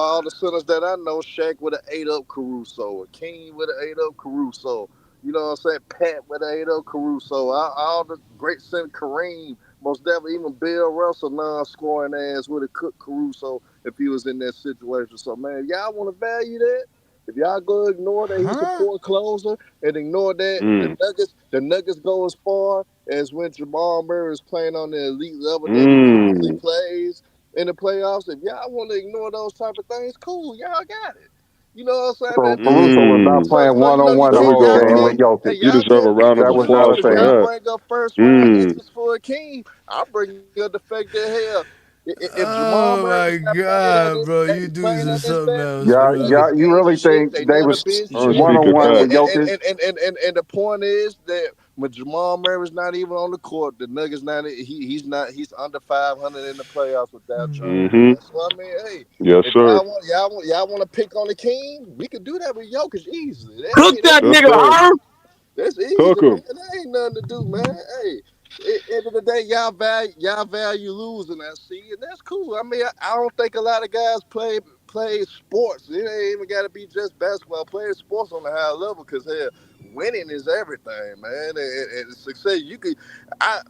Shaq with an 8 up Caruso, King with an 8 up Caruso. You know what I'm saying? Pat with Ado Caruso, all the great center Kareem, most definitely even Bill Russell non-scoring ass would have cooked Caruso if he was in that situation. So man, y'all want to value that? If y'all go ignore that he's a Huh? poor closer and ignore that Mm, the Nuggets go as far as when Jamal Murray is playing on the elite level that he typically mm, plays in the playoffs. If y'all want to ignore those type of things, cool, y'all got it. You know what I'm saying? So Caruso was not mm. playing one on You one the There we can't whole go, game with Herm. dominate. Hey, Jokic. You y'all deserve can't. a round of That was If not y'all a applause if for thing. y'all that. bring up first round Mm. interest for a king, I'm bringing up the fact that hell, if Jamal Oh Murray my is not playing at god, this bro! You dudes playing are at this something standard, else, Yeah, the bro. yeah. Nuggets You ain't really shit. think They they never was been I don't shit. one speak on of one that. with Jokic? And the point is that when Jamal Murray's not even on the court, the Nuggets not he's under 500 in the playoffs without Joel, Mm-hmm. man. So I mean, hey, Yes, if sir. y'all want to pick on the king, we could do that with Jokic easily. Cook that Yes, nigga, sir. Herb. That's Cook easy, man. 'em. That ain't nothing to do, man. Hey, end of the day, y'all value losing. I see, and that's cool. I mean, I don't think a lot of guys play sports. It ain't even got to be just basketball. Play sports on a high level because hell, winning is everything, man. And success, you could, I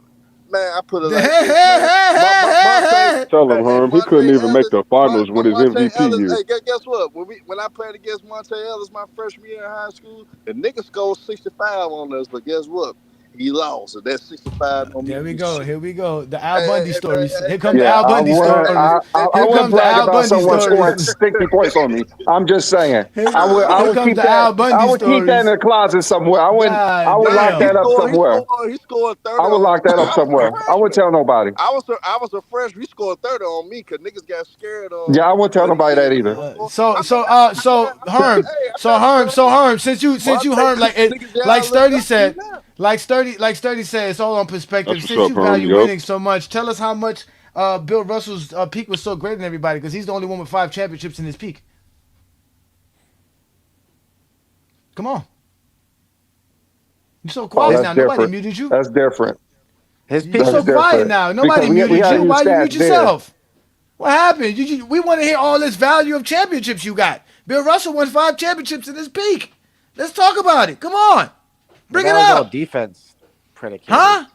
man, I put it like this, man. Monte, Tell him, Herm. He couldn't even make the finals with his Monte MVP Ellis. year. Hey, guess what? When I played against Monte Ellis my freshman year in high school, the nigga scored 65 on us. But guess what? He lost. So that 65 don't There mean we go. shit. Here we go. The Al Hey, Bundy hey, hey, stories. Here come hey, the Yeah, Al Bundy stories. I Here wouldn't comes the brag Al about Bundy someone scoring stories. 60 points on me. I'm just saying. I Here would comes keep the that. Al I Bundy would keep that in stories. the closet somewhere. I God would nah, lock he damn. that up scored. He somewhere. scored. He scored I 30 would on lock me. that up I was a somewhere. I wouldn't freshman. tell nobody. I was a freshman. He scored 30 on me because niggas got scared Yeah, I of wouldn't tell what he nobody that did either. before. So I mean, so uh so Herm, I'm not ashamed. so Herm, since you Monte Herm cooked the niggas like y'all look Sturdy up to said, now. like Sturdy said, it's all on That's perspective. what's Since up, you Herm. value Yup. winning so much, tell us how much Bill Russell's peak was so great than everybody because he's the only one with 5 championships in his peak. Come on, you're so Oh, quiet His that's now. Nobody different. muted you. That's different. his You're peak That's so was quiet different. now. Because Nobody we muted have you. these Why you mute stats there. yourself? What happened? We want to hear all this value of championships you got. Bill Russell won 5 championships in his peak. Let's talk about it. Come on, but bring it that was all up, defense predicated. huh?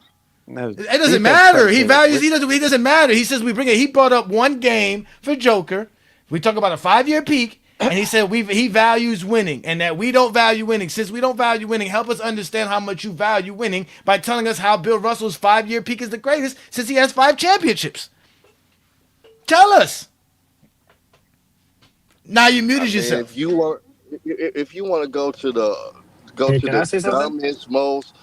That was It doesn't defense matter. He predicated. values. He doesn't matter. He says we bring it. He brought up one game for Joker. We talk about a 5 year peak, and he said he values winning, and that we don't value winning. Since we don't value winning, help us understand how much you value winning by telling us how Bill Russell's 5 year peak is the greatest since he has 5 championships. Tell us. Now you I muted mean, yourself. if you want to go Hey, to can I the say something? dumbest, most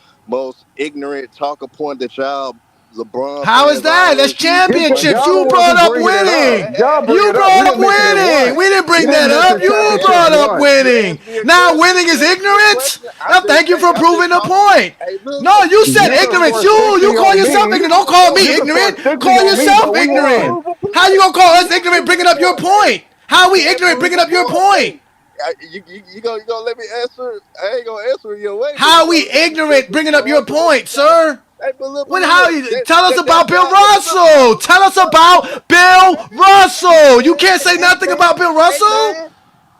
ignorant talker point that y'all LeBron How is fans that? That's always used to bring championships. up Y'all the You ones brought who Jordan. up bringing it up. winning. Y'all bring You it up. brought We up didn't mention it winning. We once. didn't You bring didn't that up. mention You Hey, championships brought hey, up once. you winning. asked me a Now question. winning is You asked me a ignorance. question. Now thank you for I'm just proving the talking. point. Hey, look, No, look. you You said You asked can me a ignorance. score question. 60 You call on yourself me. ignorant. Don't call Hold me You on. can score ignorant. 60 Call on me, yourself but we Hey, ignorant. won. prove a How you point. gonna call us You ain't ignorant prove bringing a up your point. Hey, point? How you we ain't ignorant prove bringing a up your point. point? Hey, you gonna let me answer? I ain't gonna answer it your way, but you How gonna we let me ignorant just bringing up your respond to what you point, got. sir? Hey, When how look. you tell us That's about Bill y'all. Hey, Russell? Tell us about Bill Russell. You can't say Hey, nothing man. about Bill Hey, Russell. man.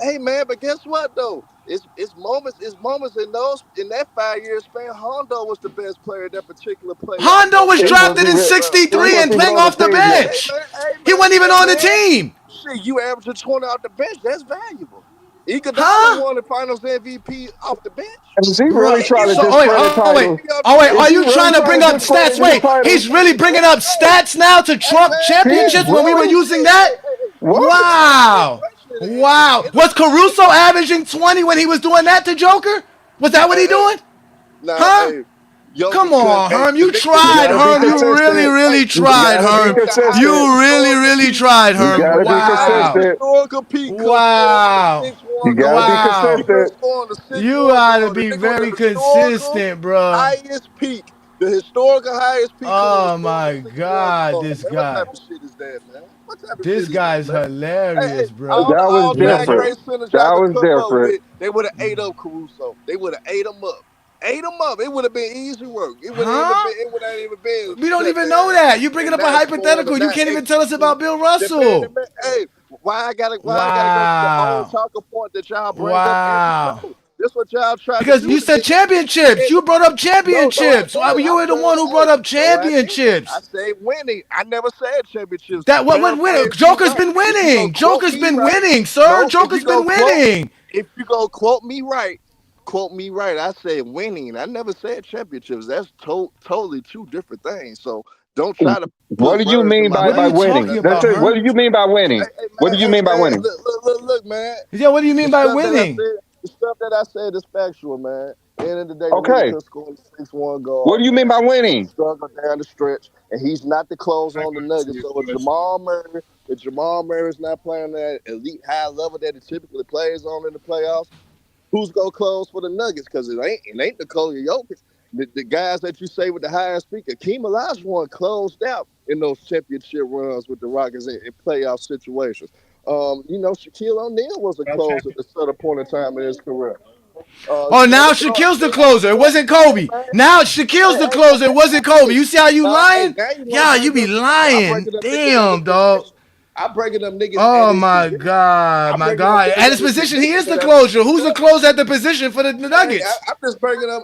Hey, man. But guess what though? It's moments in that 5 year span. Hondo was the best player in that particular playoff Hondo was He drafted wasn't in even he '63 and wasn't even playing on the off the team yet. Hey bench. man, hey He man, wasn't even hey on the man. team. Shit, you averaging 20 off the bench. That's valuable. Iguodala Huh? won the Finals MVP off the bench. And is he Bro, really trying to so discredit oh wait, titles? MVP off the oh wait, Is are bench. he you really trying to trying bring to up discredit stats? his Wait, titles? he's really bringing up stats now to Hey trump man, He's championships when we were really using that? what? I'm just answering your Wow, question. wow. Was Caruso averaging 20 when he was doing that to Joker? Was that what he Hey, doing? now, Huh? hey, Come Jokic couldn't. on, Hey, Herm. the You nigga, the You nigga tried, gotta had be the Herm. You highest. really, consistent. really Hey, You the tried, gotta nigga be Herm. had the highest consistent. You really, historical really peak. tried, You Herm. gotta The be highest Wow. consistent. historical peak couldn't score on the Wow. 6-1 You gotta guard. be Wow. He couldn't consistent. score on the six You one gotta guard. The be nigga with very the historical consistent, bruh. highest peak. The historical highest peak couldn't even Oh score on the my 6-1 God, guard. this Man, what guy. type of shit is that, man? What type of This shit is that, guy's man? Hey, hilarious, bro. all the That was all-time different. great centers That y'all could was come up different. with, they would have ate up Caruso. They would have ate him up. Ate him up. It would have been easy work. Huh? It would not even been We don't that even know man that. You bringing and up a not scoring hypothetical. and You not can't even tell us executing. about Bill Russell. Hey, why I gotta go to the old Wow. talking point that y'all bring up every Wow. show? This what y'all tried to Because do you to me. said championships. You brought up No, I championships. Why didn't. you I were the one who said, brought hey, up no, I didn't. I championships. said winning. I never said championships. That what winning? Paraphrase me Joker's right. been If you go winning. quote Joker's me been right, winning, sir. no. Joker's been winning. If you go quote me right, quote me right. I said winning. I never said championships. That's totally two different things. So don't try to What put do you words in mean my What are by you mouth, man. winning? talking That's That's about, it. What do Herm? you mean by winning? What do you mean by winning? Look, man. Yeah, what do you The mean by stuff that I winning? said, is factual, man. End of the day, the nigga Okay. could score the 6-1 What guard, do you mean man. by He winning? struggled down the stretch, and he's not the closer I on the can answer Nuggets. your So question. if Jamal Murray's not playing that elite high level that he typically plays on in the playoffs, who's gonna close for the Nuggets? Because it ain't Nikola Jokic. The guys that you say with the highest peak, Akeem Olajuwon closed out in those championship runs with the Rockets in playoff situations. Shaquille O'Neal was a About closer at a champions. certain point in time in his career. Oh, now It's all, Shaquille's the hey closer. It wasn't Kobe. man, Now Shaquille's the closer. It wasn't hey, Kobe. You see how you lying? now you want to Yeah, you break be up. I lying. breaking up niggas at his Damn, dog. position. I breaking up niggas at Oh his my position. God, I'm my breaking up God. niggas At his at his position, he position is that the I closer. think Who's the closer at the position for the Nuggets?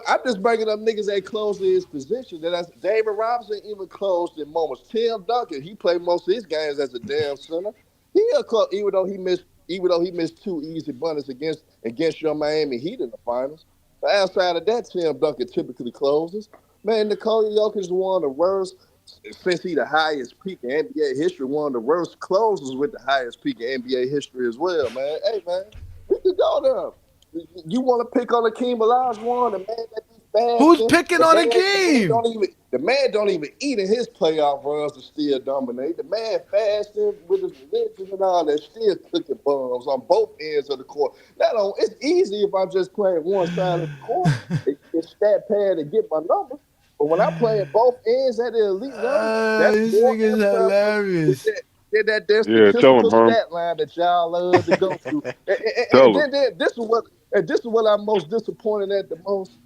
I'm just bringing up niggas that close to his position. David Robinson even closed in moments. Tim Duncan, he played most of his games as a damn center. He a close, even though he missed two easy bunnies against your Miami Heat in the finals. But outside of that, Tim Duncan typically closes. Man, Nikola Jokic is one of the worst since he the highest peak in NBA history. One of the worst closers with the highest peak in NBA history as well, man. Hey, man, we could go there. You want to pick on Akeem Olajuwon, the man that be Who's fasting, picking on a game? the man don't even eat in his playoff runs to still dominate. The man fasting with his religion and all that, still cooking bombs on both ends of the court. It's easy if I'm just playing one side of the court. It's stat pad to get my numbers. But when I play at both ends at the elite level, that's This more nigga's imperative than hilarious. that Yeah, tell him, statistical Herm. stat line that y'all love to go through. And Tell him. then this is what I'm most disappointed at the most.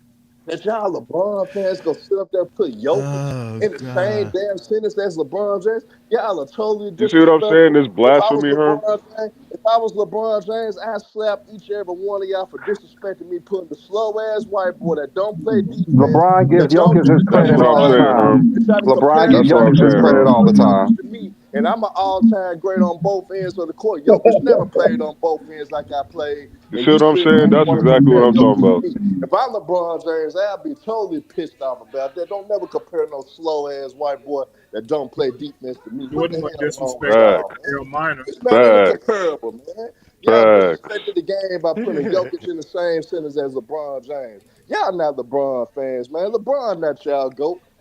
That y'all LeBron fans gonna sit up there and put Jokic Oh in the same God. damn sentence as LeBron James. Y'all are totally You see what I'm saying? disrespectful. This blasphemy, Herm. If I was LeBron James, I'd slap each and every one of y'all for disrespecting me, putting the slow ass white boy that don't play defense, LeBron gives that don't Jokic do his the That's credit what damn I'm all the thing, saying, time. Herm. and try to LeBron compare gives That's what I'm Jokic his saying, credit Herm. all the time. to me, and I'm an all-time great on both ends of the court. Jokic never played on both ends like I played, You and see you what I'm sit here saying? and That's want to exactly what compare I'm talking Jokic to about. me. If I'm LeBron James, I'll be totally pissed off about that. Don't never compare no slow-ass white boy that don't play defense to me. What the Jordan was hell wrong with disrespectful y'all, Facts. man? L Minor. It's not even Facts. comparable, man. Y'all Facts. disrespected the game by putting Jokic in the same sentence as LeBron James. Y'all not LeBron fans, man. LeBron not y'all GOAT.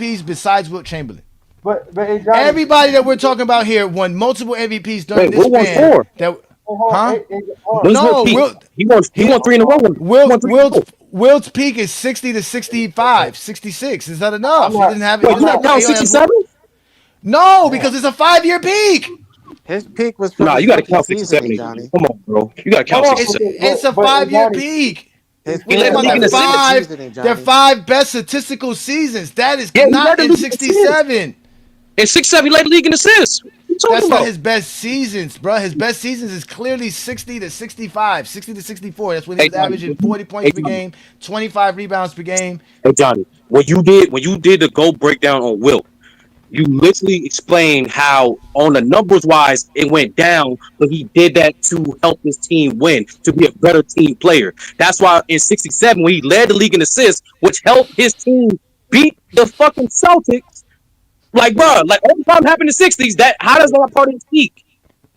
MVPs besides Wilt Chamberlain. But hey, Johnny, Everybody that we're talking about here won multiple MVPs during Wait, this Will won span. four. That, hold on, huh? hold on. When's Wilt No, peak? Wilt. He He won 3 in a row. He won Wilt three in a row. Wilt's peak is 60 to 65, 66. Is that I'm enough? He not. didn't have. He Wait, was you're not. not down He only had 67? No, Yeah. because it's a 5-year peak. His peak was for Nah, his you got to rookie count 67. season, Ajani. Johnny. Come on, bro. You got to count Hold on, 67. okay, It's a but 5-year Johnny, peak. His We're He talking led yeah, the about league that in the was his rookie assists. five, season, the Johnny. 5 best statistical seasons. That is Yeah, he led not the in league in assists. 67. In 6-7, he led the league in assists. What you talking That's not about? his best seasons, bro. His best seasons is clearly 60 to 65, 60 to 64. That's when he Hey, was Johnny. averaging 40 Hey, points per Johnny. game, 25 rebounds per game. Hey, Johnny. When you did the go breakdown on Wilt, you literally explained how on the numbers wise it went down, but he did that to help his team win, to be a better team player. That's why in 67, when he led the league in assists, which helped his team beat the fucking Celtics, like bro, like all the time happened in the 60s, that how does that part of his peak?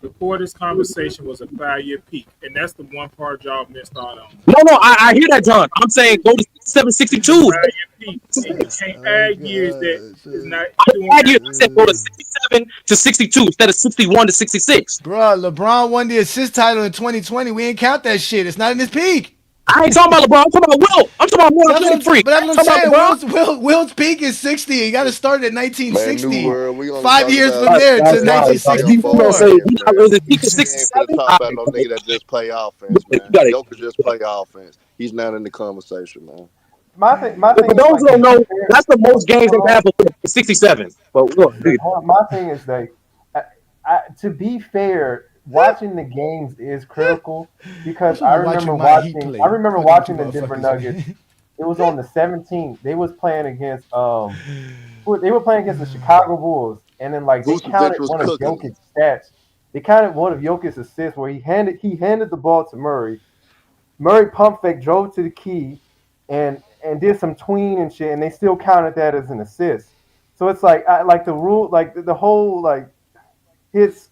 Before this conversation was a 5-year peak, and that's the one part y'all missed out on. No, I hear that, John. I'm saying go to 67, It's a 62. 5-year peak, and you can't Oh add years that gosh. is not I doing had that. you. I said go to 67 to 62 instead of 61 to 66. Bro, LeBron won the assist title in 2020. We ain't count that shit. It's not in his peak. I ain't talking about LeBron. I'm talking about Will. I'm talking about more That's what athletic I'm, freak. but I that's ain't what I'm talking saying. about LeBron. Will's peak is 60. You got to start at Man, New 1960. World, we only Five talk years about from All right, there to guys, success guys, after guys. your You gonna 1964. say bald head, he not man. was a peak of We ain't finna 67? talk All about right, no bro. nigga that just play offense, You man. got it. Joker just play offense. He's not in the conversation, man. my For thing is those like who don't to be know, fair. that's the most games Hold they've on, had for 67. But look, dude, my thing is like, to be fair, watching the games is critical because You should be watching my Heat I play. remember Fuck with you watching the Denver motherfuckers, Nuggets. man. It was on the 17th. They was playing against they were playing against the Chicago Bulls, and then like they Vucevic counted was one of cooking them. Jokic's stats. They counted one of Jokic's assists where he handed the ball to Murray. Murray pump fake, drove to the key, and did some tween and shit, and they still counted that as an assist. So it's like like the rule, like the whole like his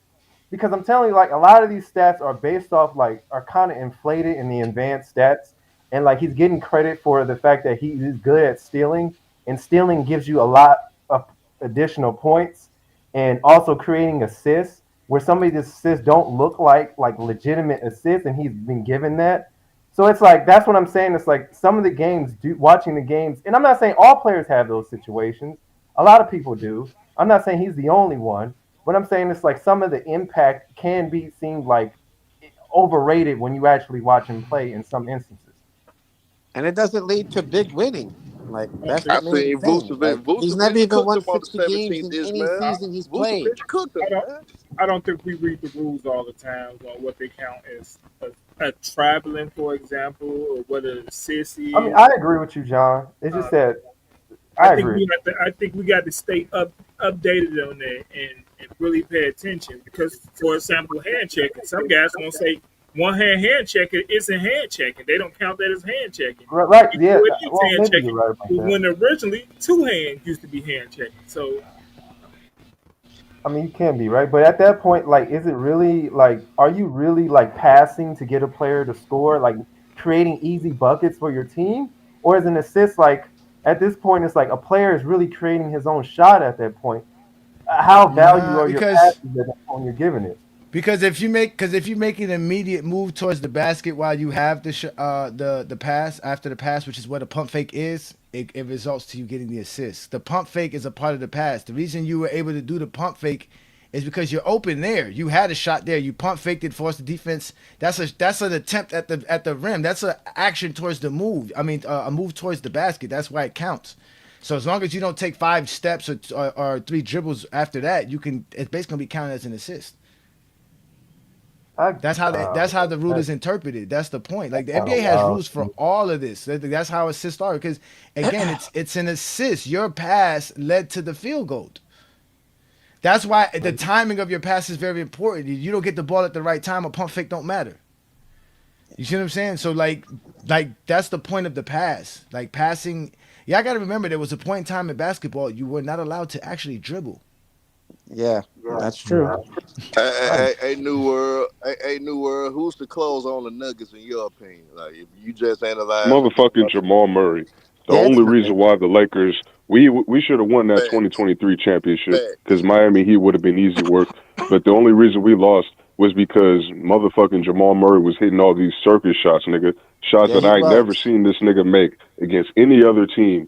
because I'm telling you, like a lot of these stats are based off like are kind of inflated in the advanced stats, and like he's getting credit for the fact that he is good at stealing, and stealing gives you a lot of additional points, and also creating assists where some of these assists don't look like legitimate assists, and he's been given that. So it's like that's what I'm saying. It's like some of the games, watching the games, and I'm not saying all players have those situations. A lot of people do. I'm not saying he's the only one, but I'm saying it's like some of the impact can be seen like overrated when you actually watch him play in some instances. And it doesn't lead to big winning. Like I don't that's think the I main seen thing. Like he's never Vucevic even cooked won him on the 60 games 17th in ish, any man. season he's played. Vucevic cooked I him, don't man. I don't think we read the rules all the time on what they count as a traveling, for example, or what an assist I mean, is. I agree with you, John. It's just Uh, that I agree. I think we got to stay updated on that and really pay attention because, for example, hand checking. Some guys won't say one hand checking isn't hand checking. They don't count that as hand checking. Right? Even Yeah. though it is Well, hand maybe you're checking, right about was that. when originally two hands used to be hand checking. So I mean, you can be right, but at that point, like, is it really like, are you really like passing to get a player to score, like creating easy buckets for your team, or is an assist like at this point, it's like a player is really creating his own shot at that point. How value Nah, are your because passes at that point you're giving it? if you make an immediate move towards the basket while you have the pass after the pass, which is what a pump fake is, it results to you getting the assist. The pump fake is a part of the pass. The reason you were able to do the pump fake is because you're open there. You had a shot there. You pump faked it, forced the defense. That's an attempt at the rim. That's an action towards the move. I mean, a move towards the basket. That's why it counts. So as long as you don't take 5 steps or 3 dribbles after that, you can. It's basically gonna be counted as an assist. I, That's how the rule is interpreted. That's the point. Like the kind of NBA has wild. rules for all of this. That's how assists are. Because again, it's an assist. Your pass led to the field goal. That's why the timing of your pass is very important. You don't get the ball at the right time, a pump fake don't matter. You see what I'm saying? So like that's the point of the pass. Like passing. Yeah, I got to remember there was a point in time in basketball you were not allowed to actually dribble. Yeah, that's true. Hey, New World. Hey, New World. Who's the close on the Nuggets in your opinion? Like, if you just analyzing from Motherfucking Jamal Murray. The Yeah, it's only Murray. reason why the Lakers we should have won that facts, 2023 championship because facts. Miami Heat would have been easy work. But the only reason we lost was because motherfucking Jamal Murray was hitting all these circus shots, nigga. Shots Yeah, that he I ain't never was. seen this nigga make against any other team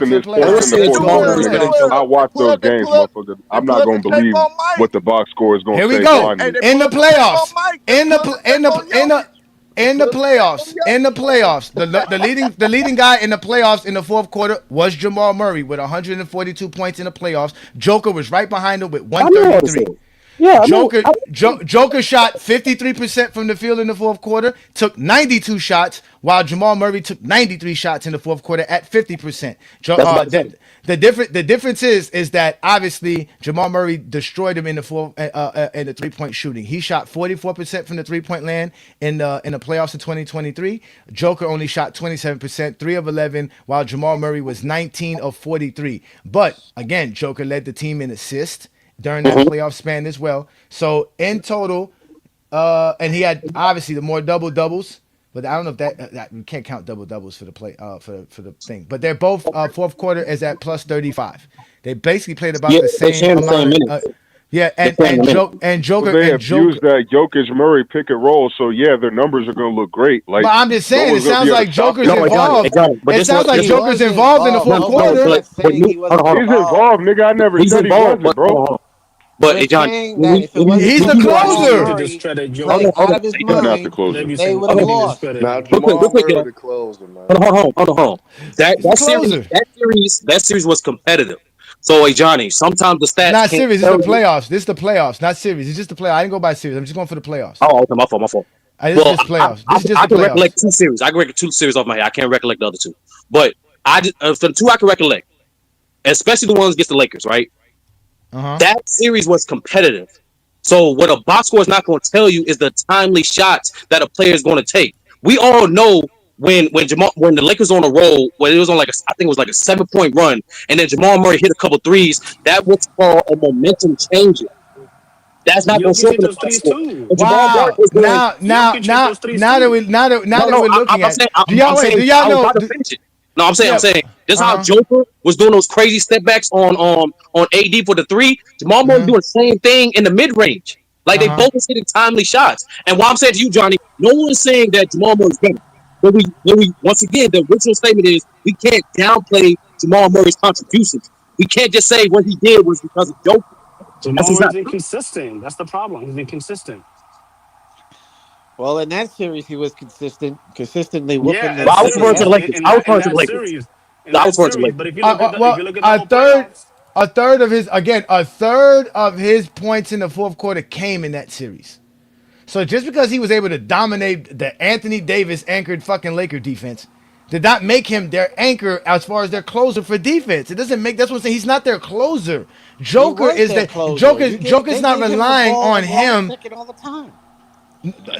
for watching the this fourth playoffs. and the Let's fourth go for quarter, the nigga. playoffs. I watch those games, motherfucker. I'm not gonna believe what the box score is gonna Here we say. So go. I need. In the playoffs. In the playoffs, the leading guy in the playoffs in the fourth quarter was Jamal Murray with 142 points in the playoffs. Joker was right behind him with I knew how to say 133. it. Yeah, I knew. Joker shot 53% from the field in the fourth quarter, took 92 shots, while Jamal Murray took 93 shots in the fourth quarter at 50%. That's about to say. The difference is that obviously Jamal Murray destroyed him in the 3-point shooting. He shot 44% from the 3-point land in the playoffs of 2023. Joker only shot 27%, 3 of 11, while Jamal Murray was 19 of 43. But again, Joker led the team in assists during that playoff span as well. So in total, and he had obviously the more double doubles. But I don't know if that we can't count double doubles for the play for the thing. But they're both fourth quarter is at plus 35. They basically played about Yeah, the they same sharing the same amount of minutes. yeah, They're sharing the minutes. and Well, Joker they and have used Joker. that Jokic Murray pick and roll, so yeah, their numbers are going to look great. Like But I'm just no saying, it one's going to be sounds able like to stop Joker's them. No, involved. Johnny. But It this one, sounds like He Joker's was involved in the involved. fourth Nobody's quarter. not saying he hold wasn't on, hold on. He's involved. involved, nigga. I never He's said he involved, wasn't, but hold bro. on, hold on. But We're Johnny, saying that if it when wasn't He's for the you guys, Jamal Easy to closer. Murray discredit hold playing on, Joker. hold out on. of his He's not the mind, Whenever closer. you they say would have Okay, Joker lost. discredit Now him. real Jamal quick, Murray y'all. the closer, man. Hold on. He's the closer. That series was competitive. So, hey, Johnny, sometimes the stats Not can't series. It's tell the you. playoffs. This is the playoffs, not series. It's just the playoffs. I didn't go by series. I'm just going for the playoffs. Oh, okay, my fault. This is Well, just playoffs. This is just I the can playoffs. recollect two series. I can recollect two series off my head. I can't recollect the other two. But for the two I can recollect, especially the ones against the Lakers, right? Uh-huh. That series was competitive. So what a box score is not going to tell you is the timely shots that a player is going to take. We all know when the Lakers on a roll, when it was on I think it was like a 7-point run, and then Jamal Murray hit a couple threes. That was called a momentum changer. That's not going to show Jokic up hit in the those box threes score. too. But Jamal Murray Wow. was doing. Jokic hit those threes Now that too. we now that now No, that no, we're looking I'm at, saying, do y'all wait? Do y'all I was know? about to finish it. No, I'm Yeah. saying, this is how Uh-huh. Joker was doing those crazy step backs on AD for the three. Jamal Murray was Uh-huh. doing the same thing in the mid range. Like they Uh-huh. both was hitting timely shots. And what I'm saying to you, Johnny, no one's saying that Jamal Murray's better. But we once again, the original statement is we can't downplay Jamal Murray's contributions. We can't just say what he did was because of Joker. That's Jamal just Murray's not true. inconsistent. That's the problem. He's inconsistent. Well, in that series, he was consistently whooping Yeah, the in But I was fucking referring to series, the ass. Lakers. I was in referring to the that Lakers. series, in I was that referring to the series. Lakers. But if you Well, look at the whole playoffs, a third of his points in the fourth quarter came in that series. So just because he was able to dominate the Anthony Davis anchored fucking Laker defense did not make him their anchor as far as their closer for defense. It doesn't make that's what I'm saying. He's not their closer. He was their closer. Joker's They not gave him the relying ball on in the last him. second all the time.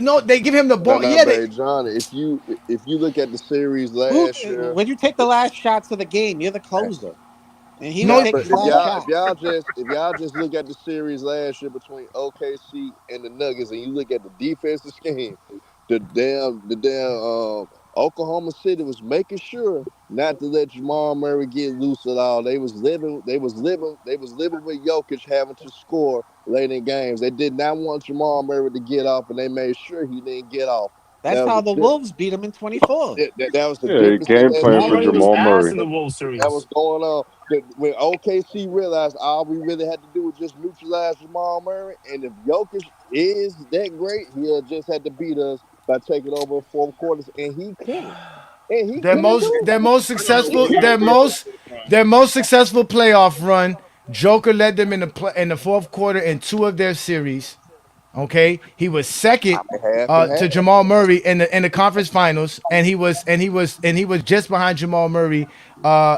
No, they give him the Now, ball. now, Yeah, they babe, John, if you look at the series Who last year, when you take the last shots of the game, you're the closer, and he was no nah, taking but the if last y'all if shot. y'all just if y'all just look at the series last year between OKC and the Nuggets, and you look at the defensive scheme, the damn Oklahoma City was making sure not to let Jamal Murray get loose at all. They was living with Jokic having to score late in games. They did not want Jamal Murray to get off, and they made sure he didn't get off. That's That was how the the difference. Wolves beat him in 24. That was the Yeah, difference in game that plan Jamal for Murray series. was Jamal ass Murray. in the Wolves That was series. going on. When OKC realized all we really had to do was just neutralize Jamal Murray, and if Jokic is that great, he'll just have to beat us by taking over in fourth quarters, and he couldn't. And he couldn't do it. I know the He Wolves got couldn't do it. their most successful playoff run. Joker led them in the fourth quarter in two of their series. Okay, he was second I mean, half and to half. Jamal Murray in the conference finals, and he was just behind Jamal Murray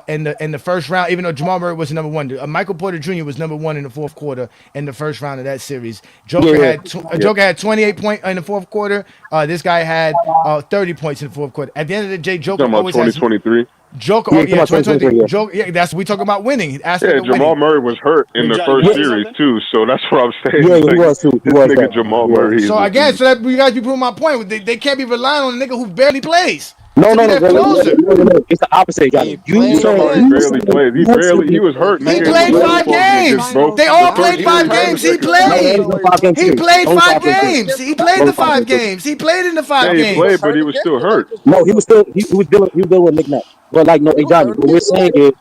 in the first round. Even though Jamal Murray was number one, Michael Porter Jr. was number one in the fourth quarter in the first round of that series. Yeah, yeah. Joker had 28 points in the fourth quarter. This guy had 30 points in the fourth quarter. At the end of the day, You Joker talking about always has 2023? Joker. Yeah, Oh you talking yeah, about 2023, 2023. yeah. Joker. Yeah, that's we talking about winning. Aspect Yeah, of Jamal winning. Murray was hurt in Big the Johnny, you first about to say series something? too, so that's what I'm Yeah, saying. he Like was too. He this was nigga that. Jamal He was. Murray is So a again, beast. so that you guys be proving my point. They can't be relying on a nigga who barely plays No, to no, be no, their no, no, no, closer. no, no, no. It's the opposite, He Johnny. You You played talking saying about He he then. you barely saying plays. you saying He was He hurt in the He played game in the we played were barely five supposed Western to be Conference against, games. bro. Finals They and all got Bro, played he there. was five hurt in games. the He second no, round. there's played. no 5 game He series. played Only 5 five game series. games. He played Only the 5 five game series. games. He played in the Yeah, five he he was played, games. but hurt he was against still the hurt. Lakers No, too, he was though. still he was dealing with knickknack. But like no, He hey was Johnny, hurt what we're against the saying Lakers. is,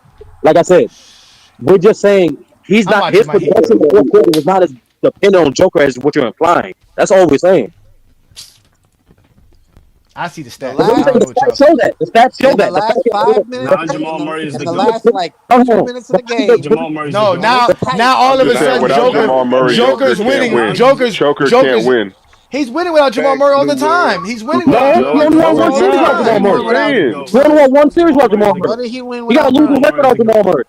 like I said, we're just saying he's I'm not watching his my Heat. production in the fourth quarter was not as dependent on Joker as what you're implying. That's all we're saying. I see the The But stats. what I'm I last saying, don't know the what y'all stats see. show that. The stats show in the that. The fact last that five Now minutes Jamal Murray is in the the GOAT. last like hold 2 on. minutes of The the fact that- game, Jamal Murray is the No, it GOAT. was now tight. I'm all of just a saying, Now sudden without Joker, Jamal Murray, Joker's Joker can't winning. now win. Joker can't Joker's win. he's winning without Jamal Facts, Murray all the Big Red. time. He's winning no, without he Jamal Joe, only Murray won Joe all one is the series the without GOAT. time. Jamal That's what Murray. Jamal I'm Murray is the saying. He GOAT. only won one series Jamal without Murray is Jamal the Murray. What GOAT. did he win He got to without lose a Jamal Jamal record Murray is without Murray? the Jamal GOAT. Murray.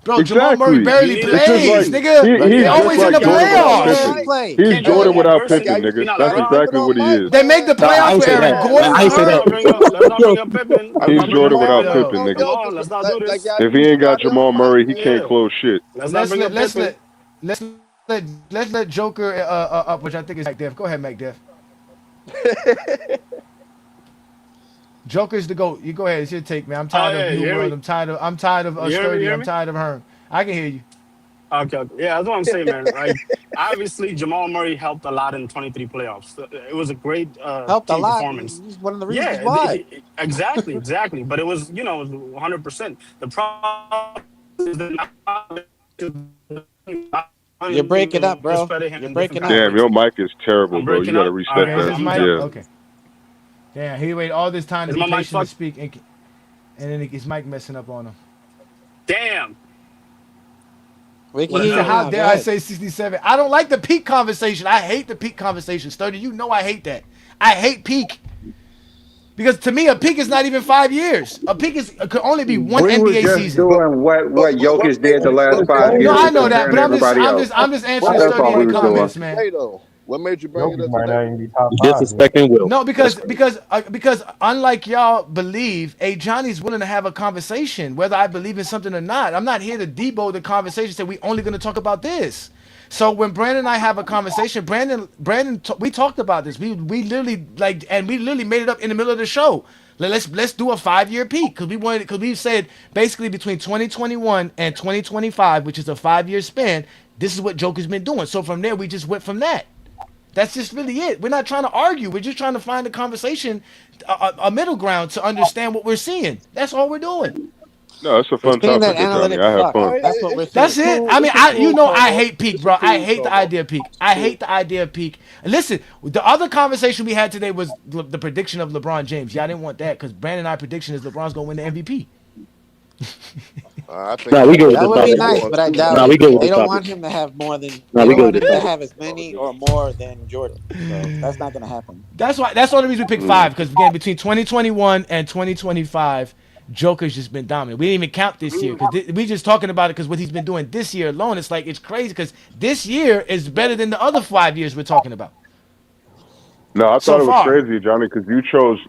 Bro, Jamal Murray Exactly. barely You need a It's just team. like plays, nigga. But They he's guess just always in what? like the You Jordan can't without give him playoffs. Pippen. all play. He's Can't give Jordan him without adversity. Pippen, You're nigga. not That's LeBron. exactly what he is. They make the Nah, I playoffs ain't with say Eric that. Yeah, Gordon I ain't say let's that. not hurt. bring up Pippen. Let's He's not bring up Jordan without Pippen. Yo, Pippen, No, nigga. Come on, Jokic, let's not do like this. y'all If need he to ain't got stop him. Jamal Murray, he can't Yeah, close shit. let's not let's bring let up let's Pippen. let let's let Joker up, which I think is McDev. Go ahead, McDev. Joker's the GOAT. You go ahead. It's your take, man. I'm Oh tired of yeah, New you hear World. me? I'm tired of You hear me? You Sturdy. hear I'm me? tired of Hearn. I can hear you. Okay, okay. Yeah, that's what I'm saying, man. Like, obviously, Jamal Murray helped a lot in 23 playoffs. It was a great Helped a team lot. performance. He's one of the reasons Yeah, why. exactly, exactly. But it was, it was 100%. The problem is that You're breaking up, bro. discredit him You're in different breaking up. Damn, categories. your mic is terrible, I'm bro. You breaking got to up. All reset right, Okay, is that. his I'm mic done. Yeah. okay? Damn, he waited all this time to Is be my mic patient to fucked? speak, and then his mic messing up on him. Damn. We can What He hear said, you now? "How now. Go dare I ahead. say 67?" I don't like the peak conversation. I hate the peak conversation, Sturdy. You know I hate that. I hate peak because to me a peak is not even 5 years. A peak is could only be one We were NBA just season. But doing but what but what Jokic made did the you last what made 5 you No, years I bring and it know up that, comparing but to I'm just, everybody I'm else. just, I'm just what answering made That's you Sturdy all in we the bring was it up doing. comments, man. today though? What made you bring it Jokic up might today? not even be top five yet. Disrespecting Will. No, That's crazy. because unlike y'all believe, Johnny's willing to have a conversation, whether I believe in something or not. I'm not here to debo the conversation. Say we only going to talk about this. So when Brandon and I have a conversation, we talked about this. We literally and we literally made it up in the middle of the show. Let's do a 5 year peak because we said basically between 2021 and 2025, which is a 5 year span. This is what Joker's been doing. So from there, we just went from that. That's just really it. We're not trying to argue. We're just trying to find a conversation, a middle ground to understand what we're seeing. That's all we're doing. No, it's a We're fun seeing that topic, Ajani. analytics I have suck. No, fun. That's what we're That's seeing. it. I mean, it's a cool I combo. hate peak, It's a bro. I cool hate the combo. idea of peak. It's I cool. hate the idea of peak. And listen, the other conversation we had today was the prediction of LeBron James. Y'all didn't want that because Brandon and I prediction is LeBron's gonna win the MVP. I think Nah, we good LeBron with That the would gonna be topic. win nice, one but I too, doubt Nah, man. we it. good with They the don't topic. want him to have more than. Nah, They we don't good want with him the to topic. have as many or more than Jordan. So that's not going to happen. That's the only reason we picked five because again between 2021 and 2025, Joker's just been dominant. We didn't even count this year because we just talking about it because what he's been doing this year alone. It's like it's crazy because this year is better than the other 5 years we're talking about No, I thought so it was far. crazy, Johnny, because you chose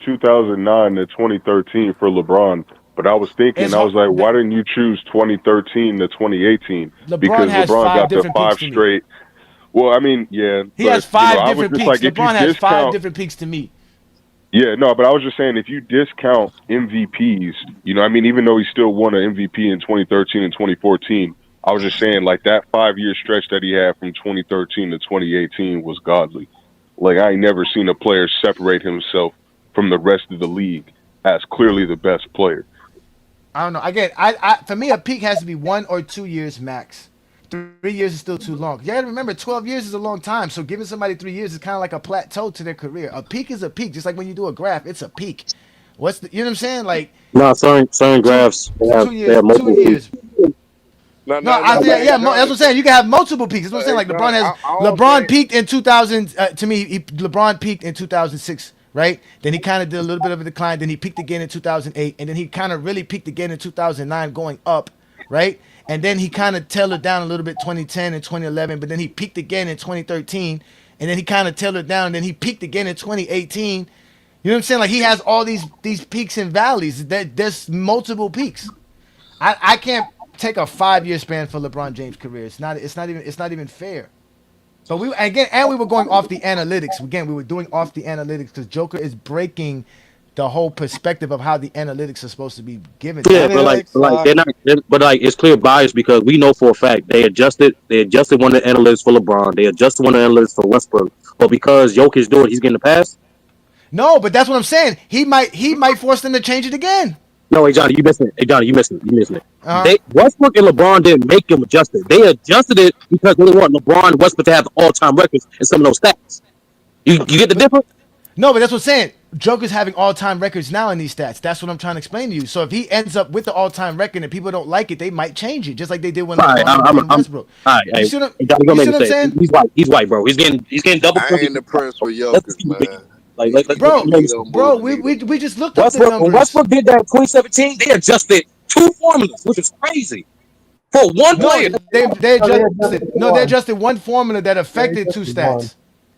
2009 to 2013 for LeBron. But I was thinking, It's I hard. was like, why didn't you choose 2013 to 2018? LeBron Because has LeBron five got the different peaks five to me. straight. Well, I mean, yeah, He but has you know, five I was different just peaks. like, if you LeBron has five discount, different peaks to me. yeah, no, but I was just saying, if you discount MVPs, you know, I mean, even though he still won an MVP in 2013 and 2014, I was just saying, like that 5 year stretch that he had from 2013 to 2018 was godly. Like I ain't never seen a player separate himself from the rest of the league as clearly the best player. I don't know. Again, I for me a peak has to be 1 or 2 years max. 3 years is still too long. You gotta remember, 12 years is a long time. So giving somebody 3 years is kind of like a plateau to their career. A peak is a peak, just like when you do a graph, it's a peak. What's the, you know what I'm saying? Like Nah, certain two, graphs two they years, have two multiple peaks. years. No, No, no, I no. think Hey yeah, that's what Johnny, I'm saying. You can have multiple peaks. That's what I'm saying. hey Like Johnny, I don't LeBron think. peaked in 2000. To me, LeBron peaked in 2006, right? Then he kind of did a little bit of a decline. Then he peaked again in 2008, and then he kind of really peaked again in 2009, going up, right? And then he kind of tailored down a little bit 2010 and 2011, but then he peaked again in 2013, and then he kind of tailored down, and then he peaked again in 2018. You know what I'm saying? Like he has all these peaks and valleys. There's multiple peaks. I can't take a 5 year span for LeBron James' career. It's not even fair. But we were going off the analytics. Again, we were doing off the analytics because Joker is breaking the whole perspective of how the analytics are supposed to be given to Yeah, you. Analytics but like suck. they're not. But like it's clear bias because we know for a fact they adjusted one of the analytics for LeBron. They adjusted one of the analytics for Westbrook. But because Jokic do it, he's getting the pass. No, but that's what I'm saying. He might force them to change it again. No, hey Johnny, you missing it. Hey Johnny, you missing it. You missing it. Uh huh. They Westbrook and LeBron didn't make them adjust it. They adjusted it because they didn't want LeBron and Westbrook to have the all-time records in some of those stats. You get the difference? No, but that's what I'm saying. Joker's having all-time records now in these stats. That's what I'm trying to explain to you. So if he ends up with the all-time record and people don't like it, they might change it, just like they did when All right, LeBron and I'm Westbrook. all right. You Hey, see what hey, Johnny, you gonna see make a what I'm mistake. saying, He's white. He's white, bro. He's getting double I figures. ain't impressed with Let's Jokic, see what man. like He, let bro? he don't Bro, move the we, needle. we we just looked up the Westbrook when numbers. Westbrook did that in 2017, they adjusted two formulas, which is crazy. for one No, player. they No, they adjusted. adjusted No, they one. adjusted one formula that They affected two adjusted one. stats.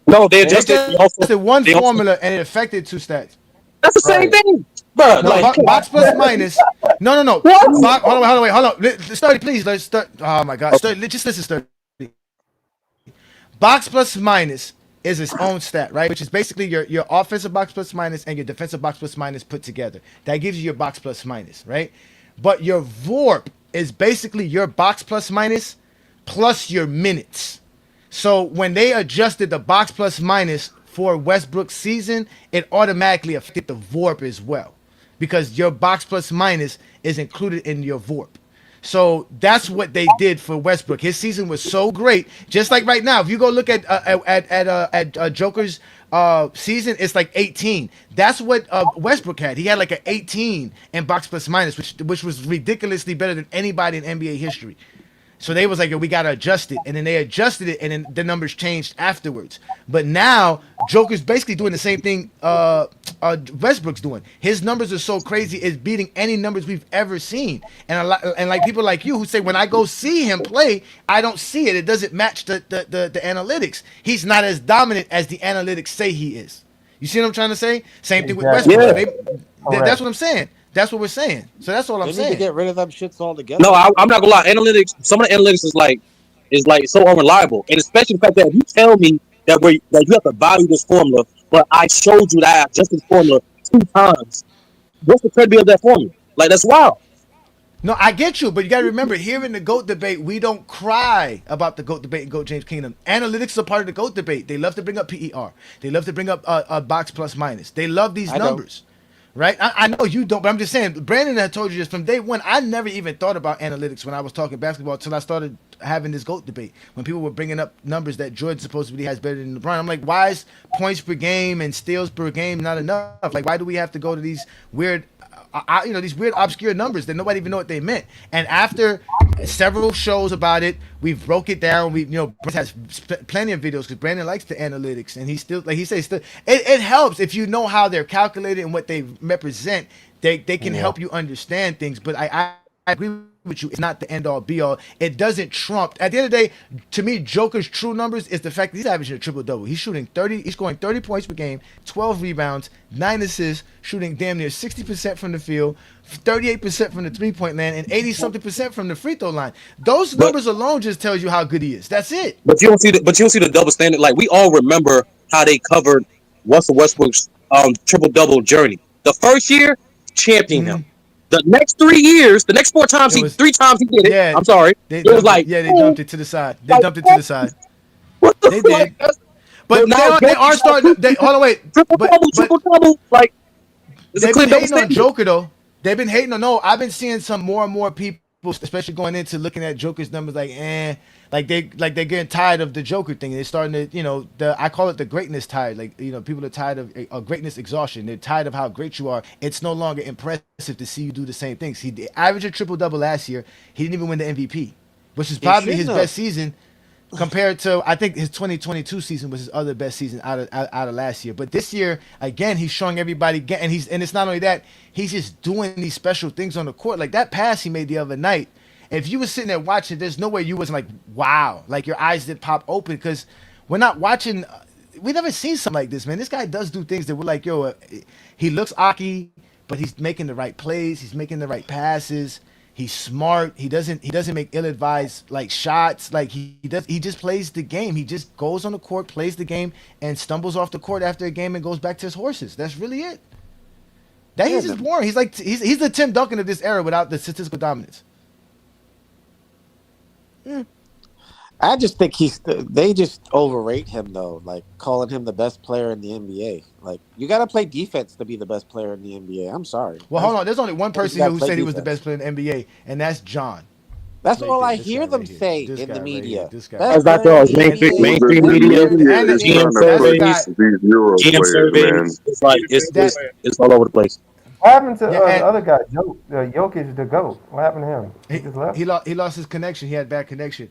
No, they They adjusted. adjusted one They also. formula and it affected two stats. That's the same Right. thing, bro. No, Like, No. box plus minus. No, no, no. what? Hold on. Sturdy, please. Let's start. Oh my God, Okay. Sturdy, just listen, Sturdy. Box plus minus is its own stat, right? Which is basically your offensive box plus minus and your defensive box plus minus put together. That gives you your box plus minus, right? But your VORP is basically your box plus minus plus your minutes. So when they adjusted the box plus minus for Westbrook's season, it automatically affected the VORP as well, because your box plus minus is included in your VORP. So that's what they did for Westbrook. His season was so great. Just like right now, if you go look at Joker's season, it's like 18. That's what Westbrook had. He had like an 18 in box plus minus, which was ridiculously better than anybody in NBA history. So they was like, yo, we gotta adjust it, and then they adjusted it, and then the numbers changed afterwards. But now Joker's basically doing the same thing Westbrook's doing. His numbers are so crazy, it's beating any numbers we've ever seen. And like people like you who say, when I go see him play, I don't see it. It doesn't match the analytics. He's not as dominant as the analytics say he is. You see what I'm trying to say? Same thing with Exactly. Westbrook. Yeah. So that's Correct. what I'm saying. That's what we're saying. So that's all I'm They need to saying. get rid of them shits altogether. No, I'm not gonna lie. Analytics. Some of the analytics is like so unreliable, and especially the fact that if you tell me that you have to value this formula, but I showed you that I adjusted this formula 2 times. What's the credibility of that formula? Like, that's wild. No, I get you, but you got to remember, here in the GOAT debate, we don't cry about the GOAT debate and GOAT James Kingdom. Analytics are part of the GOAT debate. They love to bring up PER. They love to bring up box plus minus. They love these I don't. numbers, right? I know you don't, but I'm just saying, Brandon had told you this from day one. I never even thought about analytics when I was talking basketball until I started having this GOAT debate. When people were bringing up numbers that Jordan supposedly has better than LeBron, I'm like, why is points per game and steals per game not enough? Like, why do we have to go to these weird these weird obscure numbers that nobody even know what they meant? And after several shows about it, we've broke it down. Brent has plenty of videos because Brandon likes the analytics, and he still, like he says, it helps if you know how they're calculated and what they represent. They can help you understand things. But I agree with you. It's not the end all be all. It doesn't trump. At the end of the day, to me, Joker's true numbers is the fact that he's averaging a triple double. He's shooting 30. He's scoring 30 points per game, 12 rebounds, 9 assists, shooting damn near 60% from the field, 38% from the 3-point line, and 80 something percent from the free throw line. Those But numbers alone just tells you how good he is. That's it. you don't see the double standard. Like, we all remember how they covered Russell Westbrook's triple double journey. The first year, champion him. The next 3 years, the next It was 3 times he did it. yeah. I'm sorry. They It was dumped it. like, Yeah, they dumped it to the side. They like, dumped it to the side. what the They fuck? did. But But now they are starting. Hold on, wait. triple But double, but triple double. Like, it's a they've clear been double hating on standard. Joker though. They've been hating on. No, I've been seeing some more and more people, especially going into looking at Joker's numbers, like they're getting tired of the Joker thing. They're starting to, I call it the greatness tired. Like, people are tired of greatness exhaustion. They're tired of how great you are. It's no longer impressive to see you do the same things. He averaged a triple double last year. He didn't even win the MVP, which is probably his shouldn't best have. season. Compared to, I think his 2022 season was his other best season out of last year. But this year, again, he's showing everybody, and it's not only that, he's just doing these special things on the court. Like that pass he made the other night. If you were sitting there watching, there's no way you wasn't like, wow, like your eyes did pop open, because we're not watching. We never seen something like this, man. This guy does do things that we're like, yo, he looks Aki, but he's making the right plays. He's making the right passes. He's smart. He doesn't make ill-advised like shots. Like he just plays the game. He just goes on the court, plays the game, and stumbles off the court after a game and goes back to his horses. That's really it. He's just boring. He's like he's the Tim Duncan of this era without the statistical dominance. I just think they just overrate him though, like calling him the best player in the NBA. Like, you got to play defense to be the best player in the NBA. I'm sorry. Well, hold on. There's only one person here who said he was the defense. best player in the NBA, and that's John. That's Right all there. I This hear guy them right here. say This in guy the right media. here. This guy. Best That's not player in those the mainstream NBA. mainstream The media, media And is GM trying to that's the push guy. surveys, these Euro GM players, man. surveys. It's like He the best That player. it's all over the place. What happened to yeah, the and other guy, Jokic, the GOAT? What happened to him? He just left. he lost his connection. He had bad connection.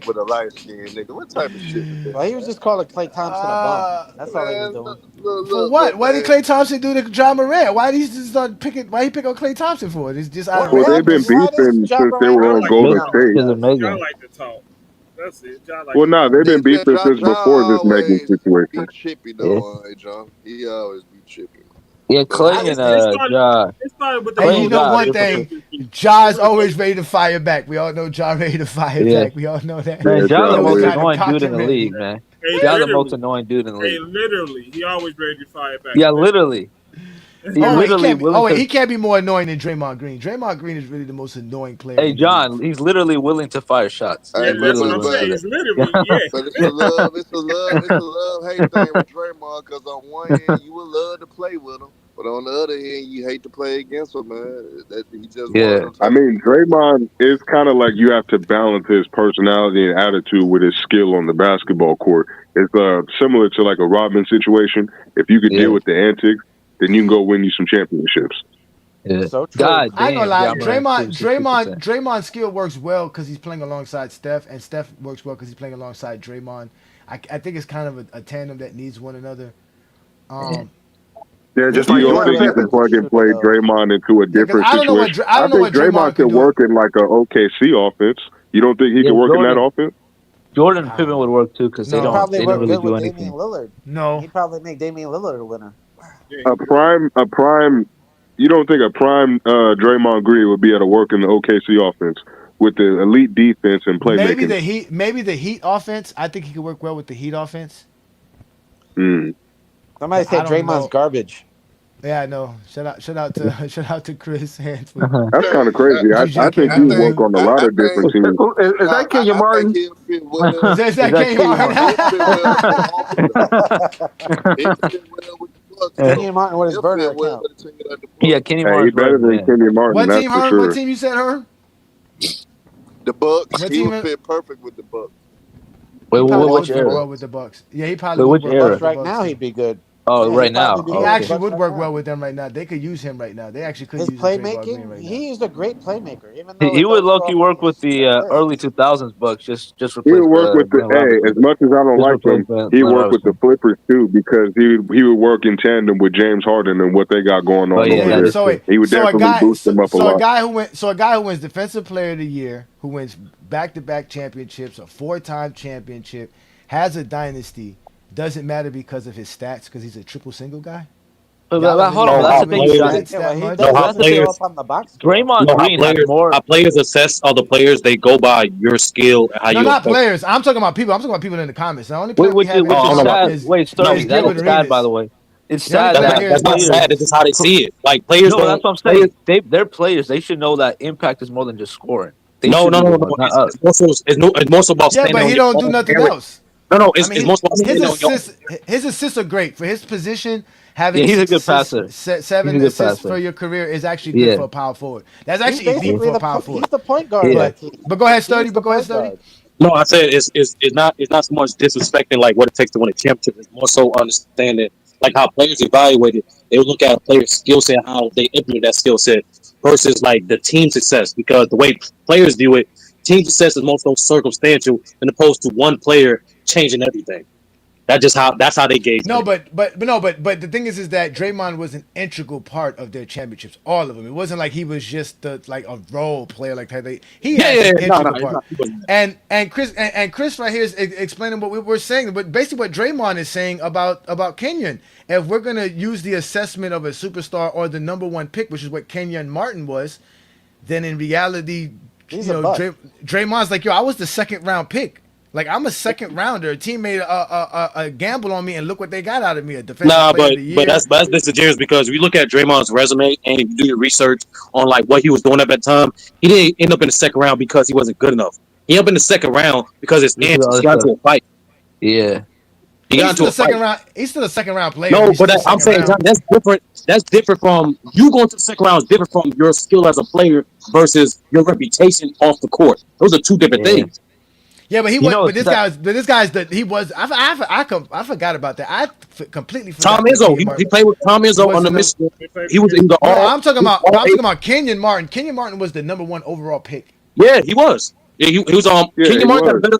beef with a light skinned nigga. What type of shit is Well, this, he was man? just calling Clay Thompson a bum. Uh, That's all he was Man, doing. for look, what? What did man. Klay Thompson do to John Morant? Why did he just start picking? Why he pick on Klay Thompson for it? It's just out of What Well, they've happened? been randomness. Why does beefing John since they Morant were Y'all on always like to pick Golden talk. on him? State. Because of Y'all Megan. like to talk. That's it. John like Well, to nah, they've been beefing John, since before this Megan always be situation. chippy Yeah, though, John. He always be chippy. yeah. But Clay and Ja, it started with the Hey, Clay you and coach. know Ja are one different. thing, It Ja's really always goes. ready to fire back. We all know Ja ready to fire Yeah, back. We all know that. man. Yeah, Ja He the John always most Wade. got the annoying dude in content the ready. league, man. Hey, Ja the most literally. annoying dude in the Hey, league. literally. He always ready to fire back, Yeah, man. literally. He Oh wait, he literally can't be. Oh willing wait, to. he can't be more annoying than Draymond Green. Draymond Green is really the most annoying player Hey, in the league. John, he's literally willing to fire shots. Hey, Yeah, He's but that's what literally but I'm willing to but saying. do He's literally, yeah. but it's a love hate thing with Draymond. Cause on one that. hand you would love to play with him, but on the other hand you hate to play against him, man. That he just one of Yeah, them I type of mean, players. Draymond is kind of like you have to balance his personality and attitude with his skill on the basketball court. It's similar to like a Rodman situation. If you could deal yeah, with the antics, then you can go win you some championships. yeah. So true. God I ain't gonna damn, lie, John Moran shooting Draymond, 60%. Draymond, Draymond's skill works well because he's playing alongside Steph, and Steph works well because he's playing alongside Draymond. I think it's kind of a tandem that needs one another. Yeah. Um, Yeah, just He's like You a don't Jordan think you can Pippen. prolific plug and shooter, play though. Draymond into a yeah, because different situation? I I don't know think what Draymond Draymond could could do. work in like a OKC offense. You don't think he Yeah, could work in that offense? Jordan and I don't Pippen would know. work too because He'd No, probably they don't work really good do with Damian anything. Lillard. no. He'd probably make Damian Lillard a winner. Yeah, he A would. prime. You don't think a prime Draymond Green would be able to work in the OKC offense with the elite defense and playmaking? Maybe the Heat offense. I think he could work well with the Heat offense, Mm. Somebody but I said don't Draymond's know. garbage. Yeah, I know. Shout out to shout out to Chris Hands for That's kind of I, crazy. I GJ think King I he would members think work in. on a lot I of think different teams. Is that Kenya I think Martin? he'll fit well. Is Is that that King Kenny Martin? Martin? He'll fit well with all of them. He'll fit well with the Bucks Yeah, too. Kenyon Martin with his He'll burner fit well account. with a team like the yeah, Bucks. Kenny Hey, he Martin's better worse, than man. Kenny Martin, What that's team, for Herm? What sure. team you said, Herm? The Bucks, What he team? would fit perfect with the Bucks. Wait, He probably which would fit era? well with the Bucks. Yeah, he probably Wait, would which work well Bucks with era? the right Bucks now, too. he'd be good. Oh, Yeah, right he'd probably now. be He Oh, good with the okay. actually Bucks would right work well now. with them right now. They could use him right now. They actually could His use a Draymond Green playmaking, right now. he's a great playmaker, even though He the would Bucks low go key up work with against the early assists. 2000s Bucks. Just He replace would work with the Glenn as Robinson. much as I don't Just like replace him, he Glenn work with the Robinson. Clippers too because he would work in tandem with James Harden and what they got going Oh on yeah, over Yeah. that there. is true. He would definitely boost them up a lot. So a guy who wins Defensive Player of the Year, who wins back-to-back championships, a four-time championship, has a dynasty. Doesn't matter because of his stats, because he's a triple single guy. Y'all don't Hold really on, but Know that's how the thing, evaluate players Johnny. stats Yeah, well, that he much. know does. how Doesn't That's the show thing. players up on the box score. Draymond know how Green has more. players assess other players. They go by your skill and how No, you not affect. players. I'm talking about people. I'm talking about people in the comments. The only player we have Which Oh, I answering is don't my know about question sad. that. Wait, No, Sturdy, is that Gilbert is sad, by Arenas. the way. It's The only sad player that here. that's not players. sad. It's just how they see it. Like players No, but that's don't what I'm players. saying. They're players. They should know that impact is more than just scoring. They No, should no, be the no, no. ones, not us. It's more so. It's more so about Yeah, standing but on he your don't do own nothing merit. else. No, no. I It's mean, more so about standing on your own. his assists are great for his position. Having Yeah, he's a six good assists, passer. He's a seven good assists for passer. your career is actually good Yeah, for a power forward. That's He's actually elite basically for a power he's forward. the point guard of yeah. that team. But go ahead, Sturdy. He's But the go ahead, point Sturdy. guard. No, I said it's not so much disrespecting like what it takes to win a championship. It's more so understanding like how players evaluate it. They would look at a player's skill set, how they implement that skill set versus like the team success. Because the way players view it, team success is more so circumstantial than opposed to one player changing everything. That's how they gauge No, it. but the thing is that Draymond was an integral part of their championships, all of them. It wasn't like he was just like a role player like that. He Yeah, had yeah, some yeah. No, integral it's part. not. It wasn't. And Chris right here is explaining what we were saying, but basically what Draymond is saying about Kenyon. If we're gonna use the assessment of a superstar or the number one pick, which is what Kenyon Martin was, then in reality, He's a bust. Draymond's like, yo, I was the second round pick. Like I'm a second rounder. A team made a gamble on me, and look what they got out of me: a defensive Nah, player of but the but year. that's disingenuous because if you look at Draymond's resume and you do your research on like what he was doing at that time, he didn't end up in the second round because he wasn't good enough. He ended up in the second round because his This is the antics other got into stuff. a fight. Yeah. He But got into a fight. he's still a second round player. No, He's but still I'm second saying, round. John, that's different. That's different from you going to the second round. Is different from your skill as a player versus your reputation off the court. Those are two different Yeah. things. Yeah, but he You was. know, But it's that this guy's the he was. I forgot about that. Completely Tom forgot that Izzo, Kenyon he Martin played with Tom Izzo was on the the number. Michigan. They played He was together. in the No, all. I'm talking He was about. all I'm eight. talking about Kenyon Martin. Kenyon Martin was the number one overall pick. Yeah, he was. Yeah, he was Yeah, Kenyon he Martin got a was. better.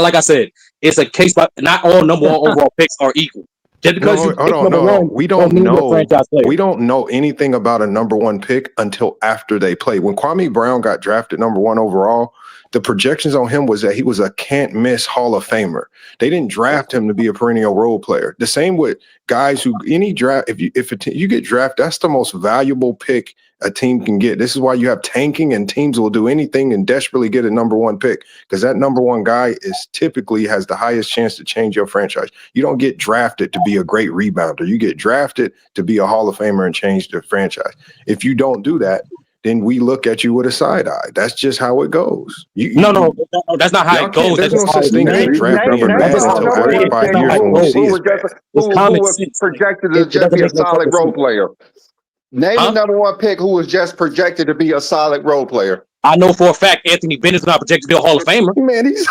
like I said, it's a case by not all number one overall picks are equal. Just because you No, hold pick on, number no. one, We don't don't mean you're a know. franchise player. We don't know anything about a number one pick until after they play. When Kwame Brown got drafted number one overall, the projections on him was that he was a can't miss Hall of Famer. They didn't draft him to be a perennial role player. The same with guys who any draft, if you get drafted, that's the most valuable pick a team can get. This is why you have tanking, and teams will do anything and desperately get a number one pick, because that number one guy is typically has the highest chance to change your franchise. You don't get drafted to be a great rebounder. You get drafted to be a Hall of Famer and change the franchise. If you don't do that, then we look at you with a side eye. That's just how it goes. No, that's not how it goes. There's That's no how such it thing as a is. draft being bad That's until how it after is. 5 That's not years how when it we goes. see it's bad. It's who common was sense. projected to It just doesn't be a make no solid fucking role sense. player? Name the number one pick who was just projected to be a solid role player. I know for a fact Anthony Bennett's not projected to be a Hall of Famer. Man, he's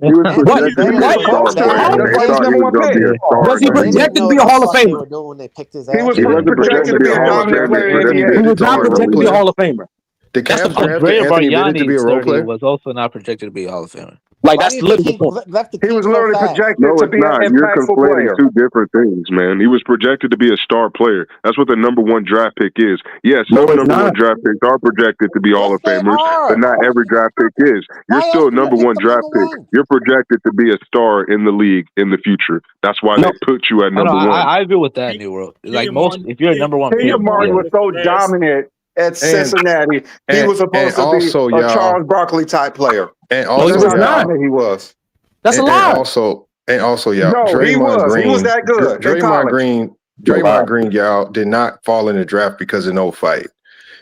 He was What? projected to be a star Supposed to. player. That's They why he's thought he number was one going to pick. be a star Was he in the They league. didn't projected to know be a what the Hall of fuck they Famer? were doing when they picked his He ass. was He wasn't projected projected to to be be a a Hall of dominant Famer. player in the Projected to NBA. He be a was not star in the projected to be a league. Hall of Famer. the That's the Cavs point. drafted Andrea Anthony Bennett to be Bargnani, a role sir, he player. was also not projected to be a Hall of Famer. Like, Why that's did literally the he point. left the He team was so literally fast? projected No, to it's be an not. You're impactful conflating player. two different things, man. He was projected to be a star player. That's what the number one draft pick is. Yes, No, some it's number one not. draft picks are projected to be Hall Yes, of they Famers, but are. not every draft pick is. You're Why else still a do you number pick one them draft number pick. one? You're projected to be a star in the league in the future. That's why No, they put you at Oh no, number one. I agree with that, New World. Like most, if you're a number one pick, Kenyon Martin yeah. was so dominant at And Cincinnati. He was supposed to be also, a y'all, Charles Barkley type player. and no, he That's also, was how not. y'all, dominant he was. That's a and lie. also, y'all, No, he Draymond was. He was Green, that good in Draymond college. Green, You're a lie. Draymond Green, y'all, did not fall in the draft because of no fight.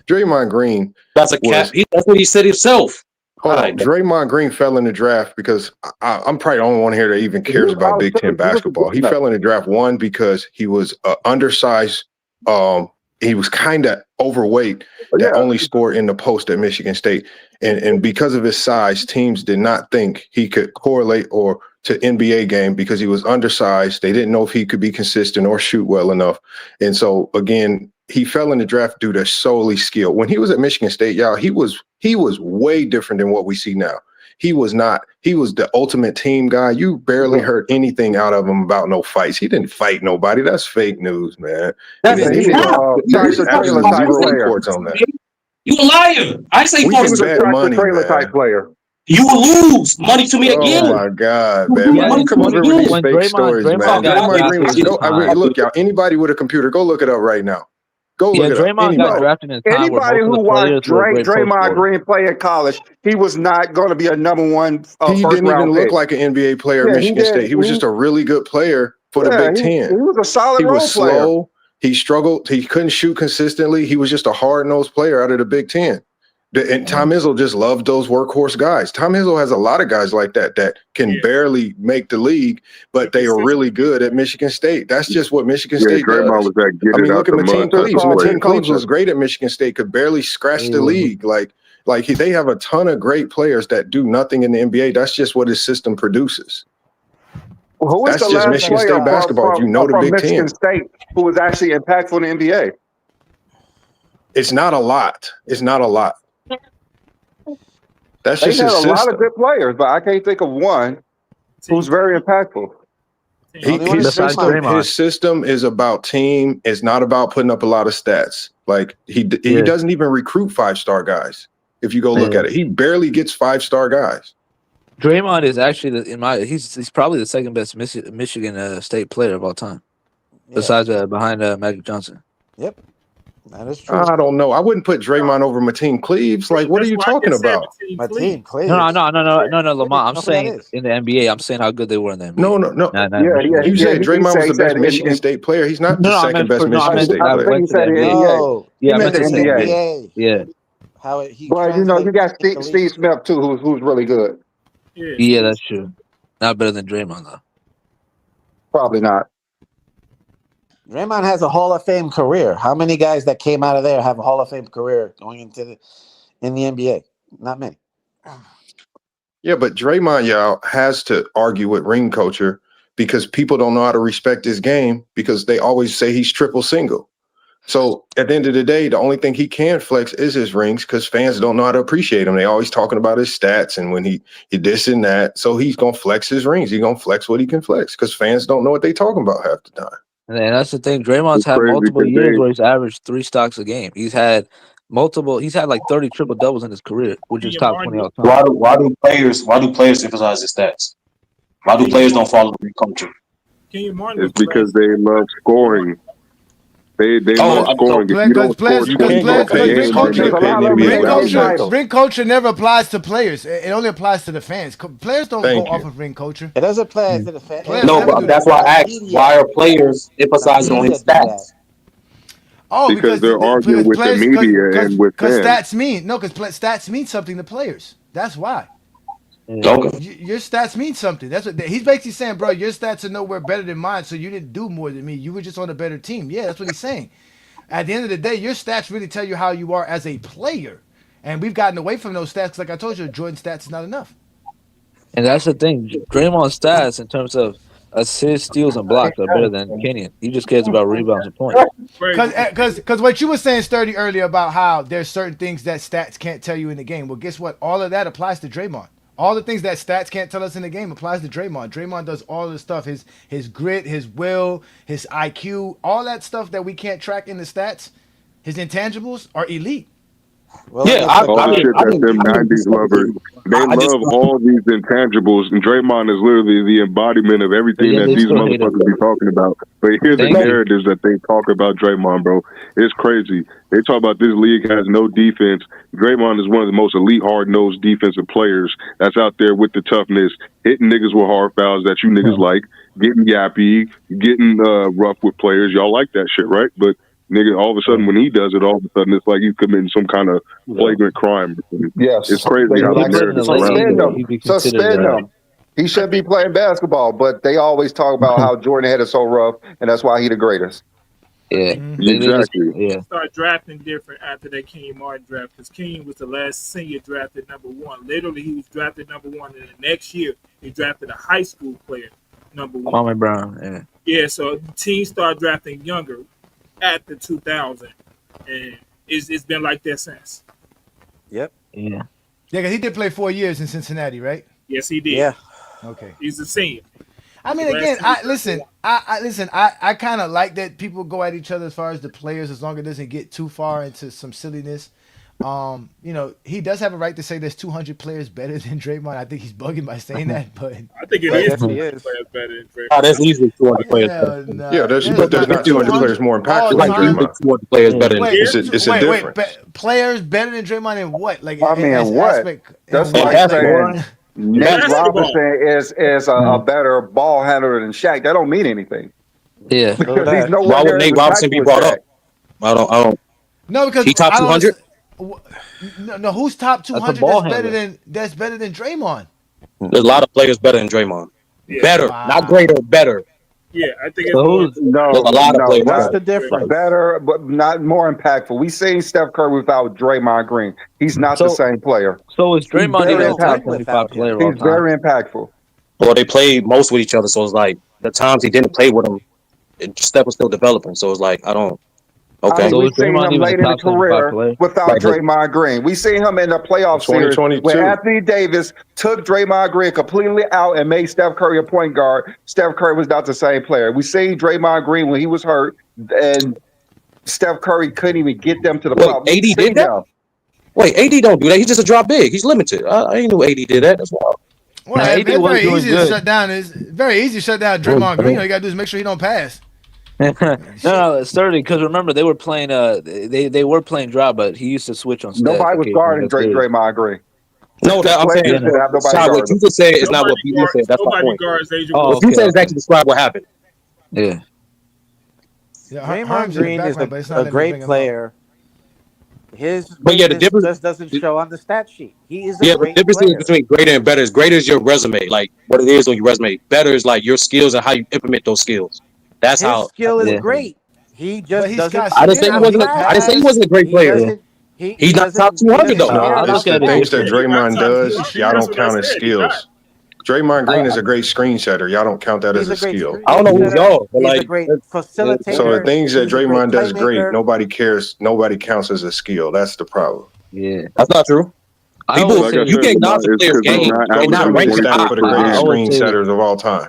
Draymond Green That's a cap. was That's what he said himself. Hold All on. right. Draymond Green fell in the draft because I'm probably the only one here that even cares about Big Ten basketball. He fell in the draft, one, because he was undersized. He was kind of overweight that only scored in the post at Michigan State. And because of his size, teams did not think he could correlate or to NBA game because he was undersized. They didn't know if he could be consistent or shoot well enough. And so, again, he fell in the draft due to solely skill. When he was at Michigan State, y'all, he was way different than what we see now. He was the ultimate team guy. You barely heard anything out of him about no fights. He didn't fight nobody. That's fake news, man. That's And He was there's Tractor Trailer absolutely type zero player. reports on that. You a liar. I say We He can was false. a bet Tractor money, Trailer type man. player. You will lose money to me Oh again. my God, You man! lose Why money you to come me over with these again. When fake stories, man? Draymond got Draymond Green drafted was in his time, look, y'all. Anybody with a computer, go look it up right now. Go yeah, look it up. Draymond got Anybody. drafted in a time where Anybody most of who the watched players were great post Draymond scorers. Green play in college, he was not going to be a number one He first didn't even round look pick. like an NBA player at Yeah, he Michigan did. State. He was just a really good player for the Yeah, Big he Ten. was a solid He was role player. slow. He struggled. He couldn't shoot consistently. He was just a hard-nosed player out of the Big Ten. And Tom Izzo just loved those workhorse guys. Tom Izzo has a lot of guys like that can barely make the league, but they are really good at Michigan State. That's just what Michigan Yeah, State Draymond does. was that get I it mean, out look at the mud Mateen type Cleaves. of player. Mateen Cleaves was great at Michigan State, could barely scratch the league. They have a ton of great players that do nothing in the NBA. That's just what his system produces. Who is That's the just last Michigan player State basketball. If you know the from Big Michigan Ten. State who was actually impactful in the NBA? It's not a lot. It's not a lot. That's They just had his a lot of system. good players, but I can't think of one who's very impactful. Besides Draymond. His system is about team. It's not about putting up a lot of stats. Like he doesn't even recruit 5-star guys. If you go look at it, he barely gets 5-star guys. Draymond is actually he's probably the second best Michigan State player of all time, besides behind Magic Johnson. Yep, that is true. I don't know. I wouldn't put Draymond over Mateen Cleaves. Like, what are you talking about? Mateen Cleaves. No, Lamont. I'm know who that saying is. in the NBA. I'm saying how good they were in the NBA. No. You said Draymond was the best Michigan State player. He's not the second best Michigan State player. I think he said the NBA. No, He meant the NBA. NBA. Yeah. How he But you got translates Steve Smith too, who's really good. Yeah, that's true. Not better than Draymond though. Probably not. Draymond has a Hall of Fame career. How many guys that came out of there have a Hall of Fame career going in the NBA? Not many. Yeah, but Draymond, y'all, has to argue with ring culture because people don't know how to respect his game because they always say he's triple single. So at the end of the day, the only thing he can flex is his rings because fans don't know how to appreciate him. They always talking about his stats and when he this and that. So he's going to flex his rings. He's going to flex what he can flex because fans don't know what they talking about half the time. And that's the thing. Draymond's had multiple years where he's averaged 3 stocks a game. He's had multiple. He's had like 30 triple doubles in his career, which is Kenyon top Martin 20 all did. time. Why do players emphasize the stats? Why do players don't follow the culture? Kenyon Martin was It's the because last. they love scoring. They love scoring. If you don't score You can't 20 get points a paid. game, You you're can't not get a paid in lot the of them NBA can't without win winning. titles. Ring culture never applies to players. It only applies to the fans. Players don't Thank go you. off of ring culture. It doesn't play to the Players No, never but do that's that. why The I asked, why media, are players the emphasizing on media his do that. stats? Oh, because because they're arguing with the players media and with because fans. stats mean stats mean something to players. That's why. Okay. Your stats mean something. That's what he's basically saying, bro. Your stats are nowhere better than mine, so you didn't do more than me. You were just on a better team. Yeah, that's what he's saying. At the end of the day, your stats really tell you how you are as a player, and we've gotten away from those stats. Like I told you, Jordan stats is not enough. And that's the thing. Draymond's stats in terms of assists, steals, and blocks are better than Kenyon. He just cares about rebounds and points. Because what you were saying, Sturdy, earlier about how there's certain things that stats can't tell you in the game. Well, guess what? All of that applies to Draymond. All the things that stats can't tell us in the game applies to Draymond. Draymond does all the stuff. His grit, his will, his IQ, all that stuff that we can't track in the stats. His intangibles are elite. Well, Yeah, it's a All the shit that them 90s lovers, they love all these intangibles, and Draymond is literally the embodiment of everything Yeah, that they these still hate him. motherfuckers be talking about. But here's the Thank you. narratives that they talk about Draymond, bro. It's crazy. They talk about this league has no defense. Draymond is one of the most elite, hard-nosed defensive players that's out there with the toughness, hitting niggas with hard fouls that you niggas like, getting yappy, getting rough with players. Y'all like that shit, right? But nigga, all of a sudden, when he does it, all of a sudden, it's like he's committing some kind of flagrant crime. Yes. It's crazy They how the like Put him in the narrative's late around 80s, him. he'd be considered Suspend him. He should be playing basketball, but they always talk about how Jordan had it so rough, and that's why he the greatest. Yeah. They just, Exactly. Start drafting different after that Kenyon Martin draft because Kenyon was the last senior drafted #1. Literally, he was drafted #1, and the next year he drafted a high school player #1. Kwame Brown. Yeah. Yeah, so teams start drafting younger after 2000, and it's been like that since. Yep. Yeah. Yeah, because he did play 4 years in Cincinnati, right? Yes, he did. Yeah. Okay. He's a senior. I mean, again, I listen. I kind of like that people go at each other as far as the players, as long as it doesn't get too far into some silliness. He does have a right to say there's 200 players better than Draymond. I think he's bugging by saying that, but I think it I is guess he 200 is. players better than Draymond. Oh, that's easily 200 players hell better. no. Yeah, there's There's not 200 players more all impactful the than Like time. easily Draymond. 200 players better than Wait, It's a wait, difference. players better than Draymond in what? Like, I mean, as what? aspect. That's in like what? saying Nate basketball. Robinson is a better ball handler than Shaq. That don't mean anything Yeah. because that. he's nowhere Why would near as Nate Robinson be impactful as brought Shaq. up? I don't. No, because He top I don't 200? No, who's top 200 ball that's better than Draymond? There's a lot of players better than Draymond. Yeah. Better, Wow. not greater, better. Yeah, I think it's So more. who's There's a lot of players What's better. the difference? Better, but not more impactful. We seen Steph Curry without Draymond Green. He's not the So- same player. so is Draymond very even a top impactful. 25 player of all He's time? very impactful. Well, they played most with each other, so it's like the times he didn't play with him, Steph was still developing. So it's like I don't. I Okay. mean, So we is seen Draymond him even a late in the top 75 career player? without Right, but- Draymond Green. We seen him in the playoff series 2022. where Anthony Davis took Draymond Green completely out and made Steph Curry a point guard. Steph Curry was not the same player. We seen Draymond Green when he was hurt, and Steph Curry couldn't even get them to the Wait, playoff. AD did that? Wait, AD don't do that. He's just a drop big. He's limited. I ain't knew AD did that. That's wild. Well, Nah, it's AD was very doing easy to good. shut down. It's very easy to shut down Draymond Green. All you gotta do is make sure he don't pass. no, it's 30 because remember they were playing. They were playing drop, but he used to switch on. Steph Nobody was occasionally. guarding That's good. Draymond Green. No, that I'm Players saying. didn't have nobody Sean, what guarding you just said is not what Nobody people guards- said. That's my nobody point. guards Adrian Oh, Wilson. What you said is okay. actually describe what happened. Yeah. Yeah, Draymond Harm's in the Green is background, but it's not a letting me bring great him up. player. His But yeah, the greatness difference- just doesn't show on the stat sheet. He is a Yeah, the great difference player. between greater and better is greater is your resume, like what it is on your resume. Better is like your skills and how you implement those skills. That's His how. skill is Yeah. great. He But just he's doesn't. got I didn't say he skill. wasn't. I didn't say he wasn't a great He player. doesn't. He's not top 200 though. No, I it's look the at it things that different. Draymond does. That's Y'all don't what count I as said. He's not. skills. Draymond Green is a great screen setter. Y'all don't count that He's as a great skill. screen I don't know who's setter. y'all, but He's like, a great that's- facilitator. So the things that He's a great Draymond does great, playmaker. nobody cares. Nobody counts as a skill. That's the problem. Yeah. that's not true. I People, always Like say I you said, can acknowledge a it's player's 'cause he's game, not but Go not to averaging rank the him stat high. for the I greatest always screen say- setters of all time.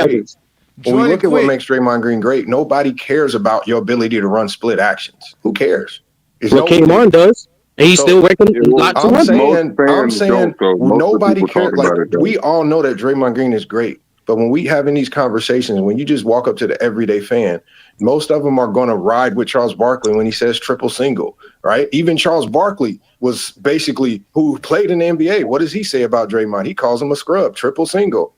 great, when we Jordan look at what quit. makes Draymond Green great, nobody cares about your ability to run split actions. Who cares? It's Well, Kmon does, and he's So still working Yeah, well, not most I'm fans don't, well, though. Most of the nobody people cares. talking Like about it don't. we all know that Draymond Green is great, But when we having these conversations, when you just walk up to the everyday fan, most of them are going to ride with Charles Barkley when he says triple single, right? Even Charles Barkley was basically who played in the NBA. What does he say about Draymond? He calls him a scrub, triple single.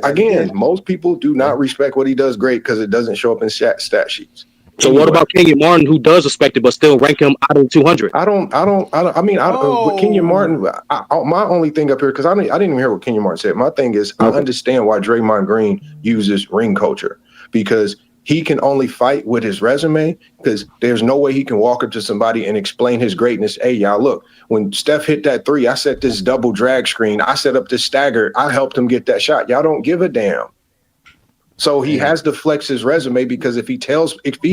Again, most people do not respect what he does great because it doesn't show up in stat sheets. So what about Kenyon Martin, who does respect it but still rank him out of the 200? With Kenyon Martin, my only thing up here, because I didn't even hear what Kenyon Martin said. My thing is, I understand why Draymond Green uses ring culture, because he can only fight with his resume, because there's no way he can walk up to somebody and explain his greatness. Hey, y'all, look, when Steph hit that three, I set this double drag screen. I set up this stagger. I helped him get that shot. Y'all don't give a damn. So he has to flex his resume, because if he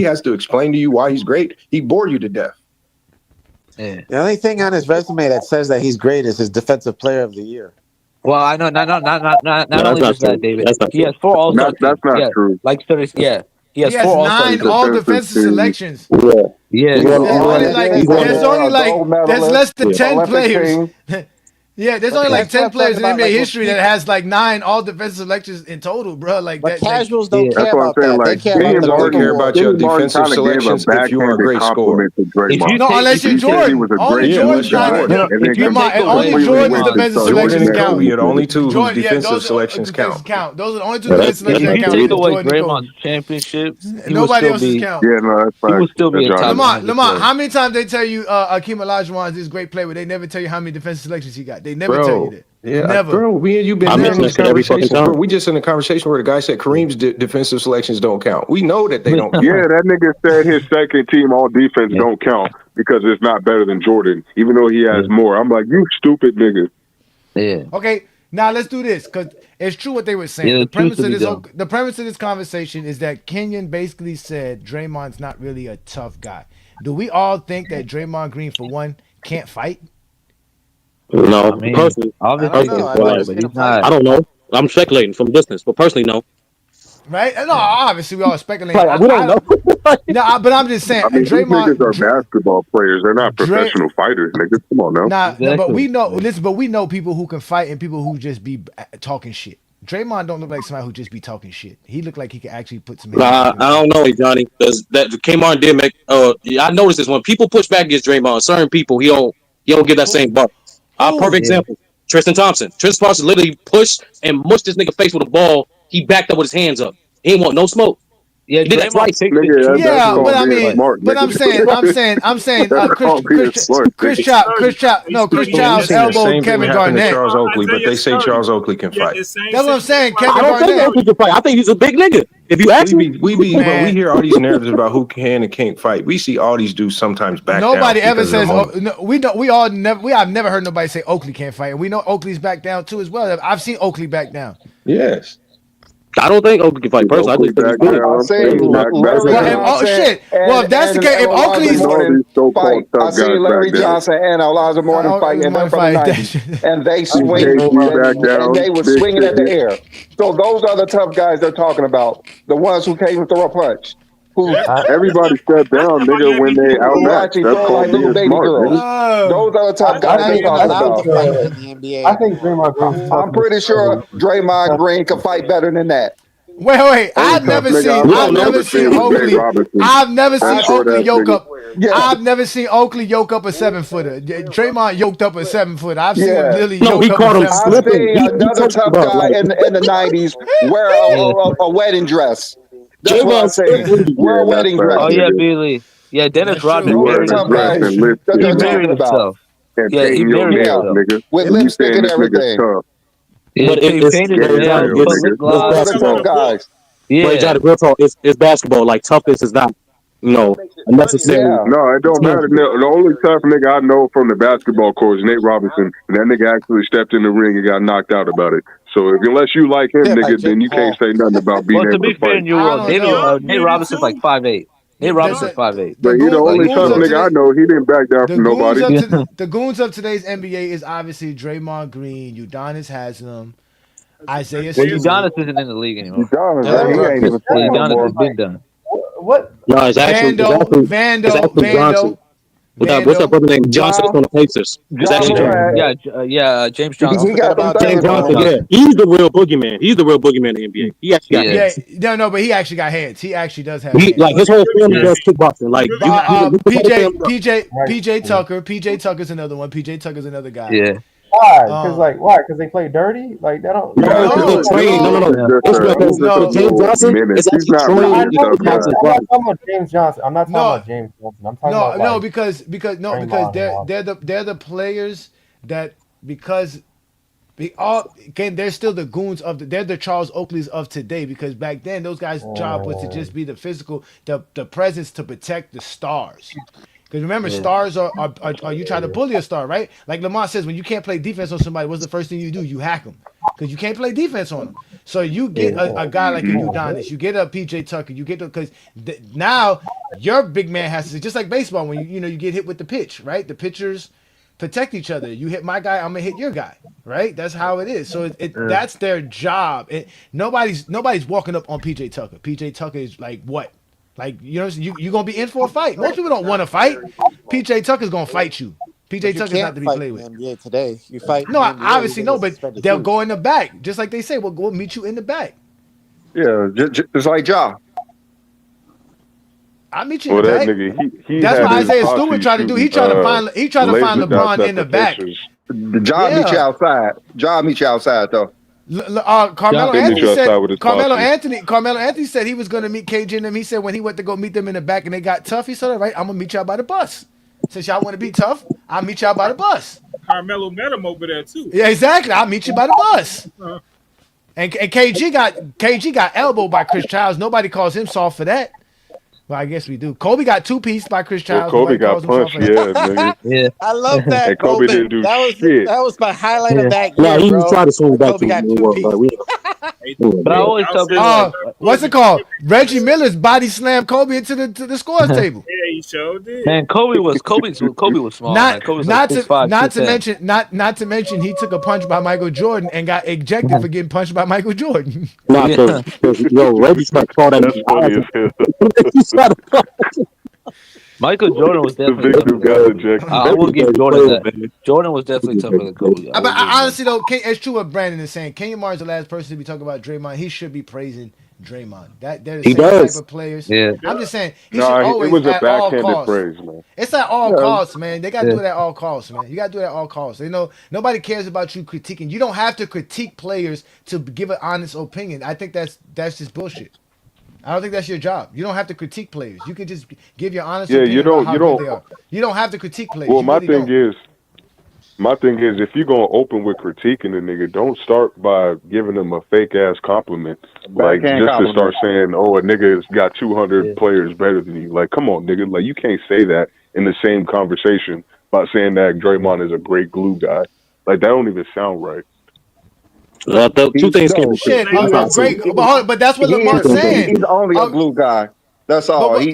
has to explain to you why he's great, he bore you to death. Yeah. The only thing on his resume that says that he's great is his Defensive Player of the Year. Well, I know not only just that, David. He has 4 All-Star teams. That's not true. Like 30, yeah. He has 4 All-Star 9 teams. all-defensive selections. Yeah. There's less than 10 players. Yeah, there's only like 10 players in NBA history that has like 9 all-defensive selections in total, bro. Like but that, casuals don't care about that. They care about your defensive selections if you are a great scorer. Unless you're Jordan. Only Jordan's trying to. Only Jordan's defensive selections count. The only 2 whose defensive selections count. Those are the only 2 defensive selections that count. If you take away Draymond's championships, nobody else's count. Yeah, no, that's fine. He would still be a top. Lamont, how many times they tell you Akeem Olajuwon is this great player, but they never tell you how many defensive selections he got? They never tell you that. Yeah, never. Bro, me and you been having this conversation. Bro, we just in a conversation where the guy said Kareem's defensive selections don't count. We know that they don't count. Yeah, that nigga said his second team all defense don't count because it's not better than Jordan, even though he has more. I'm like, you stupid nigga. Yeah. Okay, now let's do this, because it's true what they were saying. The premise of this conversation is that Kenyon basically said Draymond's not really a tough guy. Do we all think that Draymond Green, for one, can't fight? No, personally, I don't know. I'm speculating from distance, but personally, no. Right? No, obviously we all speculating. We don't know. No, but I'm just saying. I mean, Draymond, these niggas are basketball players. They're not professional fighters, niggas. Come on now. No, but we know. Listen, but we know people who can fight and people who just be talking shit. Draymond don't look like somebody who just be talking shit. He look like he can actually put some. I don't know, Johnny. That Kmart did make. I noticed this when people push back against Draymond. Certain people, he don't get that same buck. Perfect example. Tristan Thompson. Tristan Thompson literally pushed and mushed this nigga face with a ball. He backed up with his hands up. He didn't want no smoke. Yeah, he did that twice. But I mean, I'm saying, Chris Childs elbowed Kevin Garnett. Charles Oakley, but they say Charles Oakley can fight. That's what I'm saying. I don't think Oakley can fight. I think he's a big nigga. If you ask me, we hear all these narratives about who can and can't fight. We see all these dudes sometimes back down. Nobody ever says I've never heard nobody say Oakley can't fight, and we know Oakley's back down too as well. I've seen Oakley back down. Yes. I don't think Oakley can fight personally. I just think he's shit. Well, if that's the case, if Oakley's fight, I seen Larry Johnson and Elijah Morton fight in the 90s, and they swing and they were swinging at the air. So those are the tough guys they're talking about, the ones who can't even throw a punch. Everybody stepped down, nigga, when they outmatched. That's called being smart. Those are the tough guys they're talking about. I think Draymond Green. I'm pretty sure Draymond Green can fight better than that. Wait. I've never seen Oakley. I've never seen Oakley yoke up. I've never seen Oakley yoke up a 7-footer. Draymond yoked up a 7-footer. I've seen him literally yoke up a 7-footer. I've seen another tough guy in the 90s wear a wedding dress. That's what I'm saying. Wear a wedding dress. Oh yeah, Billy. Yeah, Dennis Rodman married himself. Yeah, he married himself with lipstick and everything. Yeah, but he painted his nails, put lip gloss. Guys. Yeah, it's basketball. Like toughness is not, unnecessary. Yeah. No, it don't matter. The only tough nigga I know from the basketball court is Nate Robinson, and that nigga actually stepped in the ring and got knocked out about it. So unless you like him, nigga, then you can't say nothing about being able to fight. Nate Robinson's like 5'8". Nate Robinson's 5'8". But he the only tough nigga I know. He didn't back down from nobody. The goons of today's NBA is obviously Draymond Green, Udonis Haslam, Isaiah Stewart. Udonis isn't in the league anymore. Udonis has been done. What? No, it's actually Vando. What's that Vando. brother named Johnson Ja, from the Pacers? Is Ja actually Yeah, Johnson. Morant. James He Johnson. he Forget got them about James 30 James Johnson, bombs. yeah. Johnson. He's the real boogeyman. He's the real boogeyman in the NBA. He actually got Yeah. Yeah, hands. no, but he actually got hands. He actually does have Like hands. his He whole really family got Yeah. does kickboxing. he Like really you, got you, it. you can follow PJ, family up. PJ, Right. PJ Tucker. PJ Tucker's another one. PJ Tucker's another guy. Yeah. Why? Because Um, like why? Because they play dirty. Like that don't that Yeah, don't No, make because sense. they no, train. No, no, no. he's Yeah. It's just because a no, James little Johnson is menace. He's actually not No, really I trained a in know, tough but guy. kickboxing I'm not classes. talking about James Johnson. I'm not talking no, about James Johnson. I'm talking about no, like because Draymond and all. they're the players that because again they're still the goons of they're the Charles Oakleys of today because back then those guys' job was to just be the physical the presence to protect the stars. Because remember, Yeah. stars are you try to bully a star, right? Like Lamont says, when you can't play defense on somebody, what's the first thing you do? You hack them because you can't play defense on them. So you get a guy like a Hmm. Udonis, you get a PJ Tucker, you get because now your big man has to just like baseball when you get hit with the pitch, right? The pitchers protect each other. You hit my guy, I'm gonna hit your guy, right? That's how it is. So Yeah. that's their job. Nobody's walking up on PJ Tucker. PJ Tucker is like what? Like you gonna be in for a fight. Most people don't want to fight. PJ Tucker's gonna fight you. But PJ you Tucker's not can't to be fight played in the with. NBA today. You fight in No, the I NBA, you're obviously gonna no, get but suspended they'll too. go in the back, just like they say. We'll meet you in the back. Yeah, it's like Ja. I'll meet you in Well, the that back. nigga, he That's had what his Isaiah Stewart posse tried to do. shooting He tried to find laser dots LeBron at in the the back. Pacers. Ja meet you Yeah. outside. Ja meet you outside though. Carmelo He'll meet Anthony you outside said with his posse. Carmelo Anthony said he was going to meet KJ and them. He said when he went to go meet them in the back and they got tough, he said, "All right, I'm gonna meet y'all by the bus. Since y'all want to be tough, I'll meet y'all by the bus." Carmelo met him over there too. Yeah, exactly. I'll meet you by the bus. Uh, And KG got elbowed by Chris Childs. Nobody calls him soft for that. Well, I guess we do. Kobe got two pieced by Chris Well, Childs. Kobe Nobody got calls him soft punched, for that. yeah, nigga. Yeah. I love that, And Kobe Kobe. didn't do That was shit. my highlight of Yeah. that No, year, he was bro. trying to swing back to Kobe got the two world. Like, piece. we hey, But I hey, always I'll tell say people this like, about What's it Kobe. called? Reggie Miller's body slammed Kobe into the scores table. Yeah, he sure did. man, Kobe was small, man. Not Kobe was like not to 6'5", not to 6'10". mention not to mention he took a punch by Michael Jordan and got ejected for getting punched by Michael Jordan. nah, Yeah. because yo, Reggie tried to call that That's nigga funny eyes. as hell. He tried to call Michael Jordan was The definitely big tougher dude than got Kobe. ejected. I will Reggie give dirty Jordan player, that. man. Jordan was definitely Reggie tougher dirty than player. Kobe. I But will give him that. honestly though, it's true what Brandon is saying. Kenyon Martin's the last person to be talking about Draymond. He should be praising Draymond. That they're the He same type does. of players. Yeah. I'm just saying he should Nah, it always was a at all backhanded costs. praise, man. It's at all Yeah. costs, man. They gotta Yeah. do it at all costs, man. You gotta do it at all costs. Nobody cares about you critiquing. You don't have to critique players to give an honest opinion. I think that's just bullshit. I don't think that's your job. You don't have to critique players. You can just give your honest Yeah, opinion about you how good don't. they are. You don't have to critique players. Well, You really don't. my thing is, if you're gonna open with critiquing a nigga, don't start by giving him a fake ass compliment. Like Backhand just to start compliment. saying, "Oh, a nigga's got 200 Yeah. players better than you." Like, come on, nigga. Like, you can't say that in the same conversation by saying that Draymond is a great glue guy. Like, that don't even sound right. The two things can't be true. Shit, He a, is a great, but that's what Lamont's saying. he's only a Uh, glue guy. That's but all. what?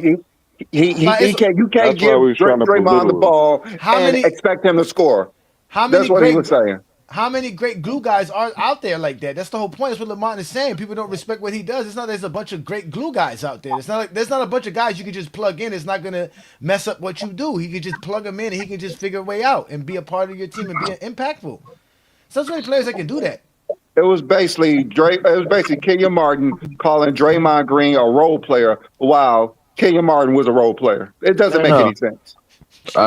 He But it's can't you can't That's why give we was trying to Draymond the belittle him. ball how and many expect him to score. how That's many what he great was saying. how many great glue guys are out there like that? That's the whole point. That's what Lamont is saying. People don't respect what he does. It's not there's a bunch of great glue guys out there. It's not like there's not a bunch of guys you can just plug in. It's not gonna mess up what you do. He can just plug him in and he can just figure a way out and be a part of your team and be impactful. So there's many players that can do that. It was basically Kenyon Martin calling Draymond Green a role player while Kenyon Martin was a role player. It doesn't make No. any sense.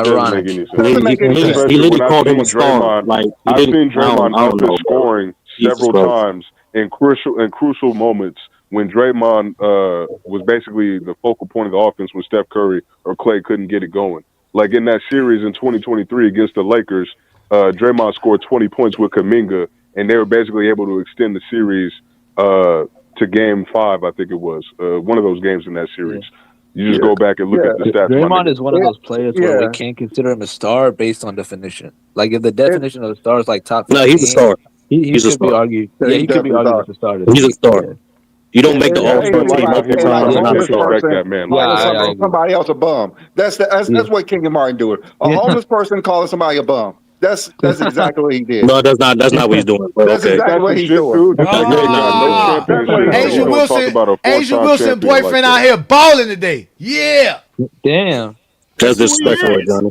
Doesn't make Ironic. any It sense. doesn't make any sense. He Especially when literally I've called him seen a star. Draymond. Like he I've didn't. seen Draymond I up don't his know, bro. scoring Jesus several Christ. times in crucial moments when Draymond was basically the focal point of the offense when Steph Curry or Clay couldn't get it going. Like in that series in 2023 against the Lakers, Draymond scored 20 points with Kuminga, and they were basically able to extend the series to Game 5, I think it was one of those games in that series. You just go back and look at the stats. my Draymond nigga. is one of those players where we can't consider him a star based on definition. Like if the definition of a star is like top 15, No, he's a star. he He's a could be star. argued. Yeah, Yeah, he he could be definitely argued a as a starter. He's a star. Yeah. You don't make the Yeah, All I Star feel like team how every he like time. a You're not a homeless star. respect person that man. Yeah, calling I agree. somebody else a bum. That's Yeah. what Kenyon Martin do it. A Yeah. homeless person calling somebody a bum. That's exactly what he did. No, that's not. That's not what he's doing. But That's okay. exactly That's what some he's shit doing. too. This That's nigga ain't got no Ah, That's what championship, he's and he Asia doing. don't talk Wilson, about a Asia four-time Wilson champion like boyfriend that. out here balling today. Yeah. Damn. That's That's who he disrespectful, is. Johnny.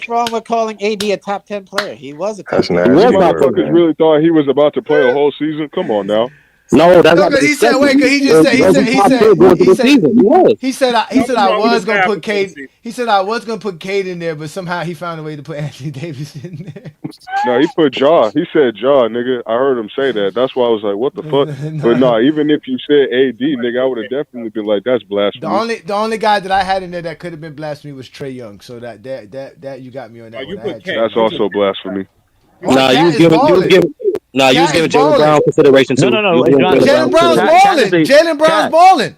What's wrong with calling AD a top 10 player? He was a top That's 10 You nasty player. word, motherfuckers man. really thought he was about to play a whole season? Come on now. No, that's No, not the because he said, wait, discussion. because he just said, Was he top 10 going through he the said, season? He was. he said Something I wrong with was his gonna math put before the Cade. season. He said I was gonna put Cade in there, but somehow he found a way to put Anthony Davis in there. No, he put Jaw. He said Jaw, nigga. I heard him say that. That's why I was like, what the fuck? But No. nah, even if you said AD, nigga, I would have definitely been like, that's blasphemy. The only guy that I had in there that could have been blasphemy was Trey Young. So that you got me on Oh, that you one. I put had Trey Cat. That's Young. You also put blasphemy. What? Nah, you Cat was is giving balling. you was Cat giving is Jalen balling. Brown consideration too. No. You was giving John, Jalen Jalen Brown Brown's consideration. Cat is balling. a Jalen Brown's cat. balling.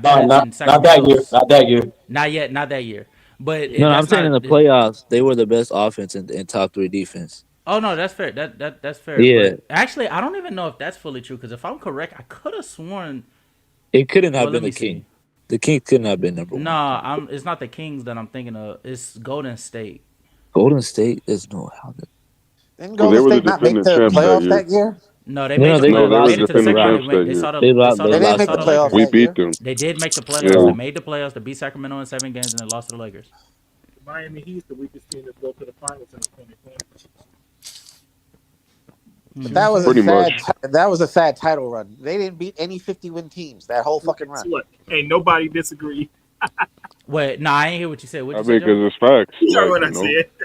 got better in Not that year. Sacramento's. Not that year. Not yet, not that year. But No, no, I'm that's saying in not. the playoffs, they were the best offense and top three defense. Oh no, that's fair. That's fair. Yeah, But actually, I don't even know if that's fully true. Because if I'm correct, I could have sworn. it couldn't have Well, been let the me see. King. The King couldn't have been number one. No, It's not the Kings that I'm thinking of. It's Golden State. Golden State, there's no how. Didn't Well, they Golden were the State not make defending the champs that playoffs year. that year? No, they No, made no, the they No, play. they They were made the it to the defending second round. They champs went. that They year. saw the. they They lost. saw They the. They didn't They lost. make saw the the playoffs We Lakers. that beat year. them. They did make the playoffs. Yeah. They made the playoffs. They beat Sacramento in 7 games and they lost to the Lakers. Miami Heat's the weakest team to go to the finals in 2020. But that was a Pretty much. sad title run. They didn't beat any 50-win teams that whole fucking Guess run. what? Ain't nobody disagree. Wait, no, I ain't hear what you said. What'd I you say, mean, Joe? because it's facts. You know Like, what I you know, said?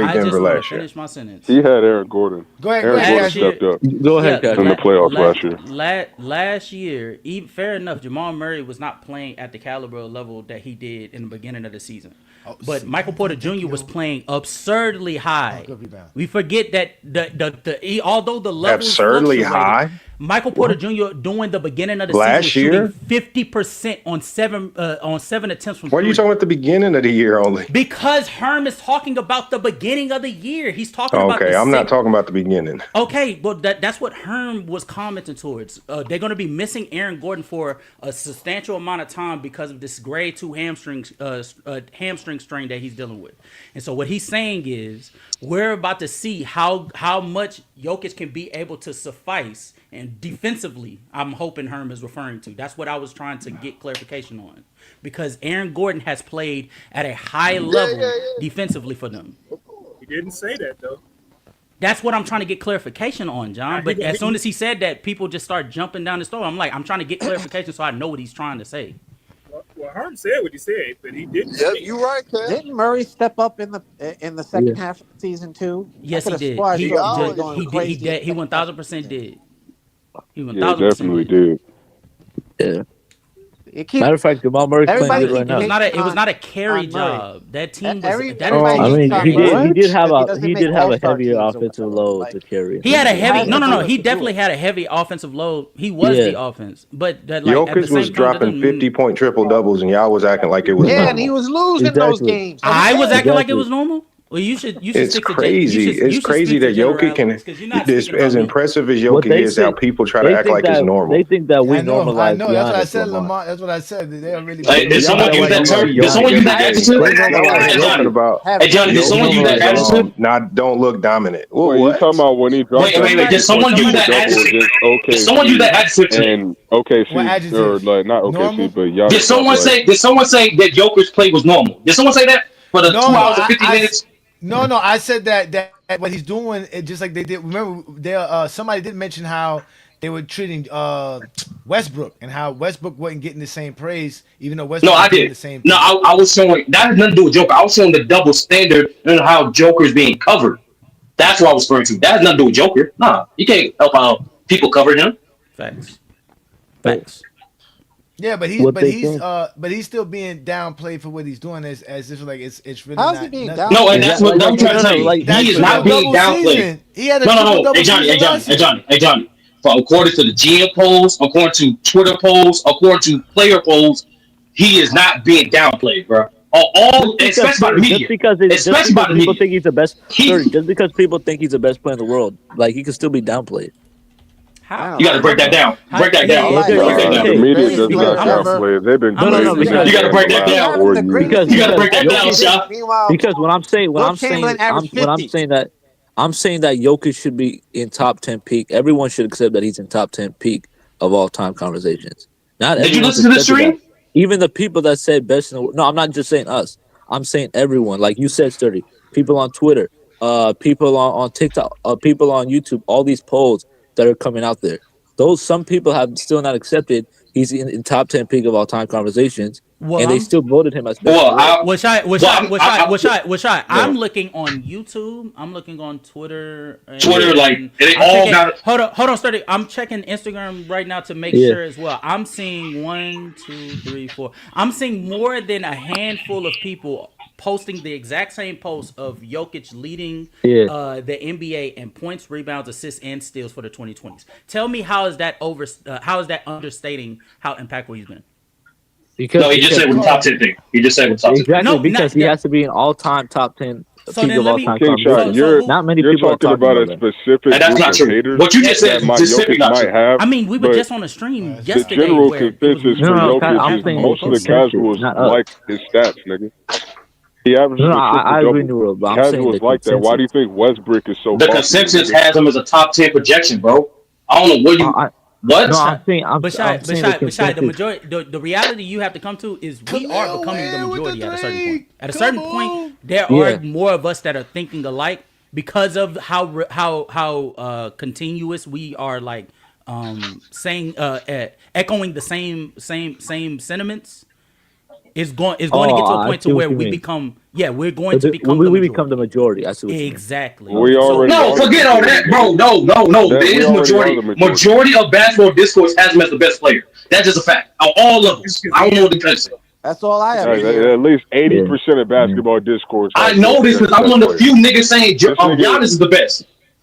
carried I Denver just want to last year. finish my sentence. He had Aaron Gordon. Go ahead, Aaron Gordon Last Cash. year, stepped up Go ahead, yeah, Cash. in the playoffs last year. last year, fair enough. Jamal Murray was not playing at the caliber level that he did in the beginning of the season. But Michael Porter Jr. was playing absurdly high. Good rebound. We forget that although the levels Absurdly fluctuated, high. Michael Porter Jr. during the beginning of the season was Last shooting year? 50% on seven attempts from Why are you three. talking about the beginning of the year only? Because Herm is talking about the beginning of the year. He's talking about the Okay, I'm not six. talking about the beginning. Okay, well that's what Herm was commenting towards. They're going to be missing Aaron Gordon for a substantial amount of time because of this grade 2 hamstring strain that he's dealing with. And so what he's saying is we're about to see how much Jokic can be able to suffice, and defensively, I'm hoping Herm is referring to. That's what I was trying to get clarification on, because Aaron Gordon has played at a high level defensively for them. He didn't say that though. That's what I'm trying to get clarification on, John. But as soon as he said that, people just start jumping down the store. I'm like, I'm trying to get clarification so I know what he's trying to say. Well, Herm said what he said, but he didn't. Yep, you right, Ken. Didn't Murray step up in the second half of the season too? Yes, he did. He 1000% did. He 1000% definitely did. Yeah. Matter of fact, Jamal Murray's playing good right now. It was not a carry job. That team was. I mean, he did have a heavier offensive load to carry. He had a heavy. No. He definitely had a heavy offensive load. He was the offense, but that, like, Jokic was dropping 50-point triple doubles, and y'all was acting like it was normal. and he was losing those games. I was acting like it was normal. Well, you should. It's stick crazy. It's crazy that Jokic can. As impressive as Jokic is, how people try to act like it's normal. They think that we normalize. I know. That's what I said, Lamar. That's what I said. They don't really. Did someone use that term? Did someone use that adjective? Hey, Johnny, did someone use that adjective? Not don't look dominant. What you talking about when he dropped? Wait. Did someone use that adjective? Did someone use that adjective? And OKC, or like not OKC, but y'all. Did someone say that Jokic's play was normal? Did someone say that for the 2 hours and 50 minutes? No, I said that what he's doing, it just like they did. Remember, somebody did mention how they were treating Westbrook and how Westbrook wasn't getting the same praise, even though Westbrook was getting the same. No, I was showing that has nothing to do with Joker. I was showing the double standard and how Joker's being covered. That's what I was referring to. That has nothing to do with Joker. Nah, you can't help how people cover him. Facts. Yeah, but he's still being downplayed for what he's doing as if like it's really. How's not, he being downplayed? No, and that's what I'm trying to say. He is not being downplayed. He had a No. Hey Johnny. According to the GM polls, according to Twitter polls, according to player polls, he is not being downplayed, bro. Especially by the media. Just because people think he's the best. Just because people think he's the best player in the world, like he can still be downplayed. How? You got to break that down. Break that down. The media does not downplay it. They've been doing it. You got to break that down. You got to break that down, Shaq. Because I'm saying that Jokic should be in top 10 peak. Everyone should accept that he's in top 10 peak of all time conversations. Did you listen to the stream? Even the people that said best in the world. No, I'm not just saying us. I'm saying everyone. Like you said, Sturdy. People on Twitter, people on TikTok, people on YouTube. All these polls that are coming out there. Some people have still not accepted he's in top 10 peak of all time conversations, and they still voted him as best. I'm looking on YouTube. I'm looking on Twitter. Hold on, Sturdy. I'm checking Instagram right now to make sure as well. I'm seeing 1, 2, 3, 4. I'm seeing more than a handful of people posting the exact same post of Jokic leading the NBA in points, rebounds, assists, and steals for the 2020s. Tell me how is that understating how impactful he's been? He just said we're top 10 pick. He just said we're top 10. Exactly, because he has to be an all-time top 10 peak of all time. Not many people are talking about a specific. And that's not true. What you just said is simply not true. Have, I mean, we were just on a stream yesterday. The general consensus for Jokic is most of the casuals like his stats, nigga. He averages I agree in the world, but I'm saying like that. Why do you think Westbrook is so? The consensus has him as a top 10 projection, bro. I don't know what you. What? No, I'm saying the majority. The reality you have to come to is we are becoming the majority at a certain point. At a certain point, there are more of us that are thinking alike because of how continuous we are, like saying echoing the same sentiments. It's going to get to a point to where we become we're going to become we become the majority. I see what you mean. Exactly. Forget all that, bro. No. It is majority. Majority of basketball discourse has him as the best player. That's just a fact. On all levels. I don't know what the person. That's all I have. At least 80% of basketball discourse. I know this because I'm one of the few niggas saying Giannis is the best.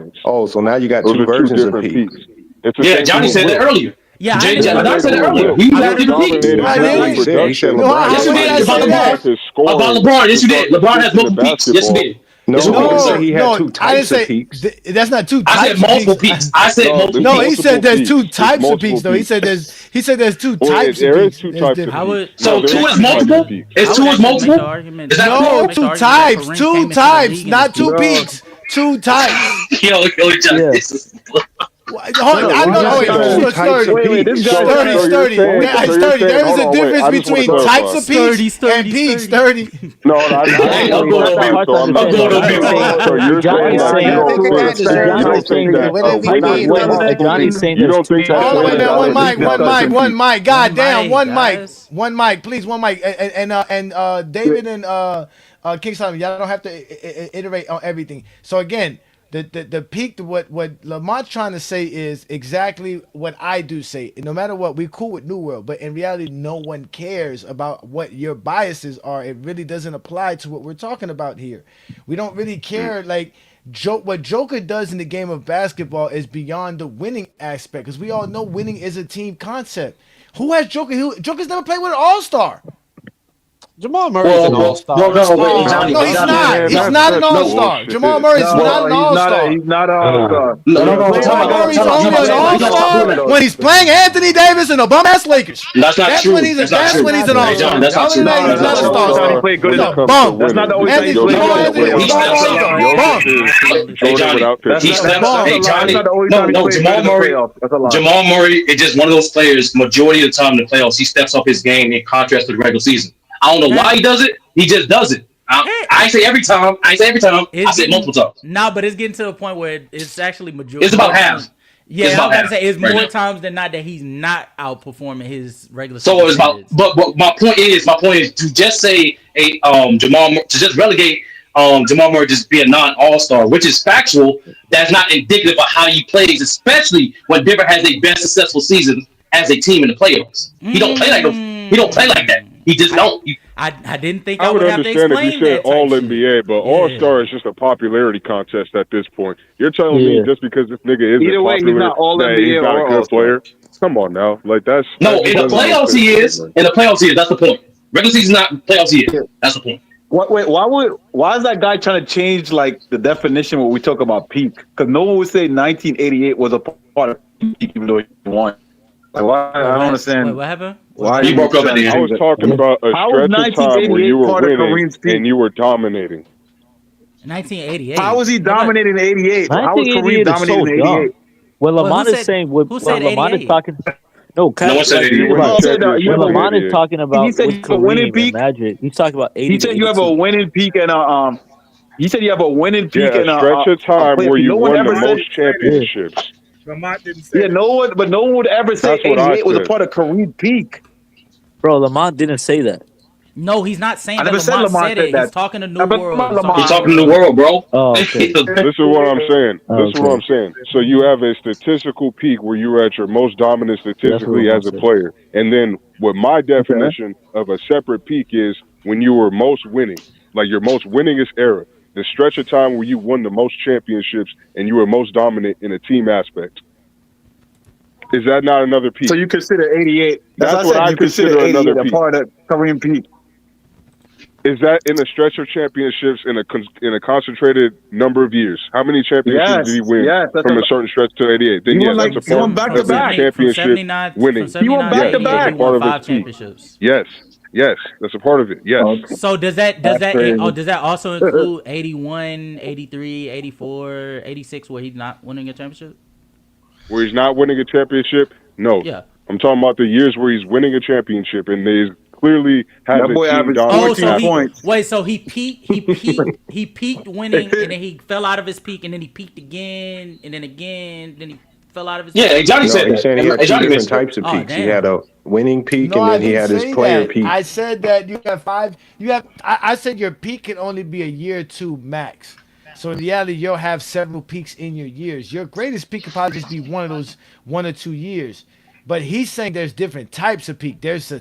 dynamics. Oh, so now you got Those two are two versions of different peaks. peaks. It's the Yeah, same Johnny thing with said that Will. earlier. Yeah, I Johnny It's understand. the said same that thing with earlier. Will. We Will have different peaks. dominated No, I That's not not what only he didn't. said. He said production, No, LeBron Yes, how you had when two did did, I peaks. say About not LeBron. that? just his About scoring, LeBron. Yes, his you did. LeBron has multiple consistent peaks. Yes, you basketball. did. Yes, you did. No, Yes, he No, sir. said he had no, two I didn't types of say peaks. that's not two I said types of multiple peaks. peaks. I said No, there's multiple No, he peaks. said multiple there's peaks. two There's types of multiple peaks though. He peaks. said there's two Well, types of there is peaks. two That's types of I different. peaks. would No, So there two is is two types of multiple. peaks. Is I would two is actually make the multiple? argument Is that that No, multiple? make the two argument that types, Kareem two came into the types, league and was not two peak. No, peaks, two types. Yo, Johnny, Yeah. this is. Hold no, I we're know. just Oh No, wait, saying so two types of sturdy, Wait, this peaks. guy's sturdy, trying to. you're sturdy. saying Sturdy. There is hold a on, wait, difference I just want to between types clarify. of peaks and Sturdy. peaks. Sturdy. No, I Nah, just Hey, want I'm to wait, going that's on a clarify. mute. hard So time to I'm say though. going on That's mute. so you're saying Johnny's that I you saying think don't we two can think is. understand you what he's don't think saying. that When have he wait, been Wait, double Johnny's peaked? saying you there's don't think two that Hold on, wait a twenty minute. dollar One league mic, now one is mic, a one peak? mic. God damn, Mic, one mic, guys. one mic, please, one mic. And David and King Solomon, y'all don't have to iterate on everything. So again, The peak. What Lamont's trying to say is exactly what I do say. No matter what, we cool with New World, but in reality, no one cares about what your biases are. It really doesn't apply to what we're talking about here. We don't really care. Like what Joker does in the game of basketball is beyond the winning aspect, because we all know winning is a team concept. Who has Joker? Joker's never played with an all-star. Jamal Murray's an all star. Bro, no, wait, Oh, Johnny, no, he's Johnny, not. Man, He's that's not an such all-star. bullshit. Jamal Murray is not an all-star. He's not an all-star. No, He time played out, Murray's time out, only time an out. You guys talking all-star about when he's playing Anthony Davis and the bum-ass Lakers. That's not That's true. when he's That's not that's true. when he's an Hey, all-star. John, that's not Other true. than that, he's That's not not an true. all-star. He played good He's a enough. bum. That's not the only time Anthony, he's Jamal played good Anthony, He he's not an steps up. all-star. Jokic Bum. is Hey, Jordan Johnny, without he Pippen. steps bum. up. Hey, That's Johnny, not the only no, time he no, played good Jamal in the Murray. playoffs. That's a lie. Jamal Murray is just one of those players. Majority of the time in the playoffs, he steps up his game in contrast to the regular season. I don't know why he does it. He just does it. I ain't say every time. I say it multiple times. Nah, but it's getting to the point where it's actually majority. It's about half. Yeah, It's I was about about to half say it's right more now. times than not that he's not outperforming his regular So season it's about, standards. but my point is to just say to just relegate Jamal Murray just be a non All Star, which is factual. That's not indicative of how he plays, especially when Denver has a best successful season as a team in the playoffs. He don't play like he don't play like that. He just don't. I didn't think I would have to understand if explain you said that All type NBA, but shit. All Yeah. Star is just a popularity contest at this point. You're telling me just because this nigga isn't Either way, he's popular not all that NBA he's not a or good all-star. player? Come on now, like that No, just in the doesn't make playoffs sense he to me, is. man. In the playoffs he is. That's the point. Regular season not playoffs he is. That's the point. Wait, why is that guy trying to change like the definition when we talk about peak? Because no one would say 1988 was a part of peak even though he won. Like why? I don't understand. Wait, what happened? Why He you broke up trying at to the I end. was change that? talking about a How was stretch of time where you 1988 were part of winning Kareem's peak? and you were dominating. 1988. How was he dominating in 88? How was Kareem 1988 is so dominating in dumb. 88? When Well, Lamont is saying, when Lamont is 88? talking, no, No one said like it. think You won about the it. You When have championship a in Lamont is 88. talking He about said with you have a winning Kareem and peak. Magic, he's talking about 80 He to said you have a 82. winning peak and he said you have a winning peak Yeah, a and stretch of a time player where peak. you No one won the ever said. most Yeah. championships. Lamont didn't say Yeah, that. no one would ever say That's what I 88 was a said. part of Kareem peak. Bro, Lamont didn't say that. No, he's not saying I that never said Lamont Lamont said said it. He's that. talking to New But World. Lamont He's talking New to the world, bro. Oh, okay. This is what I'm saying. Oh, This is what okay. I'm saying. So you have a statistical peak where you were at your most dominant That's what statistically as Lamont a said. player. And then what my Okay. definition of a separate peak is when you were most winning, like your most winningest era, the stretch of time where you won the most championships and you were most dominant in a team aspect. Is that not another peak? So you consider 88. That's That's what what I I said. You consider consider 88 another a peak. part of Kareem peak. Is that in a stretch of championships in a concentrated number of years? How many championships did he win That's from a certain stretch to 88? Then He yeah, won that's like a part back of to his back. From championship 79 winning. from He won 79 back to to 88, back. he That's a part won of his 5 peak. championships. Yes, that's a part of it. Yes. Okay. So does that That's crazy. does that also include 81, 83, 84, 86 where he's not winning a championship? Where he's not winning a championship? No. Yeah. I'm talking about the years where he's winning a championship and they clearly has That a boy team averaged dominant 14 aspect. points. Wait, so he peaked winning, and then he fell out of his peak, and then he peaked again, and then again, then he fell out of his Yeah, peak. hey, Johnny No, said he's saying he that. had Hey, two Johnny different mentioned that. types of Oh, peaks. He damn. had a winning peak No, and I then he didn't had his say player that. peak. I said that you have 5. You have. I said your peak can only be a year or two max. So in reality, you'll have several peaks in your years. Your greatest peak could probably just be one of those 1 or 2 years. But he's saying there's different types of peak. There's a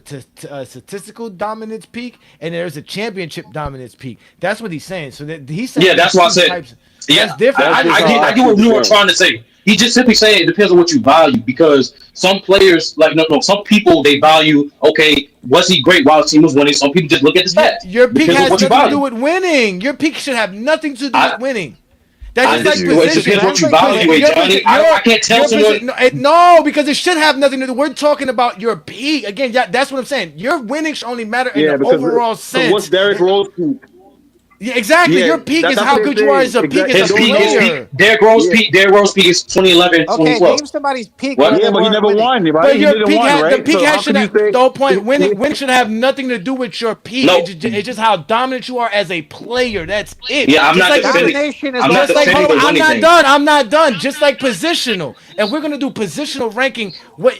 statistical dominance peak, and there's a championship dominance peak. That's what he's saying. So that he's saying Yeah, that's there's why I two said. types. Yeah, That's different. I just get how I what keep you it were going. trying to say. He just simply saying it depends on what you value because some players, like no, some people they value. Okay, was he great while the team was winning? Some people just look at the stats. Your peak Depends on has what you nothing to do value. with winning. Your peak should have nothing to do I, with winning. That's just like it just position. depends what you value, Johnny. I can't tell someone. No, because it should have nothing to do. We're talking about your peak again. Yeah, that's what I'm saying. Your winning should only matter in the overall sense. What's Derrick Rose peak? Yeah, exactly. Yeah, Your peak is that's how what good they you are say. as a peak Exactly. as a His peak, player. Derrick Rose peak is 2011, Okay, 2012. name somebody's peak What? where Yeah, they but he weren't never winning. won, right? But He your didn't peak, win, right? the peak So how has should can you have, say? the whole point. Winning should have nothing to do with your peak. No. It's just how dominant you are as a player. That's it. Yeah, I'm Just not like defending. Domination is I'm not just like defending hold on, the I'm winning not thing. done. I'm not done. Just like positional, and we're gonna do positional ranking. What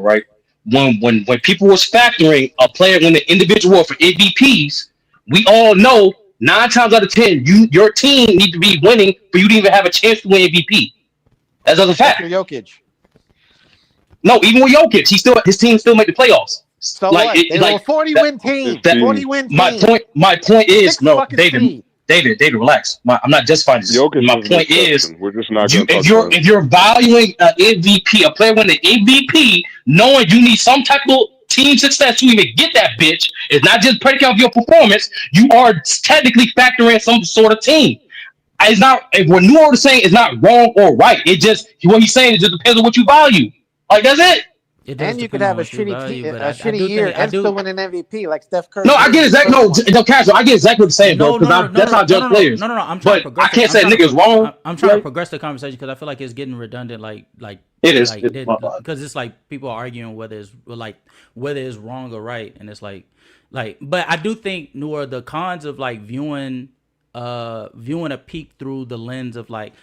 example, right? When people was factoring a player when the individual for MVPs, we all know 9 times out of 10, your team need to be winning for you to even have a chance to win MVP. That's a fact. Mr. Jokic. No, even with Jokic, his team still make the playoffs. So Like what? They were a 40-win team. 40-win team. My point is, Sixth no, fucking David, seed. David, relax. I'm not justifying this. Jokic My was an point is, exception. We're just not going to touch on it. if you're valuing an MVP, a player winning MVP, knowing you need some type of team success to even get that bitch, it's not just predicated off your performance. You are technically factoring some sort of team. It's not, if what New Orleans is saying is not wrong or right. It just, what he's saying, it just depends on what you value. Like, that's it. And you could have a shitty year and still win an MVP like Steph Curry. No, I get exactly no, Casual. I get exactly what you're saying, bro. Because that's how I judge players. No. I'm trying to progress. I can't say niggas wrong. I'm trying to progress the conversation because I feel like it's getting redundant. Like it is because it's like people are arguing whether it's wrong or right, and it's like. But I do think the cons of like viewing a peak through the lens of like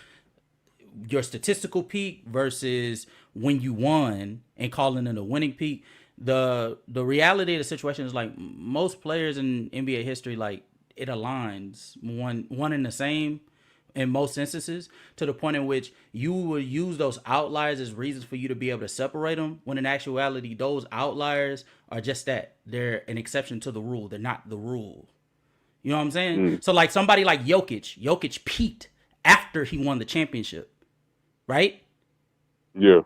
your statistical peak versus when you won and calling it a winning peak. The reality of the situation is like most players in NBA history, like it aligns one in the same in most instances to the point in which you will use those outliers as reasons for you to be able to separate them, when in actuality those outliers are just that. They're an exception to the rule. They're not the rule. You know what I'm saying? So like somebody like Jokic peaked after he won the championship, right? Yeah.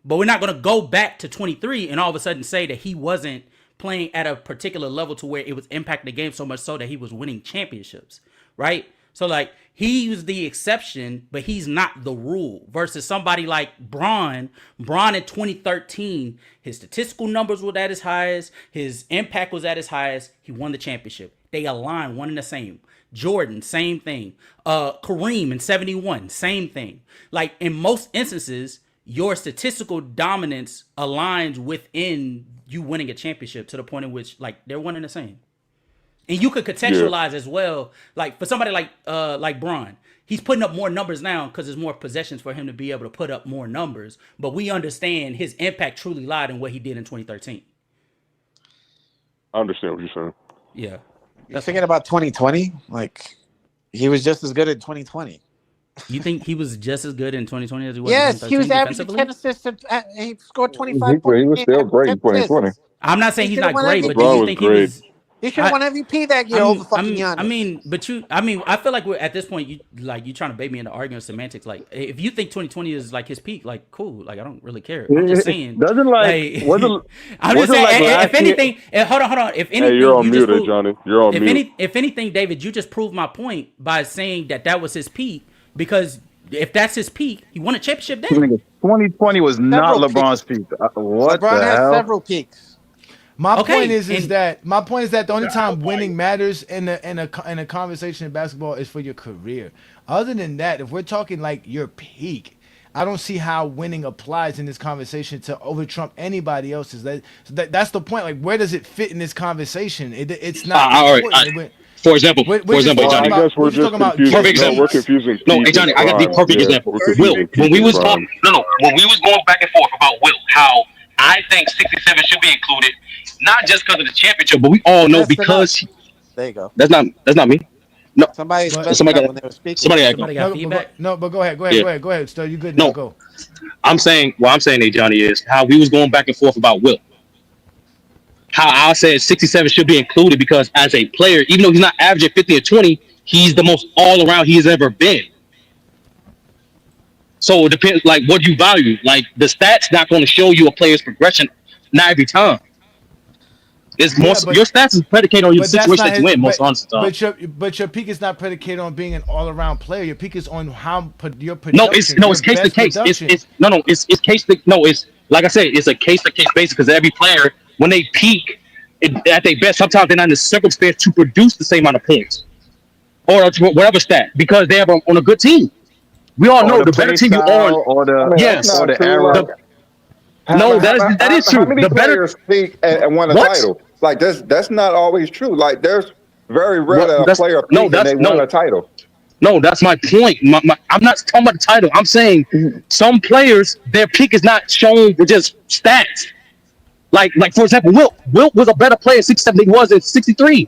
But we're not going to go back to 23 and all of a sudden say that he wasn't playing at a particular level to where it was impacting the game so much so that he was winning championships, right? So like he was the exception, but he's not the rule. Versus somebody like Bron in 2013, his statistical numbers were at his highest, his impact was at his highest. He won the championship. They align one and the same. Jordan, same thing. Kareem in 71, same thing. Like in most instances, your statistical dominance aligns within you winning a championship to the point in which like they're one and the same. And you could contextualize as well, like for somebody like Bron, he's putting up more numbers now because there's more possessions for him to be able to put up more numbers. But we understand his impact truly lied in what he did in 2013. I understand what you're saying. Yeah. You're thinking about 2020? Like he was just as good in 2020. You think he was just as good in 2020 as he was yes, in 2013? He was averaging 10 assists. He scored 25 points. He was still great in 2020. I'm not saying he's not great, but do you think he was? He should have won MVP that year over fucking Giannis. I feel like we're at this point. You trying to bait me into arguing semantics. Like, if you think 2020 is like his peak, like, cool. Like, I don't really care. I'm just saying. Doesn't like wasn't. I'm just saying. If anything, hold on. If anything, hey, you're on mute, Ajani. You're on mute. If anything, David, you just proved my point by saying that was his peak. Because if that's his peak, he won a championship then. 2020 was not LeBron's peak. What LeBron the has hell? several peaks. My point is that the only time winning matters in a conversation in basketball is for your career. Other than that, if we're talking like your peak, I don't see how winning applies in this conversation to over trump anybody else's. That's the point. Like, where does it fit in this conversation? It's not. All right. For example, Johnny. I guess we're just confusing. Perfect example. We're confusing. No, hey Johnny, I got the perfect example. Will, when we was going back and forth about Will, how I think 67 should be included, not just because of the championship, but we all know because. There you go. That's not me. No, somebody got feedback. No, but go ahead. Still, you good now? Go. I'm saying, hey Johnny, is how we was going back and forth about Will. How I said 67 should be included because as a player, even though he's not averaging 50 or 20, he's the most all around he's ever been. So it depends, like, what you value. Like, the stats not going to show you a player's progression, not every time. It's your stats is predicated on your situation that you win most of the time. But your peak is not predicated on being an all around player. Your peak is on how your production. It's case to case. It's case to it's like I said, it's a case to case basis because every player when they peak at their best, sometimes they're not in the circumstance to produce the same amount of points or whatever stat because they have on a good team. We all know the better team you are on. That is true. How many players peak and won a title? Like that's not always true. Like there's very rare that a player peak and they won a title. No, that's my point. I'm not talking about the title. I'm saying some players, their peak is not shown with just stats. Like for example, Wilt was a better player in 67 than he was in 63.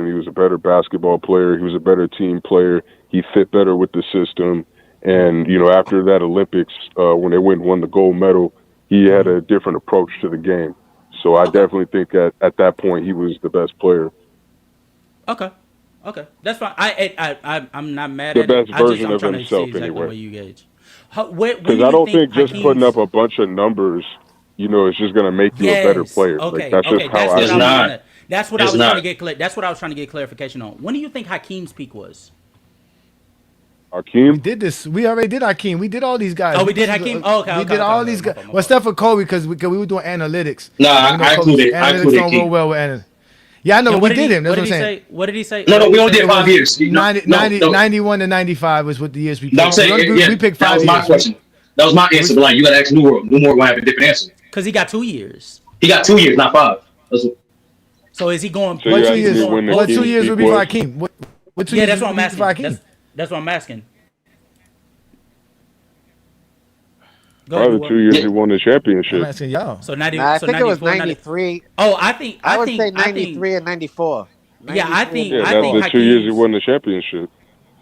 him. He was a better basketball player. He was a better team player. He fit better with the system. And, you know, after that Olympics, when they went and won the gold medal, he had a different approach to the game. So I definitely think at that point he was the best player. Okay. Okay, that's fine. I'm not mad The at it. best version I'm of trying to see himself, exactly anyway. what you gauge. When Because do I you don't think think just putting Hakeem's? up a bunch of numbers, you know, it's just going to make you a better Yes. player. Like, Okay. that's just Okay. how That's I what It's I view was it. trying not. to. That's what I It's was trying to not. get. That's what I was trying to get clarification on. When do you think Hakeem's peak was? Hakeem? We did this. We already did Hakeem. We did all these guys. Oh, we did Hakeem? Oh, okay, We okay, did all these guys. Well, except for Kobe, because we were doing analytics. Nah, And we know I Kobe's included analytics don't roll King. well with analytics. Yeah, I know, And but we did him. That's what I'm saying. What did he say? No, we only It did 5 was years. 91 to 95 was what the years we picked. No, I'm saying, We picked 5 that was years. my question. That was my answer, but like, you got to ask New World. New World will have a different answer. Because he got 2 years. He got 2 years, not 5. So is he going? So What you 2 asking years? me when the What 2 King's years peak would be for was? Hakeem? What 2 Yeah, years that's what would I'm be asking. for Hakeem? That's what I'm asking. Go Probably ahead, the 2 years he won the championship. I'm asking y'all. So 90. Nah, I so think it was 94, 93. Oh, I think. I would say 93 and 94. Yeah, I think. Yeah, I that's think the 2 years he Hakeem's. won the championship.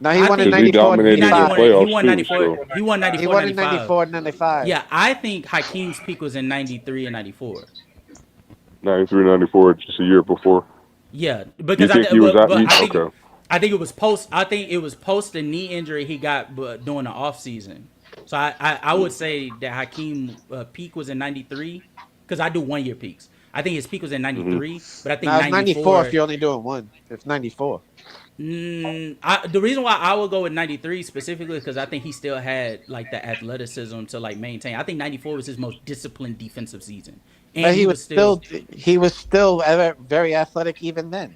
No, he won in Because he 94 and dominated the 95. He playoffs won too. 94. So He won 94. He won in 95. 94 and 95. Yeah, I think Hakeem's peak was in 93 and 94. 93, 94, just a year before. Yeah, You because think he was out? I Okay. think it was post. I think it was post the knee injury he got during the off season. So I would say that Hakeem peak was in 93 because I do 1 year peaks. I think his peak was in 93, but I think Now, it's 94. 94 if you're only doing one. It's 94. The reason why I would go with 93 specifically because I think he still had like the athleticism to like maintain. I think 94 was his most disciplined defensive season, and But he was still very athletic even then.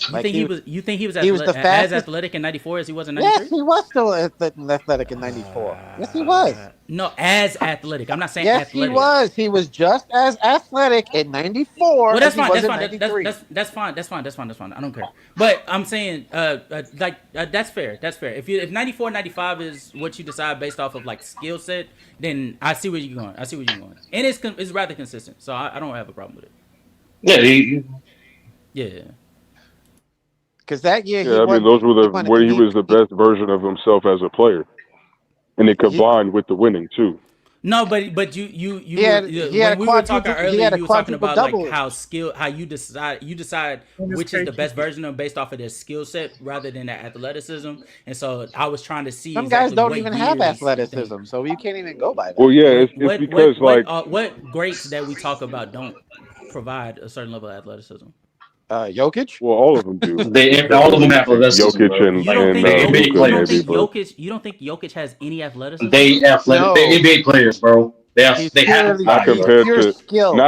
You think he was he was the as fastest? athletic in 94 as he was in 93? Yes, he was still athletic in 94. Yes, he was. No, as athletic. I'm not saying Yes, athletic. he was. He was just as athletic in 94 Well, that's as he fine. was That's in fine. 93. That's fine. That's fine. I don't care. But I'm saying, that's fair. That's fair. If 94, 95 is what you decide based off of like skill set, then I see where you're going. And it's rather consistent, so I don't have a problem with it. Yeah. Because that year, Yeah, I mean, those were where he was the best version of himself as a player, and it combined with the winning too. No, but when we were talking earlier, you were talking about like how you decide which is the best version of him based off of their skill set rather than their athleticism. And so I was trying to see some guys don't even have athleticism, so you can't even go by that. Well, yeah, it's because what greats that we talk about don't provide a certain level of athleticism. Jokic. Well, all of them do. All of them have athleticism. Jokic and you don't think Jokic has any athleticism? They athletic. No. They NBA players, bro. They have. Not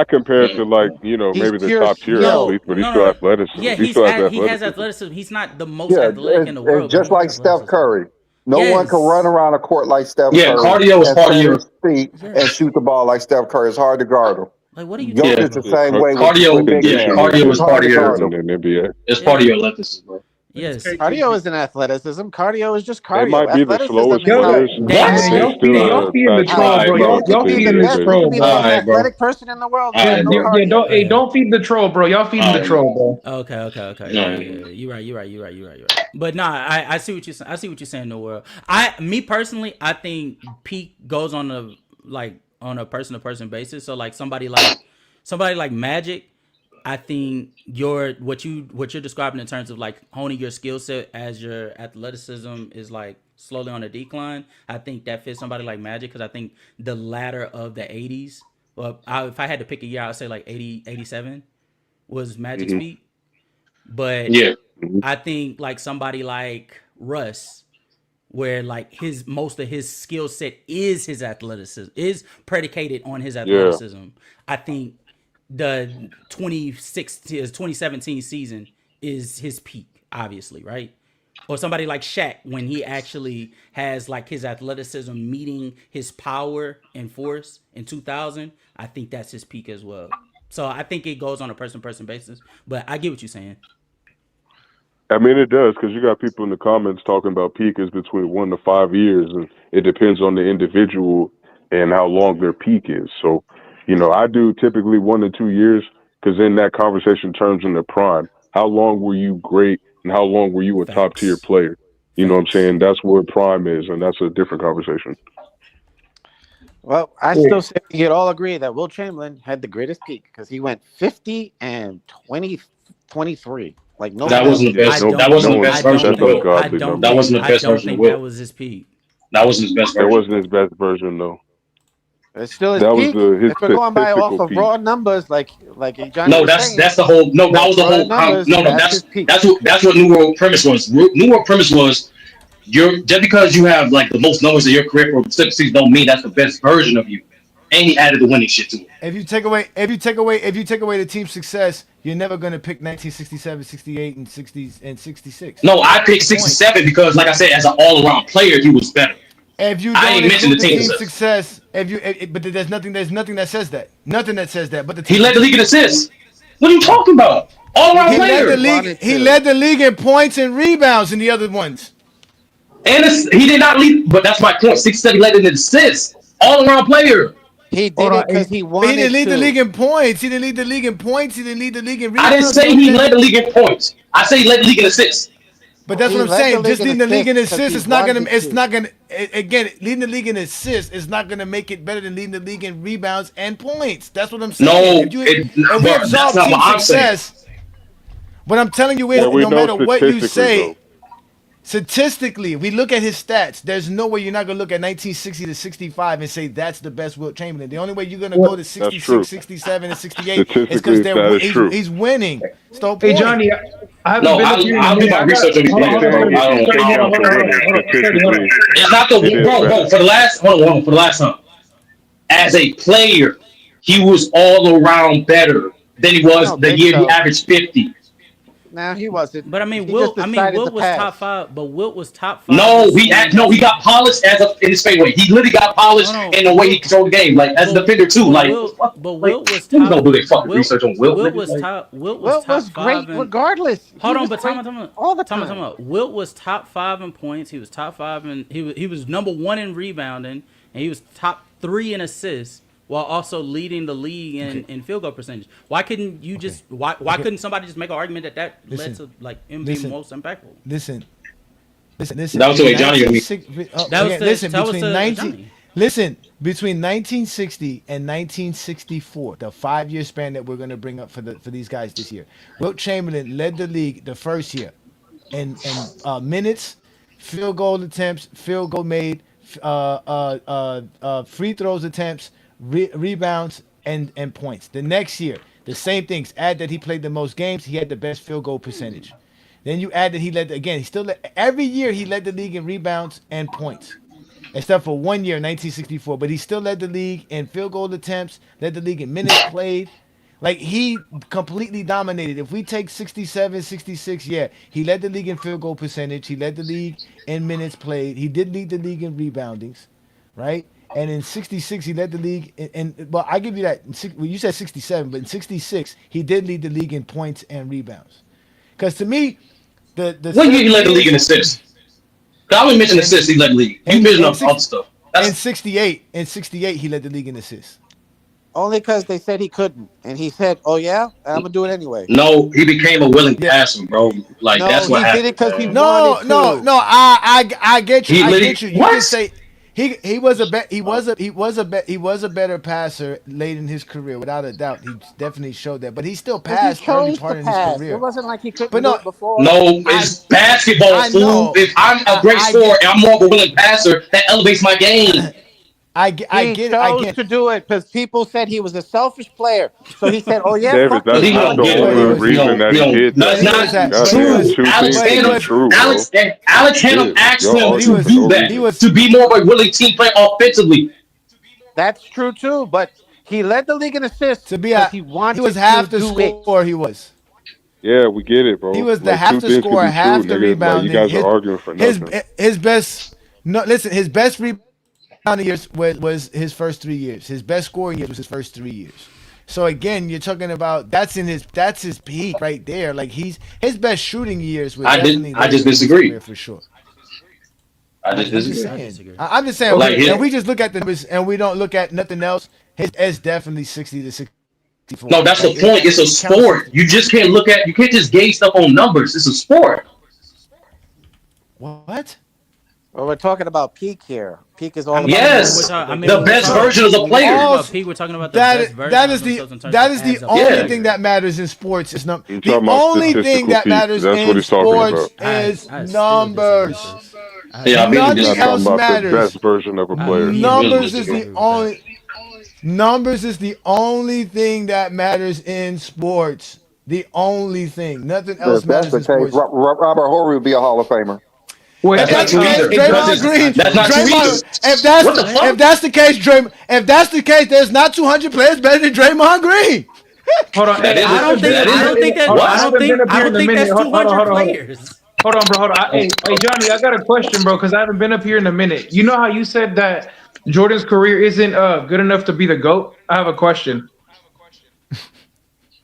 compared to like maybe the top tier athletes, but he's still athletic. Yeah, he has athleticism. He's not the most athletic in the world. Just like Steph Curry. No one can run around a court like Steph Curry. Yeah, cardio is part of your feet and shoot the ball like Steph Curry. It's hard to guard him. Like, what are you doing? It's the same way. Cardio, cardio is part of your. NBA. It's part of your athleticism, bro. Yes, cardio isn't athleticism. Cardio is just cardio. It might be the slowest players. Y'all feeding the troll, bro. Y'all feeding the troll, bro. Athletic person in the world. Don't feed the troll, bro. Y'all feeding the troll, bro. Okay. Yeah. You're right. But nah, I see what you're saying. I see what you're saying in the world. Me personally, I think peak goes on a person to person basis. So like somebody like Magic, I think what you're describing in terms of like honing your skill set as your athleticism is like slowly on a decline. I think that fits somebody like Magic because I think the latter of the 80s. Well, if I had to pick a year, I'd say like 80, 87 was Magic's peak. But I think like somebody like Russ, where like most of his skill set is his athleticism, is predicated on his athleticism. Yeah. I think the 2017 season is his peak, obviously, right? Or somebody like Shaq, when he actually has like his athleticism meeting his power and force in 2000, I think that's his peak as well. So I think it goes on a person-person basis, but I get what you're saying. I mean, it does, because you got people in the comments talking about peak is between 1 to 5 years, and it depends on the individual and how long their peak is. So, I do typically 1 to 2 years, because then that conversation turns into prime. How long were you great, and how long were you a top-tier player? You know what I'm saying? That's where prime is, and that's a different conversation. Well, I still say we could all agree that Will Chamberlain had the greatest peak, because he went 50 and 23. Like no, that wasn't the best. That wasn't the best version. That wasn't the best version. That was his peak. That wasn't his best version. That wasn't his best version, though. It's still his that peak. Was his if we're going by off of raw numbers, like Ajani no, that's the whole. No, that was the whole. Numbers, that's what New World premise was. New World premise was you're just because you have like the most numbers in your career for six seasons don't mean that's the best version of you. And he added the winning shit to it. If you take away the team's success, you're never gonna pick 1967, 68, and 60 and 66. No, I picked That's the point. 67 because, like I said, as an all-around player, he was better. If you I don't ain't mentioned the include the team team's success. success, but there's nothing that says that. Nothing that says that. But the He team led the league in success. assists. What are you talking about? All-around He led the player. league. He led the league in points and rebounds in the other ones. And he did not lead, but that's my point. 67 led in assists. All-around player. He Hold did on. it because he But he wanted didn't lead the to. league in points. He didn't lead the league in points. He didn't lead the league in I didn't rebounds. say he led the league in points. I say he led the league in assists. But that's He what I'm led the saying. league Just in leading the league in assists 'cause assists, he it's not gonna. wanted It's to. not gonna. Again, leading the league in assists is not gonna make it better than leading the league in rebounds and points. That's what I'm saying. No, If we bro, that's absolve not team what I'm saying. success, what I'm telling you is, Yeah, we no know matter what you statistically say, though. statistically, we look at his stats. There's no way you're not gonna look at 1960 to 65 and say that's the best Wilt Chamberlain. The only way you're gonna go to That's 66, true. 67, and 68 is because Statistically, that is true. he's winning. It's the whole Hey, point. Johnny, I haven't No, been up here in a I'll do minute. my I got. research on these Hold on, He's players, hold on, bro. saying Sturdy. if you Sturdy, take hold on, him hold to on, hold winning, on, hold on. Sturdy, hold on. statistically, It's not it the is bro better. for the last As a player, he was all around better than he I was don't the think year he so. averaged 50. Now he wasn't. But I mean, He just decided Wilt to was top pass. five. But Wilt was top five in No, scoring no, as he a. got polished in his fadeaway. He literally got Hold polished on, in the way he Wilt. controlled the game, like as a defender too. Like, what the fuck? But Like, Wilt was niggas don't top. do their fucking Wilt research on Wilt, niggas. Like, Wilt was Wilt was top great five in. regardless. He Hold on, was but great time out. all the Time out. time. Wilt was top five in points. He was top five in. He was number one in rebounding, and he was top three in assists, while also leading the league in field goal percentage. Why couldn't you just? Why couldn't somebody just make an argument that led to like him being most impactful? Listen. that was the way Johnny and me. That was Listen, that was between to 19 Johnny. listen, between 1960 and 1964, the 5-year span that we're going to bring up for these guys this year, Wilt Chamberlain led the league the first year in minutes, field goal attempts, field goal made, free throws attempts, rebounds, and points. The next year, the same things. Add that he played the most games, he had the best field goal percentage. Then you add that he led he still led, every year he led the league in rebounds and points, except for 1 year, 1964. But he still led the league in field goal attempts, led the league in minutes played. Like he completely dominated. If we take 67, 66, yeah, he led the league in field goal percentage. He led the league in minutes played. He did lead the league in reboundings, right? And in 66, he led the league. Well, I give you that. Well, you said 67, but in 66, he did lead the league in points and rebounds. Because to me, the What year he led the league in years- assists? I only mentioned assists. He led the league. You mentioned other stuff. In 68, he led the league in assists. Only because they said he couldn't, and he said, "Oh yeah, I'm gonna do it anyway." No, he became a willing passer, bro. Like No, that's what he happened. did it because he man. wanted to. No. I get you. He I literally- get you. You what? can say he was a better passer late in his career, without a doubt. He definitely showed that. But he still But he passed early chose part to in his pass. career. It wasn't like he couldn't But do no, it before. No, it's basketball, I fool. know. If I'm a great scorer and I'm more of a willing passer, that elevates my game. I He get it. chose to do it because people said he was a selfish player. So he said, "Oh yeah, David, fuck that's it, He I'm not don't gonna the get do it, it." only bro. reason that he did No, it's that. not Goddamn, true. two Alex things can be had true, bro. Alex had him Shit, ask y'all him arguing to for do no that, reason. to be more of a willing team player offensively. That's true too. But he led the league in assists To be because a, he he was wanted half to the do it. score. He was. Yeah, we get it, He bro. was the Like half two the things can scorer, be true, half the nigga. Like you rebounding. guys are arguing for nothing. His best. No, listen. His best rebounding years was his first 3 years. His best scoring years was his first 3 years. So again, you're talking about that's his peak right there. Like his best shooting years were definitely I just later in his disagree. career for sure. I just I'm just disagree. saying. I'm just saying. Like If we just look at the numbers and we don't look at nothing else, it's definitely 60 to 64. No, that's the Like, point. It's a it counts sport. You just can't you can't just gauge stuff on numbers. It's a sport. What? Well, we're talking about peak here. Peak is all about Yes, numbers. the best version of the player. We're talking about the best version that of is the themselves in terms that of is the as a only player. thing that matters in sports. Is You're the talking about only thing statistical that peak. matters That's what in he's talking sports about. is I still numbers. disagree with this. Yeah, I mean, You're Nothing not talking else about the matters. best version of a player. Numbers is disagree the with that. only. Numbers is the only thing that matters in sports. The only thing. Nothing else If that's matters the in case, sports. Robert Horry would be a Hall of Famer. If That's not that's the true case, either. Draymond Green, That's not true either. Draymond. If that's What the fuck? if that's the case, if that's the case, there's not 200 players better than Draymond Green. Hold on, That hey, is I it. haven't been. That is it. Hold on, I What? haven't been up I here don't in a think minute. that's Hold on, 200 hold on, hold on. players. Hold on, bro. Hold on. Hey, Johnny, I got a question, bro, because I haven't been up here in a minute. You know how you said that Jordan's career isn't good enough to be the GOAT? I have a question.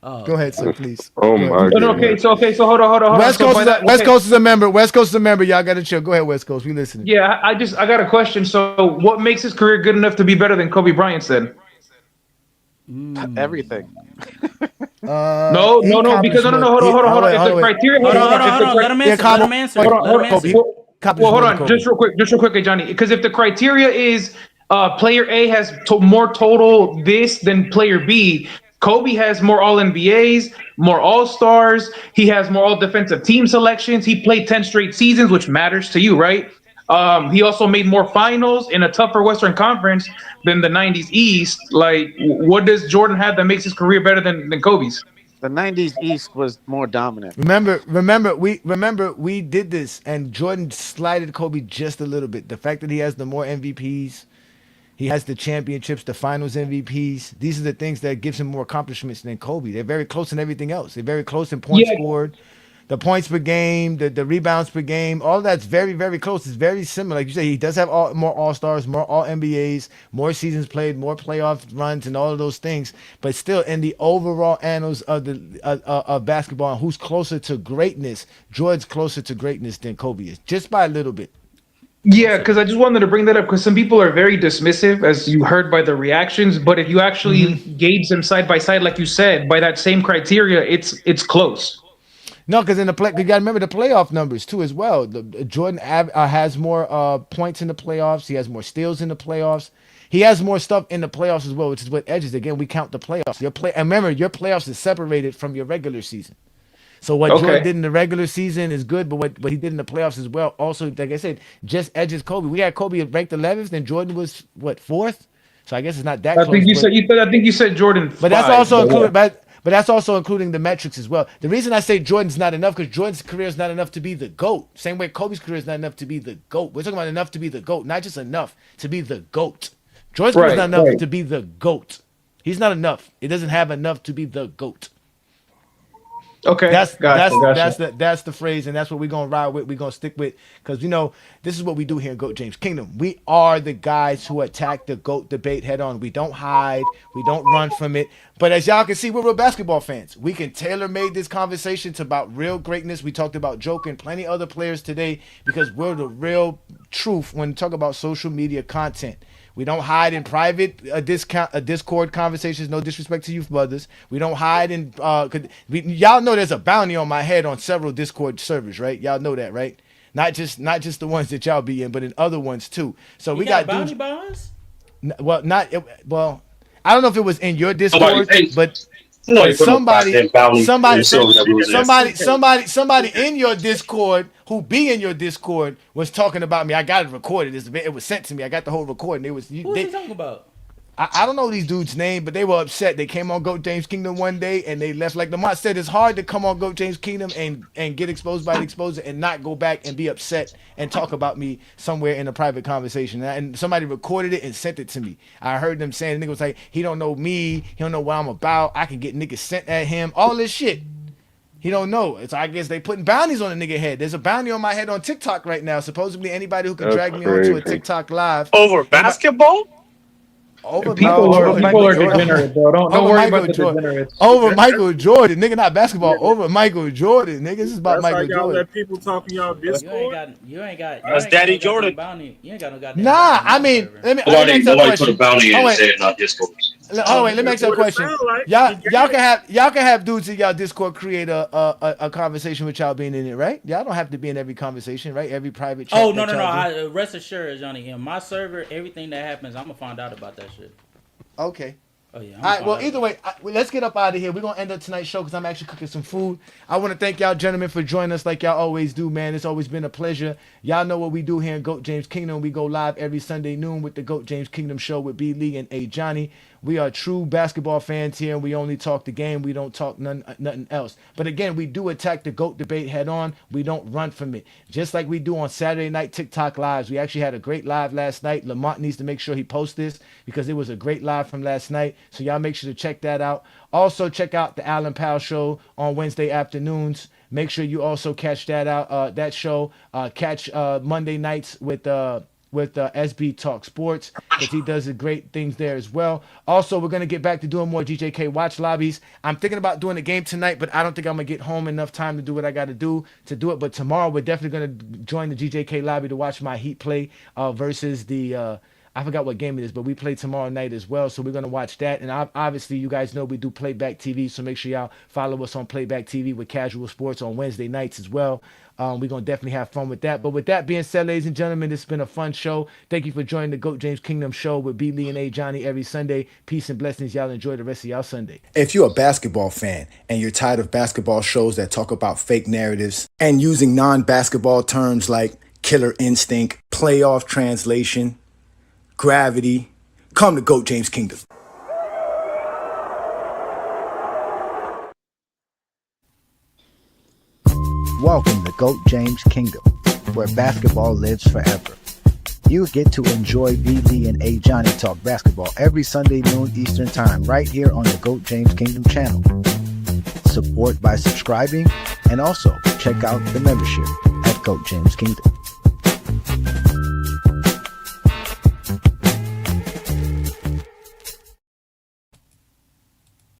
Go ahead, sir, please. Oh Go my ahead. goodness. So hold on. West So Coast by is that, West Coast is a member. West Coast is a member. Y'all got to chill. Go ahead, West Coast. We listening. yeah, I got a question. So what makes his career good enough to be better than Kobe Bryant's then? Everything. No, because no, hold on. If the criteria, Hold on. Let him answer. Let him answer. Let him answer. Well, hold on, just real quick, hey, Johnny. Because if the criteria is player A has more total this than player B, Kobe has more All NBAs, more All Stars. He has more All Defensive Team selections. He played 10 straight seasons, which matters to you, right? He also made more finals in a tougher Western Conference than the '90s East. Like, what does Jordan have that makes his career better than Kobe's? The '90s East was more dominant. Remember, we did this, and Jordan slided Kobe just a little bit. The fact that he has the more MVPs, he has the championships, the Finals MVPs. These are the things that gives him more accomplishments than Kobe. They're very close in everything else. They're very close in points scored, the points per game, the rebounds per game. All that's very, very close. It's very similar. Like you say, he does have more All Stars, more All NBAs, more seasons played, more playoff runs, and all of those things. But still, in the overall annals of the of basketball, and who's closer to greatness, Jordan's closer to greatness than Kobe is, just by a little bit. Yeah, because I just wanted to bring that up because some people are very dismissive, as you heard by the reactions. But if you actually gauge them side by side, like you said, by that same criteria, it's close. No, because in the play, you got to remember the playoff numbers too as well. Jordan has more points in the playoffs. He has more steals in the playoffs. He has more stuff in the playoffs as well, which is what edges. Again, we count the playoffs. And remember, your playoffs is separated from your regular season. So what Jordan did in the regular season is good, but what he did in the playoffs as well, also, like I said, just edges Kobe. We had Kobe ranked 11th, and Jordan was what, 4th? So I guess it's not that close. I think you said Jordan. But that's also included. But that's also including the metrics as well. The reason I say Jordan's not enough because Jordan's career is not enough to be the GOAT. Same way Kobe's career is not enough to be the GOAT. We're talking about enough to be the GOAT, not just enough to be the GOAT. Jordan's career is not enough to be the GOAT. He's not enough. It doesn't have enough to be the GOAT. Okay, that's the phrase, and that's what we're gonna ride with. We're gonna stick with because this is what we do here in GOAT James Kingdom. We are the guys who attack the GOAT debate head on. We don't hide, we don't run from it. But as y'all can see, we're real basketball fans. We can tailor-made this conversation to about real greatness. We talked about Joker and plenty other players today because we're the real truth when we talk about social media content. We don't hide in private Discord conversations. No disrespect to you brothers. We don't hide in y'all know there's a bounty on my head on several Discord servers, right? Y'all know that, right? Not just the ones that y'all be in, but in other ones too. So we got bounty by us? Well, I don't know if it was in your Discord, but somebody in your Discord who be in your Discord was talking about me. I got it recorded. It was sent to me. I got the whole recording. Who's he talking about? I don't know these dudes' name, but they were upset. They came on GOAT James Kingdom one day and they left. Like Lamont said, it's hard to come on GOAT James Kingdom and get exposed by the exposer and not go back and be upset and talk about me somewhere in a private conversation. And somebody recorded it and sent it to me. I heard them saying, the nigga was like, he don't know me. He don't know what I'm about. I can get niggas sent at him. All this shit. He don't know. It's I guess they putting bounties on the nigga head. There's a bounty on my head on TikTok right now. Supposedly anybody who can drag me onto a TikTok live. Over basketball? People are degenerate, bro. Don't worry about the degenerates. Over Michael Jordan, nigga, not basketball. Over Michael Jordan, nigga. This is about Michael Jordan. Let people talk in y'all Discord. You ain't got. That's Daddy Jordan. Bounty. You ain't got no goddamn. Nah, I mean, let me. Nobody put a bounty in and said not Discord. Oh wait, let me ask you a question. Y'all can have dudes in y'all Discord create a conversation with y'all being in it, right? Y'all don't have to be in every conversation, right? Every private chat. Oh no. Rest assured, Johnny. In my server, everything that happens, I'm gonna find out about that shit. Okay. Oh yeah. All right. Well, either way, let's get up out of here. We're gonna end up tonight's show because I'm actually cooking some food. I want to thank y'all, gentlemen, for joining us like y'all always do, man. It's always been a pleasure. Y'all know what we do here in GOAT James Kingdom. We go live every Sunday noon with the GOAT James Kingdom show with B Lee and Ajani. We are true basketball fans here, and we only talk the game. We don't talk nothing else. But again, we do attack the GOAT debate head on. We don't run from it. Just like we do on Saturday night TikTok lives. We actually had a great live last night. Lamont needs to make sure he posts this because it was a great live from last night. So y'all make sure to check that out. Also, check out the Alan Powell show on Wednesday afternoons. Make sure you also catch that out. That show. Catch Monday nights with SB Talk Sports because he does great things there as well. Also, we're going to get back to doing more GJK watch lobbies. I'm thinking about doing a game tonight, but I don't think I'm going to get home enough time to do what I got to do. But tomorrow we're definitely going to join the GJK lobby to watch my Heat play versus the I forgot what game it is, but we play tomorrow night as well, so we're going to watch that. And obviously, you guys know we do Playback TV, so make sure y'all follow us on Playback TV with Casual Sports on Wednesday nights as well. We're going to definitely have fun with that. But with that being said, ladies and gentlemen, this has been a fun show. Thank you for joining the GOAT James Kingdom show with B. Lee and A. Johnny every Sunday. Peace and blessings. Y'all enjoy the rest of y'all Sunday. If you're a basketball fan and you're tired of basketball shows that talk about fake narratives and using non-basketball terms like killer instinct, playoff translation, gravity, come to GOAT James Kingdom. Welcome to GOAT James Kingdom, where basketball lives forever. You get to enjoy B. Lee and A. Johnny talk basketball every Sunday noon Eastern Time right here on the GOAT James Kingdom channel. Support by subscribing and also check out the membership at GOAT James Kingdom.